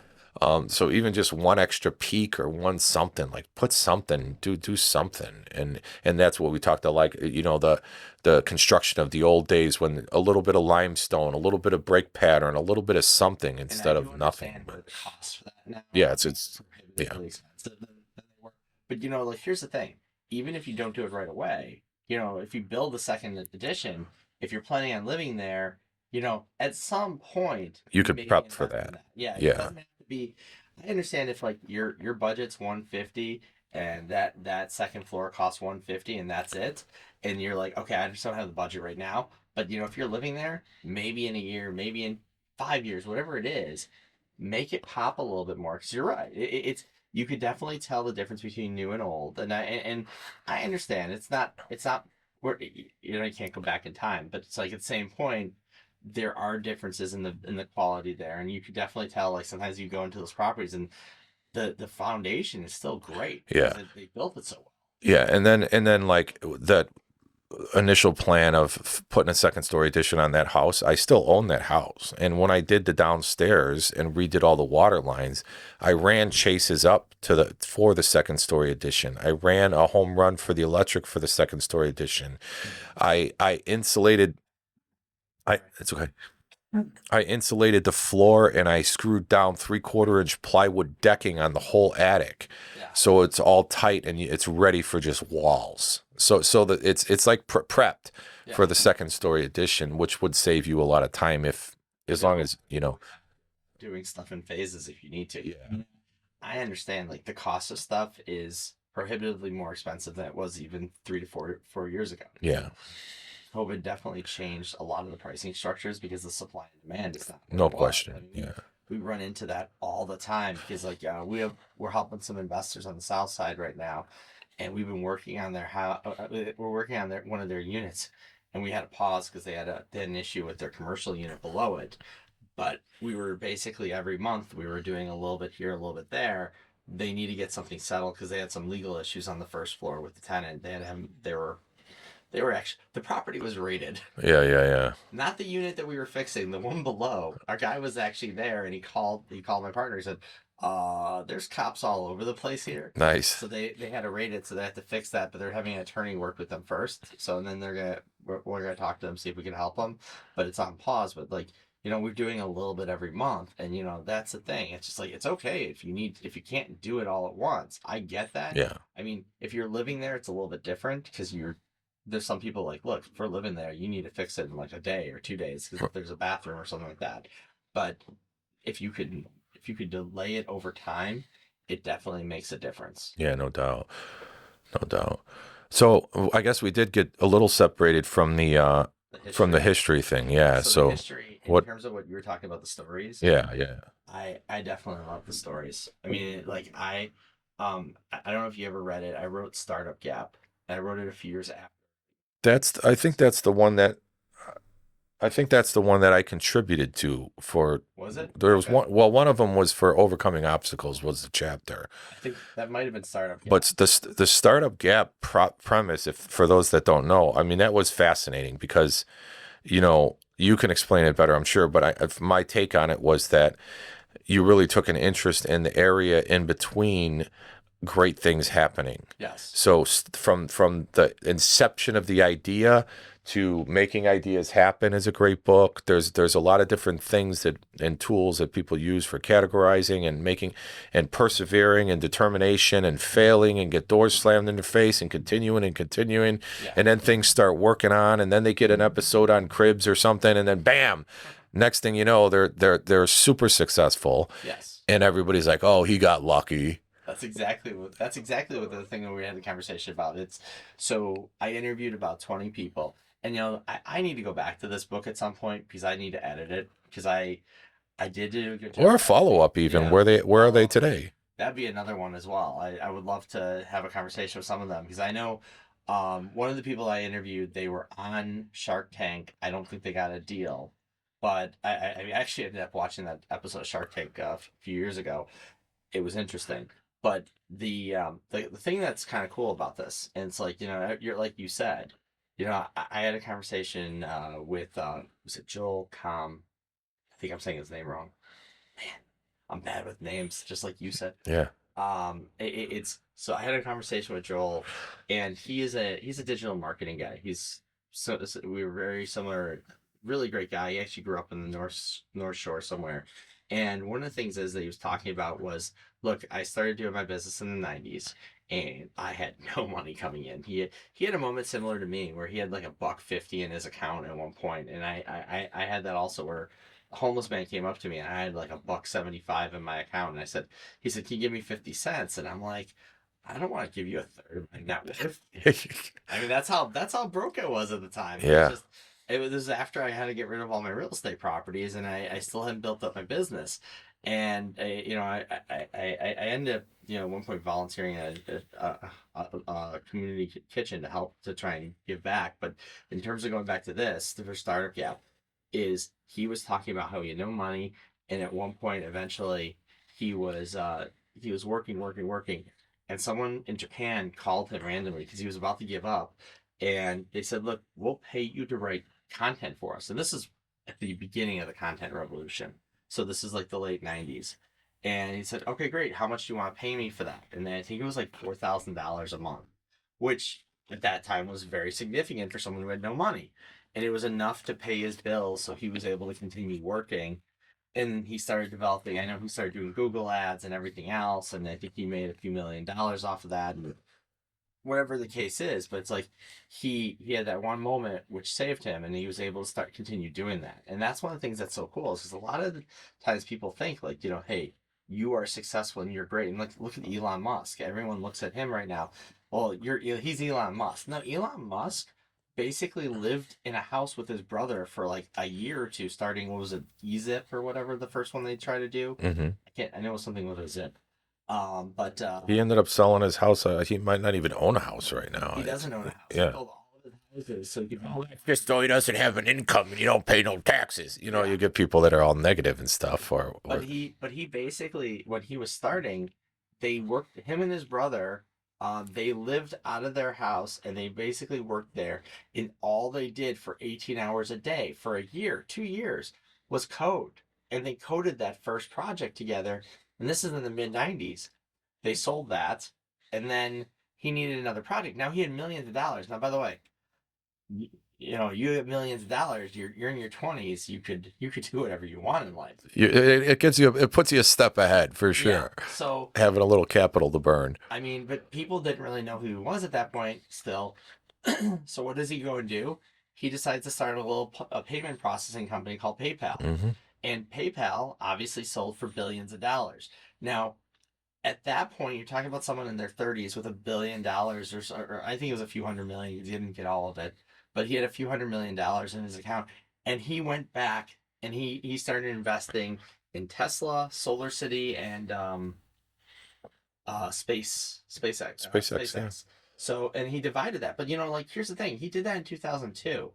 So even just one extra peak or one something, like put something, do something, and that's what we talked to, like the construction of the old days when a little bit of limestone, a little bit of break pattern, a little bit of something instead And I do of nothing. understand where the cost for that now. Yeah, it's prohibitively expensive than they were. But like here's the thing: even if you don't do it right away, if you build the second edition, if you're planning on living there, at some point You could make an prep for investment in that. Yeah, it Yeah, doesn't have to be. I understand if like your budget's 150 and that second floor costs 150 and that's it, and you're like, okay, I just don't have the budget right now. But if you're living there, maybe in a year, maybe in 5 years, whatever it is, make it pop a little bit more. Because you're right, it's you could definitely tell the difference between new and old, and I understand it's not where you can't go back in time, but it's like at the same point there are differences in the quality there, and you could definitely tell. Like sometimes you go into those properties and the foundation is still great because yeah, they built it so well. yeah. And then like that initial plan of putting a second story addition on that house, I still own that house. And when I did the downstairs and redid all the water lines, I ran chases up for the second story addition. I ran a home run for the electric for the second story addition. I insulated. It's okay. I insulated the floor and I screwed down 3/4 inch plywood decking on the whole attic, Yeah. so it's all tight and it's ready for just walls. So that it's like prepped Yeah. for the second story addition, which would save you a lot of time as long as Doing stuff in phases if you need to. Yeah. I understand like the cost of stuff is prohibitively more expensive than it was even 3 to 4 years ago. Yeah, COVID definitely changed a lot of the pricing structures because the supply and demand is not what no it was. question. I mean, Yeah, we run into that all the time because like we're helping some investors on the south side right now, and we've been working on we're working on one of their units, and we had to pause because they had an issue with their commercial unit below it. But we were basically every month we were doing a little bit here, a little bit there. They need to get something settled because they had some legal issues on the first floor with the tenant. They were actually, the property was raided. yeah. Not the unit that we were fixing, the one below. Our guy was actually there, and he called my partner. He said, there's cops all over the place here. Nice. So they had to raid it, so they have to fix that, but they're having an attorney work with them first. So and then we're gonna talk to them, see if we can help them. But it's on pause. But like, we're doing a little bit every month, and that's the thing. It's just like it's okay if you can't do it all at once. I get that. Yeah, I mean, if you're living there, it's a little bit different because there's some people like, look, if we're living there, you need to fix it in like a day or 2 days because there's a bathroom or something like that. But if you could delay it over time, it definitely makes a difference. yeah, no doubt. So I guess we did get a little separated from the history thing. Yeah. So So the history, in what? terms of what you were talking about, the stories. Yeah. I definitely love the stories. I mean, like I don't know if you ever read it. I wrote Startup Gap. And I wrote it a few years after. I think that's the one that I think that's the one that I contributed to for. Was it? There was Okay. one. Well, one of them was for overcoming obstacles. Was the chapter, I think that might have been Startup Gap. but the startup gap premise, if for those that don't know, I mean that was fascinating because, you can explain it better, I'm sure. But my take on it was that you really took an interest in the area in between great things happening. Yes. So from the inception of the idea to making ideas happen is a great book. There's a lot of different things and tools that people use for categorizing and making and persevering and determination and failing and get doors slammed in their face and continuing Yeah. and then things start working on and then they get an episode on cribs or something and then bam, next thing you know they're super successful. Yes. And everybody's like, oh, he got lucky. That's exactly what the thing that we had the conversation about. It's so I interviewed about 20 people, and I need to go back to this book at some point because I need to edit it because I did do a good job. Or a follow up even. Yeah. Where are they today? That'd be another one as well. I would love to have a conversation with some of them because I know one of the people I interviewed, they were on Shark Tank. I don't think they got a deal, but I actually ended up watching that episode of Shark Tank a few years ago. It was interesting. But the thing that's kind of cool about this, and it's like, you're like you said, I had a conversation with was it Joel Com? I think I'm saying his name wrong. Man, I'm bad with names, just like you said. Yeah. It's so I had a conversation with Joel, and he's a digital marketing guy. We were very similar, really great guy. He actually grew up in the North Shore somewhere. And one of the things is that he was talking about was, look, I started doing my business in the 90s and I had no money coming in. He had a moment similar to me where he had like $1.50 in his account at one point, and I had that also where a homeless man came up to me and I had like $1.75 in my account, and he said, "Can you give me 50 cents?" And I'm like, I don't want to give you a third of my net worth. I mean, that's how broke I was at the time. Yeah. It was after I had to get rid of all my real estate properties, and I still hadn't built up my business. And I ended up at one point volunteering at a community kitchen to help to try and give back. But in terms of going back to this, the first startup gap is he was talking about how he had no money, and at one point eventually he was working, and someone in Japan called him randomly because he was about to give up, and they said, "Look, we'll pay you to write content for us." And this is at the beginning of the content revolution. So this is like the late 90s. And he said, "Okay, great. How much do you want to pay me for that?" And then I think it was like $4,000 a month, which at that time was very significant for someone who had no money. And it was enough to pay his bills, so he was able to continue working. And he started developing, I know he started doing Google ads and everything else. And I think he made a few $1,000,000 off of that. And whatever the case is, but it's like he had that one moment which saved him, and he was able to continue doing that. And that's one of the things that's so cool, is because a lot of the times people think like, hey, you are successful and you're great, and like look at Elon Musk. Everyone looks at him right now. Well, he's Elon Musk. No, Elon Musk basically lived in a house with his brother for like a year or two, starting, what was it, eZip or whatever the first one they tried to do. Mm-hmm. I know it was something with a zip. But He ended up selling his house. He might not even own a house right now. he doesn't own a house. Yeah. He sold all of his houses, so Just so he doesn't have an income and you don't pay no taxes. You get people that are all negative and stuff. But he basically, when he was starting, they worked, him and his brother. They lived out of their house and they basically worked there. And all they did for 18 hours a day for a year, 2 years, was code. And they coded that first project together. And this is in the mid 90s. They sold that. And then he needed another project. Now he had millions of dollars. Now, by the way, you have millions of dollars. You're in your 20s. You could do whatever you want in life. It puts you a step ahead for sure. Yeah, so having a little capital to burn. I mean, but people didn't really know who he was at that point still. So what does he go and do? He decides to start a payment processing company called PayPal. Mm-hmm. And PayPal obviously sold for billions of dollars. Now, at that point, you're talking about someone in their 30s with $1 billion or I think it was a few hundred million. He didn't get all of it, but he had a few $100 million in his account. And he went back and he started investing in Tesla, Solar City, and SpaceX. SpaceX. Yeah. So, and he divided that. But, like, here's the thing. He did that in 2002.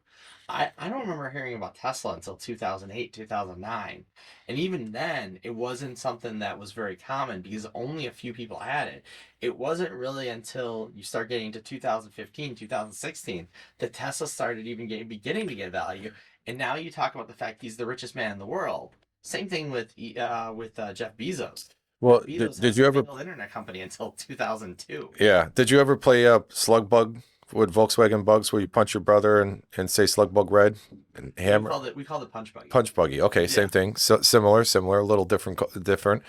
I don't remember hearing about Tesla until 2008, 2009. And even then, it wasn't something that was very common because only a few people had it. It wasn't really until you start getting to 2015, 2016 that Tesla started even beginning to get value. And now you talk about the fact he's the richest man in the world. Same thing with Jeff Bezos. Well, Bezos did has you a ever? single internet company until 2002. Yeah. Did you ever play Slug Bug with Volkswagen Bugs, where you punch your brother and say Slug Bug Red and hammer? We called it punch buggy. Punch Buggy. Okay, same thing. So similar, a little different. Different.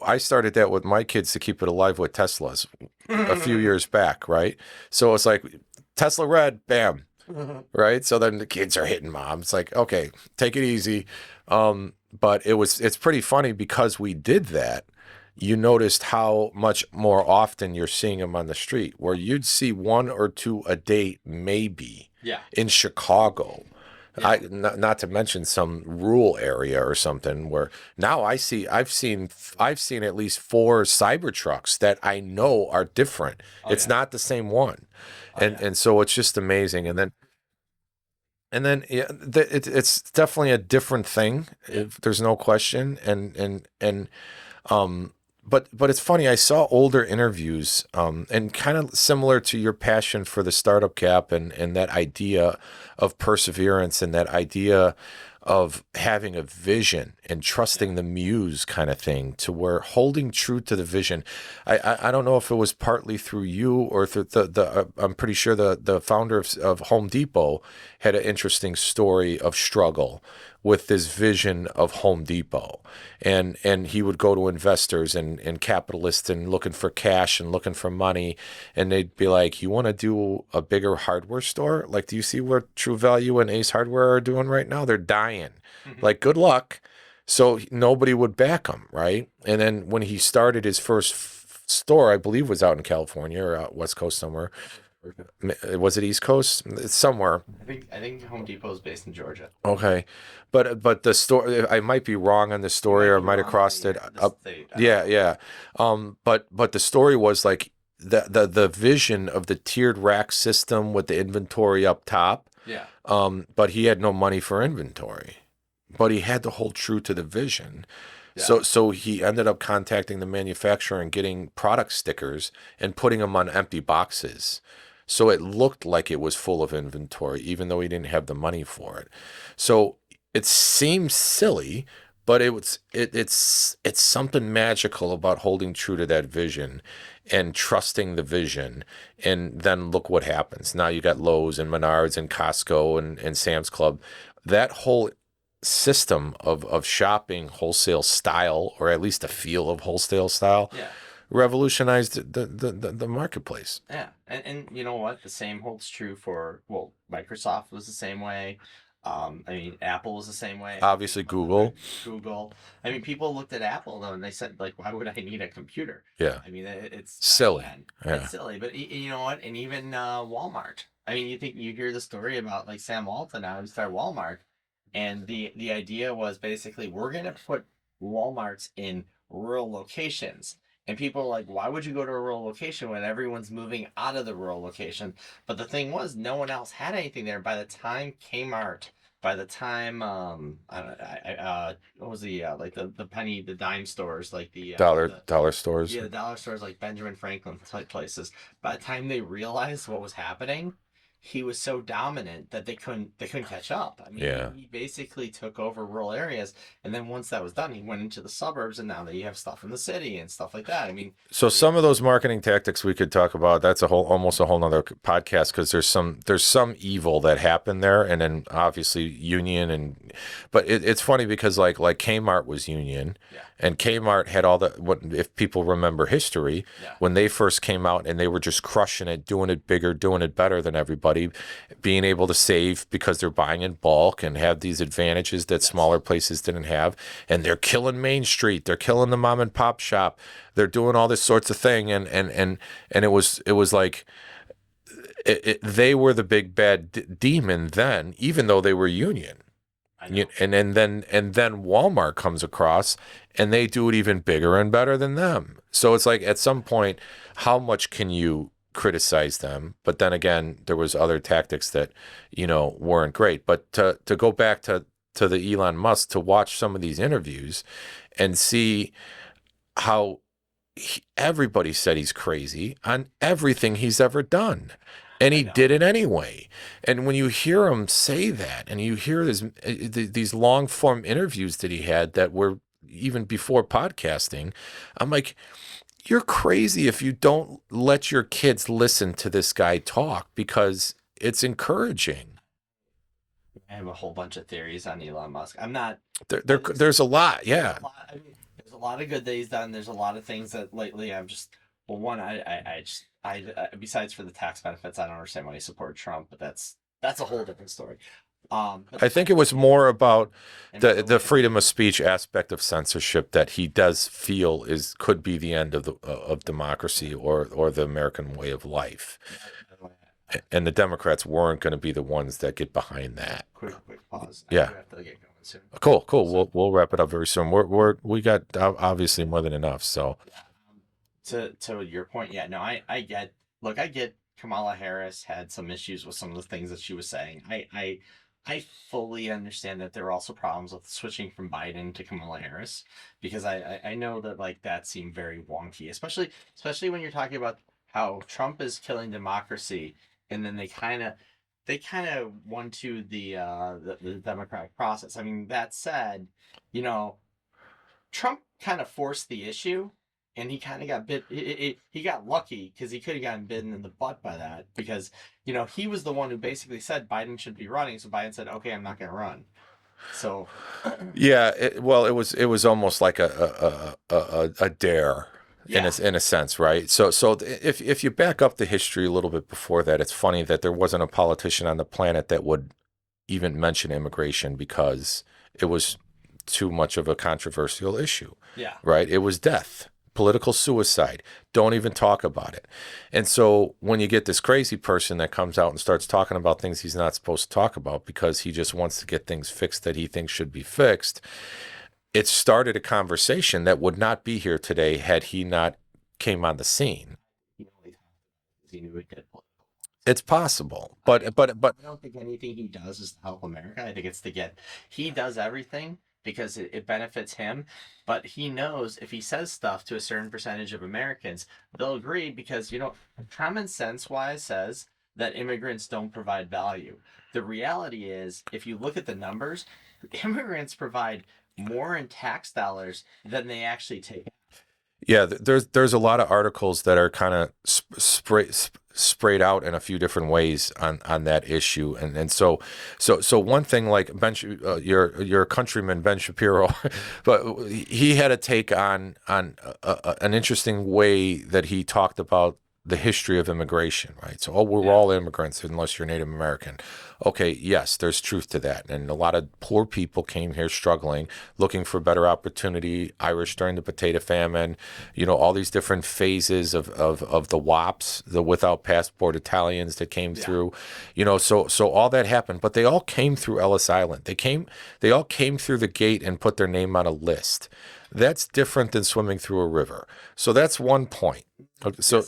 I started that with my kids to keep it alive with Teslas a few years back, right? So it's like Tesla Red, bam, right? So then the kids are hitting mom. It's like, okay, take it easy. But it's pretty funny because we did that. You noticed how much more often you're seeing them on the street, where you'd see one or two a day, maybe. Yeah. In Chicago. Yeah. Not to mention some rural area or something where now I've seen at least 4 Cybertrucks that I know are different. It's not the same one, and so it's just amazing. And then yeah, it's definitely a different thing. There's no question. But it's funny. I saw older interviews, and kind of similar to your passion for the startup gap and that idea of perseverance and that idea of having a vision and trusting the muse kind of thing, to where holding true to the vision. I don't know if it was partly through you or through the I'm pretty sure the founder of Home Depot had an interesting story of struggle with this vision of Home Depot. And he would go to investors and capitalists and looking for cash and looking for money. And they'd be like, you want to do a bigger hardware store? Like, do you see what True Value and Ace Hardware are doing right now? They're dying. Like, good luck. So nobody would back him, right? And then when he started his first store, I believe was out in California or out West Coast somewhere. Was it East Coast? It's somewhere. I think Home Depot is based in Georgia. Okay, but the story, I might be wrong on the story, or I might have crossed it up. Yeah. But the story was like the vision of the tiered rack system with the inventory up top. Yeah. But he had no money for inventory, but he had to hold true to the vision. Yeah. So he ended up contacting the manufacturer and getting product stickers and putting them on empty boxes. So it looked like it was full of inventory, even though he didn't have the money for it. So it seems silly, but it's something magical about holding true to that vision and trusting the vision. And then look what happens. Now you got Lowe's and Menards and Costco and Sam's Club. That whole system of shopping wholesale style, or at least a feel of wholesale style. Yeah. Revolutionized the marketplace. Yeah, and you know what? The same holds true for, Microsoft was the same way. Apple was the same way. Obviously, Google. I mean, people looked at Apple though, and they said, like, "Why would I need a computer?" Yeah. I mean, it's silly. It's silly, but you know what? And even Walmart. I mean, you hear the story about like Sam Walton now who started Walmart, and the idea was basically we're gonna put Walmarts in rural locations. And people are like, why would you go to a rural location when everyone's moving out of the rural location? But the thing was, no one else had anything there. By the time Kmart, by the time what was the penny, the dime stores, like the dollar stores. Yeah, the dollar stores like Benjamin Franklin type places. By the time they realized what was happening, he was so dominant that they couldn't catch up. I mean, he basically took over rural areas, and then once that was done, he went into the suburbs, and now that you have stuff in the city and stuff like that. I mean, so some of those marketing tactics we could talk about. That's almost a whole nother podcast, because there's some evil that happened there, and then obviously union but it's funny because like Kmart was union, and Kmart had all if people remember history, when they first came out and they were just crushing it, doing it bigger, doing it better than everybody. Being able to save because they're buying in bulk and have these advantages that smaller places didn't have, and they're killing Main Street, they're killing the mom and pop shop, they're doing all this sorts of thing, and it was like they were the big bad demon then, even though they were union. And then Walmart comes across and they do it even bigger and better than them. So it's like, at some point, how much can you criticize them, but then again, there was other tactics that, weren't great. But to go back to the Elon Musk, to watch some of these interviews and see how everybody said he's crazy on everything he's ever done. And he did it anyway. And when you hear him say that, and you hear these long form interviews that he had that were even before podcasting, I'm like, you're crazy if you don't let your kids listen to this guy talk, because it's encouraging. I have a whole bunch of theories on Elon Musk. I'm not. There's a lot, yeah. There's a lot of good that he's done. There's a lot of things that lately I'm just. Well, one, I besides for the tax benefits, I don't understand why he supported Trump, but that's a whole different story. I think it was more about the freedom of speech aspect of censorship that he does feel could be the end of democracy or the American way of life. And the Democrats weren't going to be the ones that get behind that. Quick pause. Yeah. I have to get going soon. Cool. We'll wrap it up very soon. We got obviously more than enough. So. To your point, yeah. No, I get. Look, I get. Kamala Harris had some issues with some of the things that she was saying. I fully understand that there are also problems with switching from Biden to Kamala Harris, because I know that like that seemed very wonky, especially when you're talking about how Trump is killing democracy. And then they kind of went to the democratic process. I mean, that said, Trump kind of forced the issue, and he kind of got bit. He got lucky because he could have gotten bitten in the butt by that, because he was the one who basically said Biden should be running. So Biden said, "Okay, I'm not going to run." So yeah, it was almost like a dare. Yeah. In a sense, right? So if you back up the history a little bit before that, it's funny that there wasn't a politician on the planet that would even mention immigration, because it was too much of a controversial issue. Yeah. Right? It was death, political suicide. Don't even talk about it. And so when you get this crazy person that comes out and starts talking about things he's not supposed to talk about because he just wants to get things fixed that he thinks should be fixed, it started a conversation that would not be here today had he not came on the scene. It's possible, but I don't think anything he does is to help America. I think it's he does everything because it benefits him, but he knows if he says stuff to a certain percentage of Americans, they'll agree, because common sense wise says that immigrants don't provide value. The reality is, if you look at the numbers, immigrants provide more in tax dollars than they actually take. Yeah, there's a lot of articles that are kind of sprayed out in a few different ways on that issue, and so one thing, like your countryman Ben Shapiro, but he had a take on an interesting way that he talked about the history of immigration, right? So, we're all immigrants unless you're Native American. Okay, yes, there's truth to that. And a lot of poor people came here struggling, looking for better opportunity, Irish during the potato famine, all these different phases of the WAPs, the without passport Italians that came through, so all that happened. But they all came through Ellis Island. They all came through the gate and put their name on a list. That's different than swimming through a river. So that's one point. Okay, so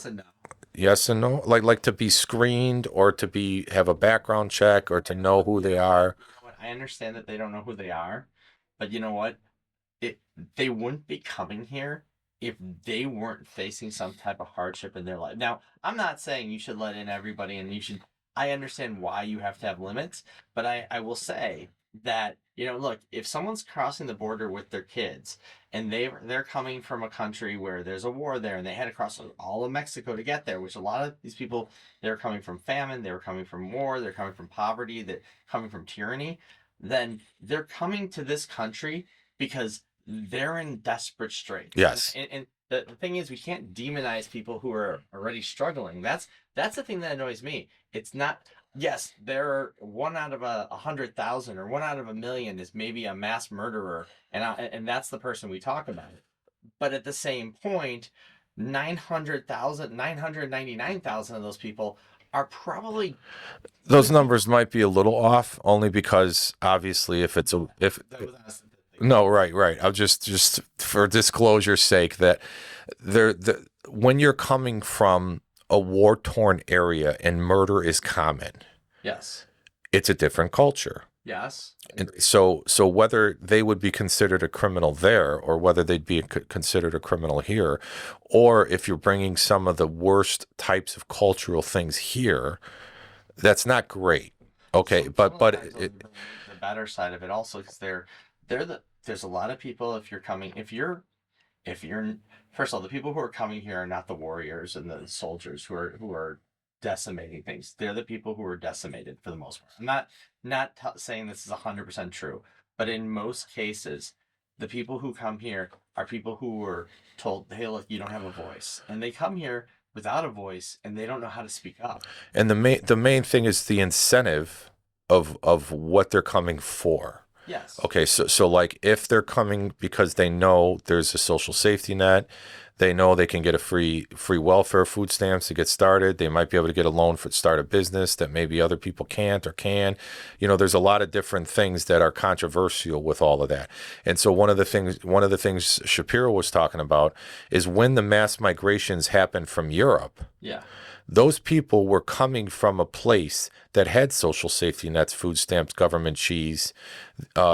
yes and no, like to be screened or to have a background check or to know who they are. I understand that they don't know who they are, but you know what? They wouldn't be coming here if they weren't facing some type of hardship in their life. Now, I'm not saying you should let in everybody, and I understand why you have to have limits, but I will say that, look, if someone's crossing the border with their kids and they're coming from a country where there's a war there and they had to cross all of Mexico to get there, which a lot of these people, they're coming from famine, they were coming from war, they're coming from poverty, they're coming from tyranny, then they're coming to this country because they're in desperate straits. Yes. And the thing is, we can't demonize people who are already struggling. That's the thing that annoys me. It's not... Yes, there are 1 out of 100,000 or 1 out of 1,000,000 is maybe a mass murderer, and that's the person we talk about. But at the same point, 999,000 of those people are probably... Those numbers might be a little off, only because obviously no, right. I'll just for disclosure's sake, that when you're coming from a war-torn area and murder is common, Yes. it's a different culture. Yes. And so whether they would be considered a criminal there or whether they'd be considered a criminal here, or if you're bringing some of the worst types of cultural things here, that's not great. Okay, but the better side of it also, because there's a lot of people. If you're first of all, the people who are coming here are not the warriors and the soldiers who are decimating things. They're the people who are decimated for the most part. I'm not saying this is 100% true, but in most cases, the people who come here are people who were told, "Hey, look, you don't have a voice," and they come here without a voice and they don't know how to speak up. and the main thing is the incentive of what they're coming for. Yes. Okay, so like if they're coming because they know there's a social safety net, they know they can get a free welfare food stamps to get started. They might be able to get a loan for start a business that maybe other people can't or can. There's a lot of different things that are controversial with all of that. And so one of the things Shapiro was talking about is when the mass migrations happened from Europe. Yeah. Those people were coming from a place that had social safety nets, food stamps, government cheese,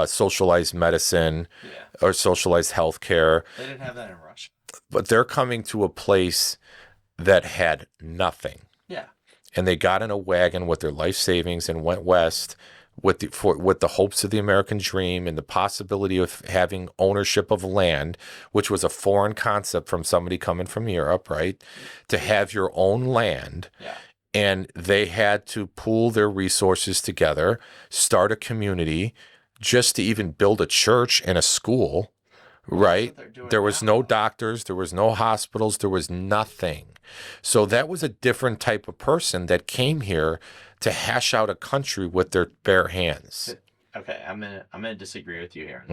socialized medicine, or socialized health care. They didn't have that in Russia. But they're coming to a place that had nothing. Yeah. And they got in a wagon with their life savings and went west with the hopes of the American dream and the possibility of having ownership of land, which was a foreign concept from somebody coming from Europe, right? To have your own land. Yeah. And they had to pool their resources together, start a community, just to even build a church and a school, right? There was no doctors, there was no hospitals, there was nothing. So that was a different type of person that came here to hash out a country with their bare hands. Okay, I'm gonna disagree with you here.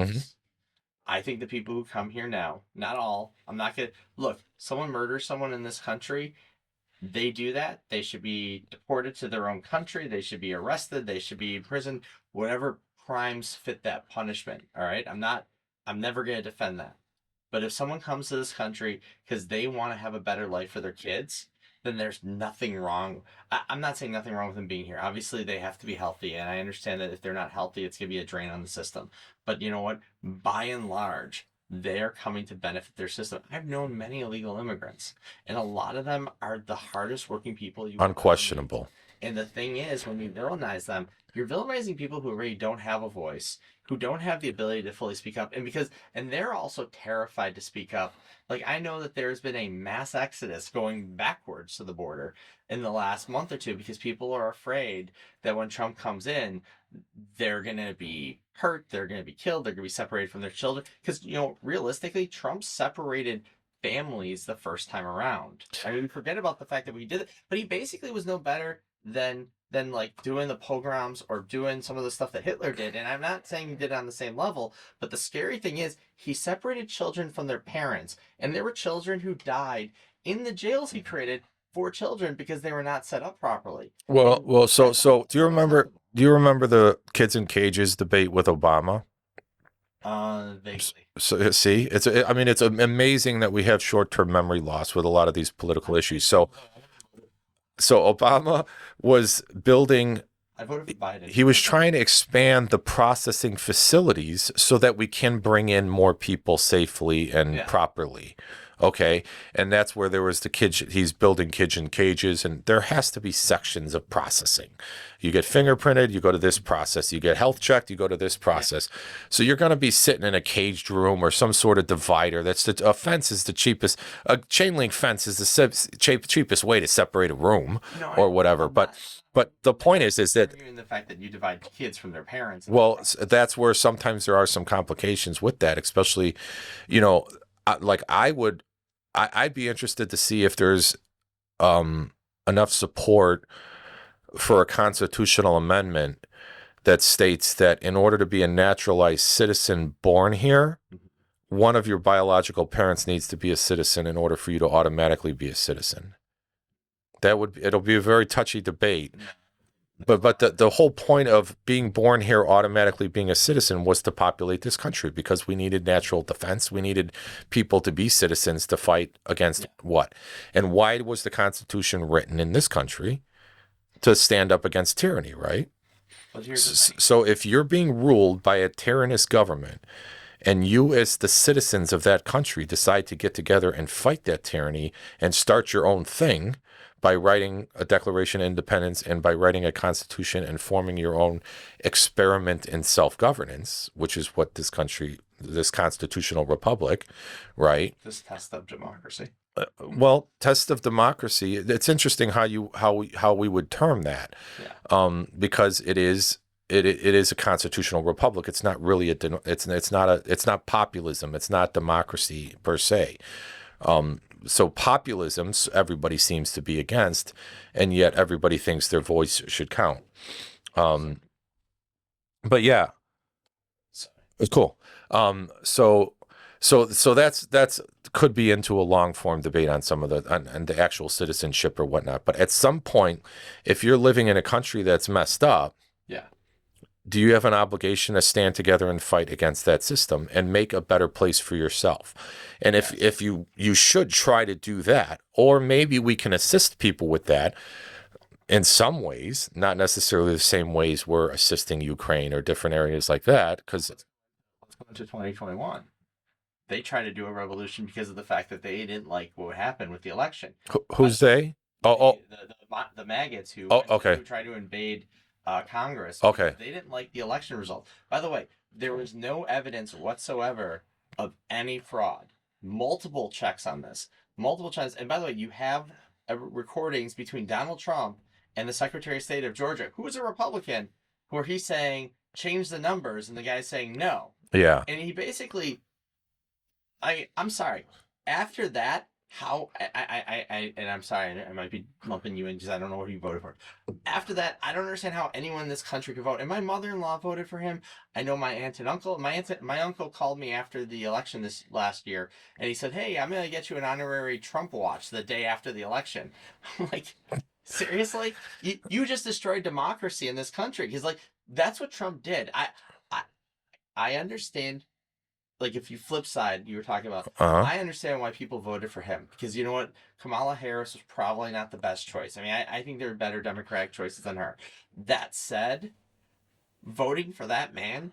I think the people who come here now, not all, I'm not gonna look. Someone murders someone in this country, they do that. They should be deported to their own country. They should be arrested. They should be in prison. Whatever crimes fit that punishment. All right, I'm never gonna defend that. But if someone comes to this country because they want to have a better life for their kids, then there's nothing wrong. I'm not saying nothing wrong with them being here. Obviously, they have to be healthy, and I understand that if they're not healthy, it's going to be a drain on the system. But you know what? By and large, they're coming to benefit their system. I've known many illegal immigrants, and a lot of them are the hardest working people you Unquestionable. And the thing is, when you villainize them, you're villainizing people who really don't have a voice, who don't have the ability to fully speak up, and they're also terrified to speak up. Like, I know that there's been a mass exodus going backwards to the border in the last month or two because people are afraid that when Trump comes in, they're going to be hurt, they're going to be killed, they're going to be separated from their children. Because, realistically, Trump separated families the first time around. I mean, we forget about the fact that we did it, but he basically was no better than like doing the pogroms or doing some of the stuff that Hitler did. And I'm not saying he did it on the same level, but the scary thing is he separated children from their parents, and there were children who died in the jails he created for children because they were not set up properly. Well, so do you remember the kids in cages debate with Obama? Vaguely. So see, it's amazing that we have short-term memory loss with a lot of these political issues. So Obama was building. I voted for Biden. He was trying to expand the processing facilities so that we can bring in more people safely and properly. Okay. And that's where there was the kids. He's building kids in cages, and there has to be sections of processing. You get fingerprinted, you go to this process. You get health checked, you go to this process. Yeah. So you're going to be sitting in a caged room or some sort of divider. A fence is the cheapest. A chain link fence is the cheapest way to separate a room or whatever. But the point is that the fact that you divide kids from their parents. Well, that's where sometimes there are some complications with that, especially, I'd be interested to see if there's enough support for a constitutional amendment that states that in order to be a naturalized citizen born here, one of your biological parents needs to be a citizen in order for you to automatically be a citizen. It'll be a very touchy debate. But the whole point of being born here, automatically being a citizen, was to populate this country because we needed natural defense. We needed people to be citizens to fight against what? And why was the Constitution written in this country? To stand up against tyranny, right? But here's the thing. So if you're being ruled by a tyrannous government, and you as the citizens of that country decide to get together and fight that tyranny and start your own thing by writing a Declaration of Independence and by writing a constitution and forming your own experiment in self-governance, which is what this country, this constitutional republic, right? This test of democracy. Well, test of democracy. It's interesting how we would term that, because it is a constitutional republic. It's not really it's not populism. It's not democracy per se. So populism, everybody seems to be against, and yet everybody thinks their voice should count. But yeah, it's cool. So that's could be into a long form debate on some of on the actual citizenship or whatnot. But at some point, if you're living in a country that's messed up, do you have an obligation to stand together and fight against that system and make a better place for yourself? And if you should try to do that, or maybe we can assist people with that in some ways, not necessarily the same ways we're assisting Ukraine or different areas like that. Because let's go into 2021. They tried to do a revolution because of the fact that they didn't like what happened with the election. Who's they? The maggots who tried to invade Congress. Okay. They didn't like the election result. By the way, there was no evidence whatsoever of any fraud. Multiple checks on this. Multiple checks. And by the way, you have recordings between Donald Trump and the Secretary of State of Georgia, who is a Republican, where he's saying, change the numbers, and the guy's saying no. Yeah. And he basically... I'm sorry. After that, how and I'm sorry, I might be lumping you in because I don't know what you voted for. After that, I don't understand how anyone in this country could vote. And my mother-in-law voted for him. I know my aunt and uncle. My uncle called me after the election this last year, and he said, "Hey, I'm gonna get you an honorary Trump watch the day after the election." I'm like, seriously? You just destroyed democracy in this country because that's what Trump did. I understand. Like, if you flip side, you were talking about, I understand why people voted for him. Because you know what? Kamala Harris was probably not the best choice. I mean, I think there are better Democratic choices than her. That said, voting for that man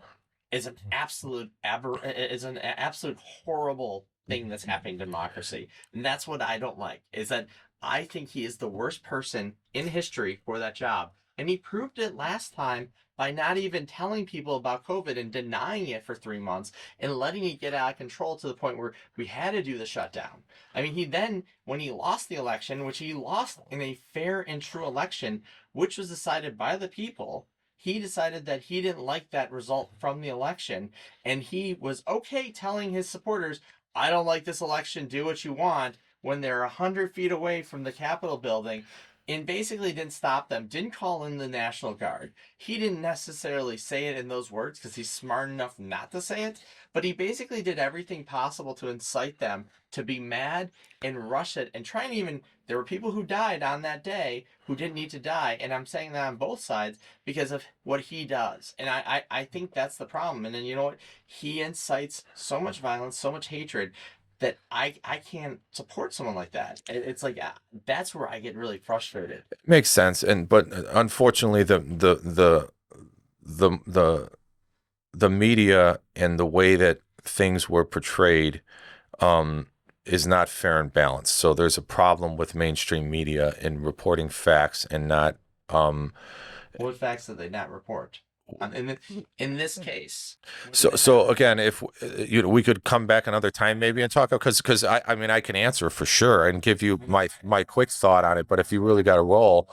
is an absolute horrible thing that's happening to democracy. And that's what I don't like, is that I think he is the worst person in history for that job. And he proved it last time by not even telling people about COVID and denying it for 3 months and letting it get out of control to the point where we had to do the shutdown. I mean, he then, when he lost the election, which he lost in a fair and true election, which was decided by the people, he decided that he didn't like that result from the election. And he was okay telling his supporters, I don't like this election, do what you want, when they're 100 feet away from the Capitol building. And basically didn't stop them, didn't call in the National Guard. He didn't necessarily say it in those words because he's smart enough not to say it, but he basically did everything possible to incite them to be mad and rush it and try and even, there were people who died on that day who didn't need to die, and I'm saying that on both sides because of what he does. And I think that's the problem. And then you know what? He incites so much violence, so much hatred, that I can't support someone like that. It's like that's where I get really frustrated. Makes sense, but unfortunately, the media and the way that things were portrayed is not fair and balanced. So there's a problem with mainstream media in reporting facts and not. What facts did they not report? In this case, so again, if we could come back another time maybe and talk, because I mean I can answer for sure and give you my quick thought on it, but if you really got to roll,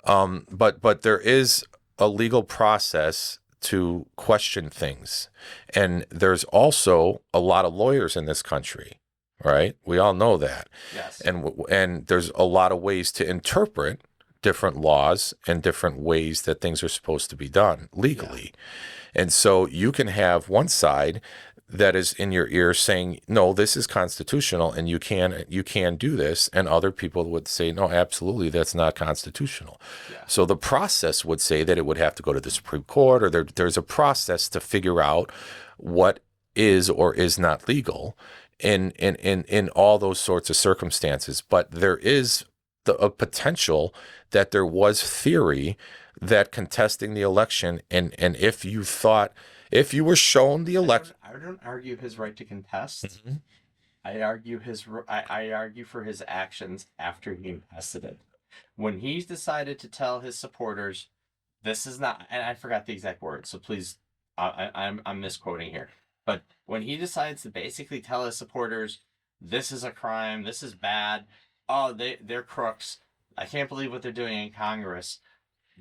but there is a legal process to question things, and there's also a lot of lawyers in this country, right? We all know that. Yes. And there's a lot of ways to interpret different laws and different ways that things are supposed to be done legally. And so you can have one side that is in your ear saying, no, this is constitutional and you can do this. And other people would say, no, absolutely, that's not constitutional. Yeah. So the process would say that it would have to go to the Supreme Court, or there's a process to figure out what is or is not legal in all those sorts of circumstances. But there is a potential that there was theory that contesting the election, and if you were shown the election. I don't argue his right to contest. Mm-hmm. I argue for his actions after he contested it. When he decided to tell his supporters, this is not, and I forgot the exact words, so please, I'm misquoting here. But when he decides to basically tell his supporters, this is a crime, this is bad, oh, they're crooks, I can't believe what they're doing in Congress.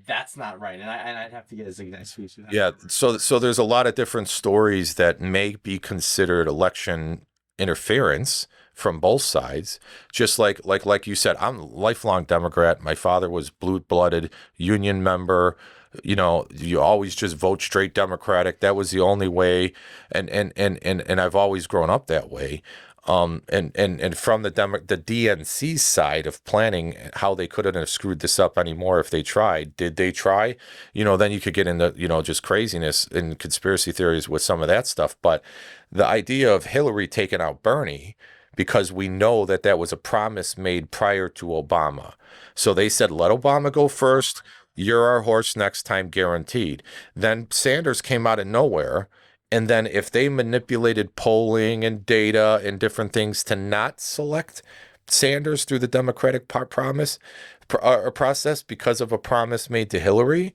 That's not right, and I'd have to get his exact speech. Yeah, so there's a lot of different stories that may be considered election interference from both sides. Just like you said, I'm a lifelong Democrat. My father was blue-blooded union member. You know, you always just vote straight Democratic. That was the only way, and I've always grown up that way. And from the DNC side of planning, how they couldn't have screwed this up anymore if they tried. Did they try? You know, then you could get into, just craziness and conspiracy theories with some of that stuff. But the idea of Hillary taking out Bernie, because we know that was a promise made prior to Obama. So they said, let Obama go first. You're our horse next time, guaranteed. Then Sanders came out of nowhere. And then if they manipulated polling and data and different things to not select Sanders through the Democratic process because of a promise made to Hillary,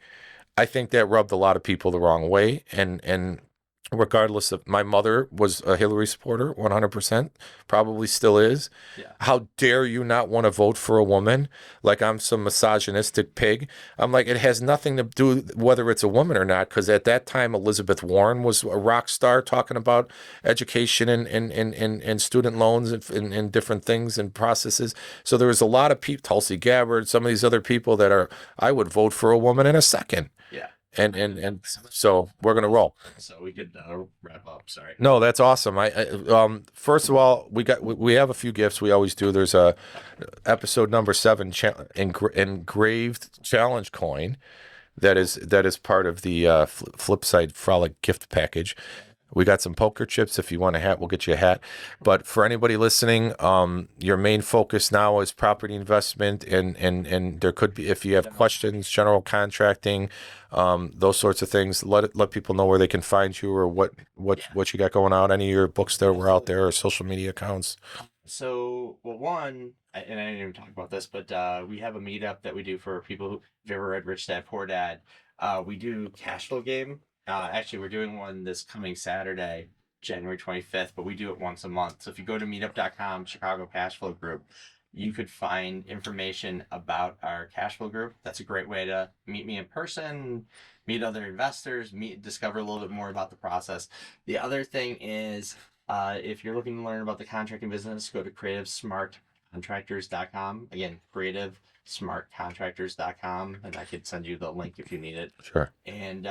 I think that rubbed a lot of people the wrong way. And regardless of, my mother was a Hillary supporter, 100%, probably still is. Yeah. How dare you not want to vote for a woman? Like I'm some misogynistic pig. I'm like, it has nothing to do whether it's a woman or not, because at that time, Elizabeth Warren was a rock star talking about education and student loans and different things and processes. So there was a lot of people, Tulsi Gabbard, some of these other people that I would vote for a woman in a second. Yeah. And so we're gonna roll. So we could wrap up. Sorry. No, that's awesome. First of all, we have a few gifts. We always do. There's a episode number 7 engraved challenge coin that is part of the Flipside Frolic gift package. We got some poker chips. If you want a hat, we'll get you a hat. But for anybody listening, your main focus now is property investment, and there could be, if you have questions, general contracting, those sorts of things. Let people know where they can find you, or what you got going on. Any of your books that were out there, or social media accounts. So, well, one, and I didn't even talk about this, but we have a meetup that we do for people who've ever read Rich Dad Poor Dad. We do cash flow game. Actually, we're doing one this coming Saturday, January 25th, but we do it once a month. So if you go to meetup.com, Chicago Cash Flow Group, you could find information about our cash flow group. That's a great way to meet me in person, meet other investors, discover a little bit more about the process. The other thing is, if you're looking to learn about the contracting business, go to creativesmartcontractors.com. Again, creativesmartcontractors.com, and I could send you the link if you need it. Sure. And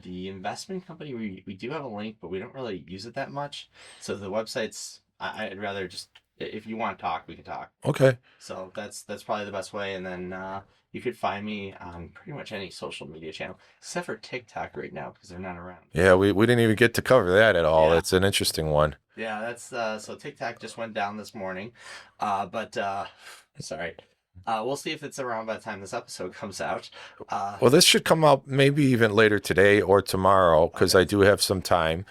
the investment company, we do have a link, but we don't really use it that much. So the website's, I'd rather just, if you want to talk, we can talk. Okay. So that's probably the best way. And then you could find me on pretty much any social media channel, except for TikTok right now, because they're not around. Yeah, we didn't even get to cover that at all. Yeah. It's an interesting one. Yeah, that's so TikTok just went down this morning. Sorry. We'll see if it's around by the time this episode comes out. Well, this should come out maybe even later today or tomorrow, because I do have some time.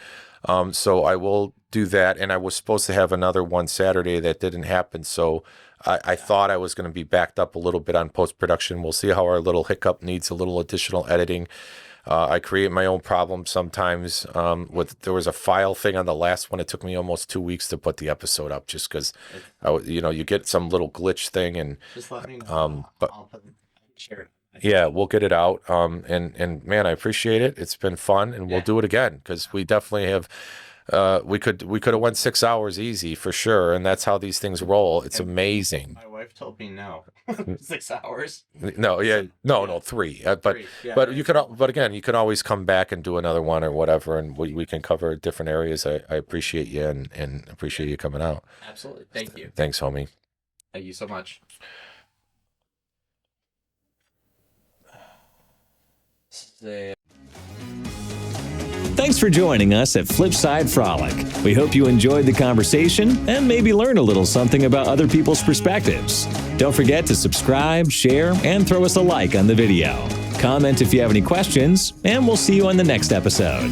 So I will do that. And I was supposed to have another one Saturday that didn't happen. So I thought I was going to be backed up a little bit on post-production. We'll see how our little hiccup needs a little additional editing. I create my own problems sometimes. There was a file thing on the last one. It took me almost 2 weeks to put the episode up, just because, you get some little glitch thing, and just let me know. but I'll share it. yeah, we'll get it out. And man, I appreciate it. It's been fun, and we'll do it again, because we definitely have. We could have went 6 hours easy for sure, and that's how these things roll. It's amazing. My wife told me no. 6 hours. No, yeah, no, 3. But 3, yeah. but you could, but again, you can always come back and do another one or whatever, and we can cover different areas. I appreciate you and appreciate you coming out. Absolutely. Thank you. Thanks, homie. Thank you so much. Thanks for joining us at Flipside Frolic. We hope you enjoyed the conversation and maybe learned a little something about other people's perspectives. Don't forget to subscribe, share, and throw us a like on the video. Comment if you have any questions, and we'll see you on the next episode.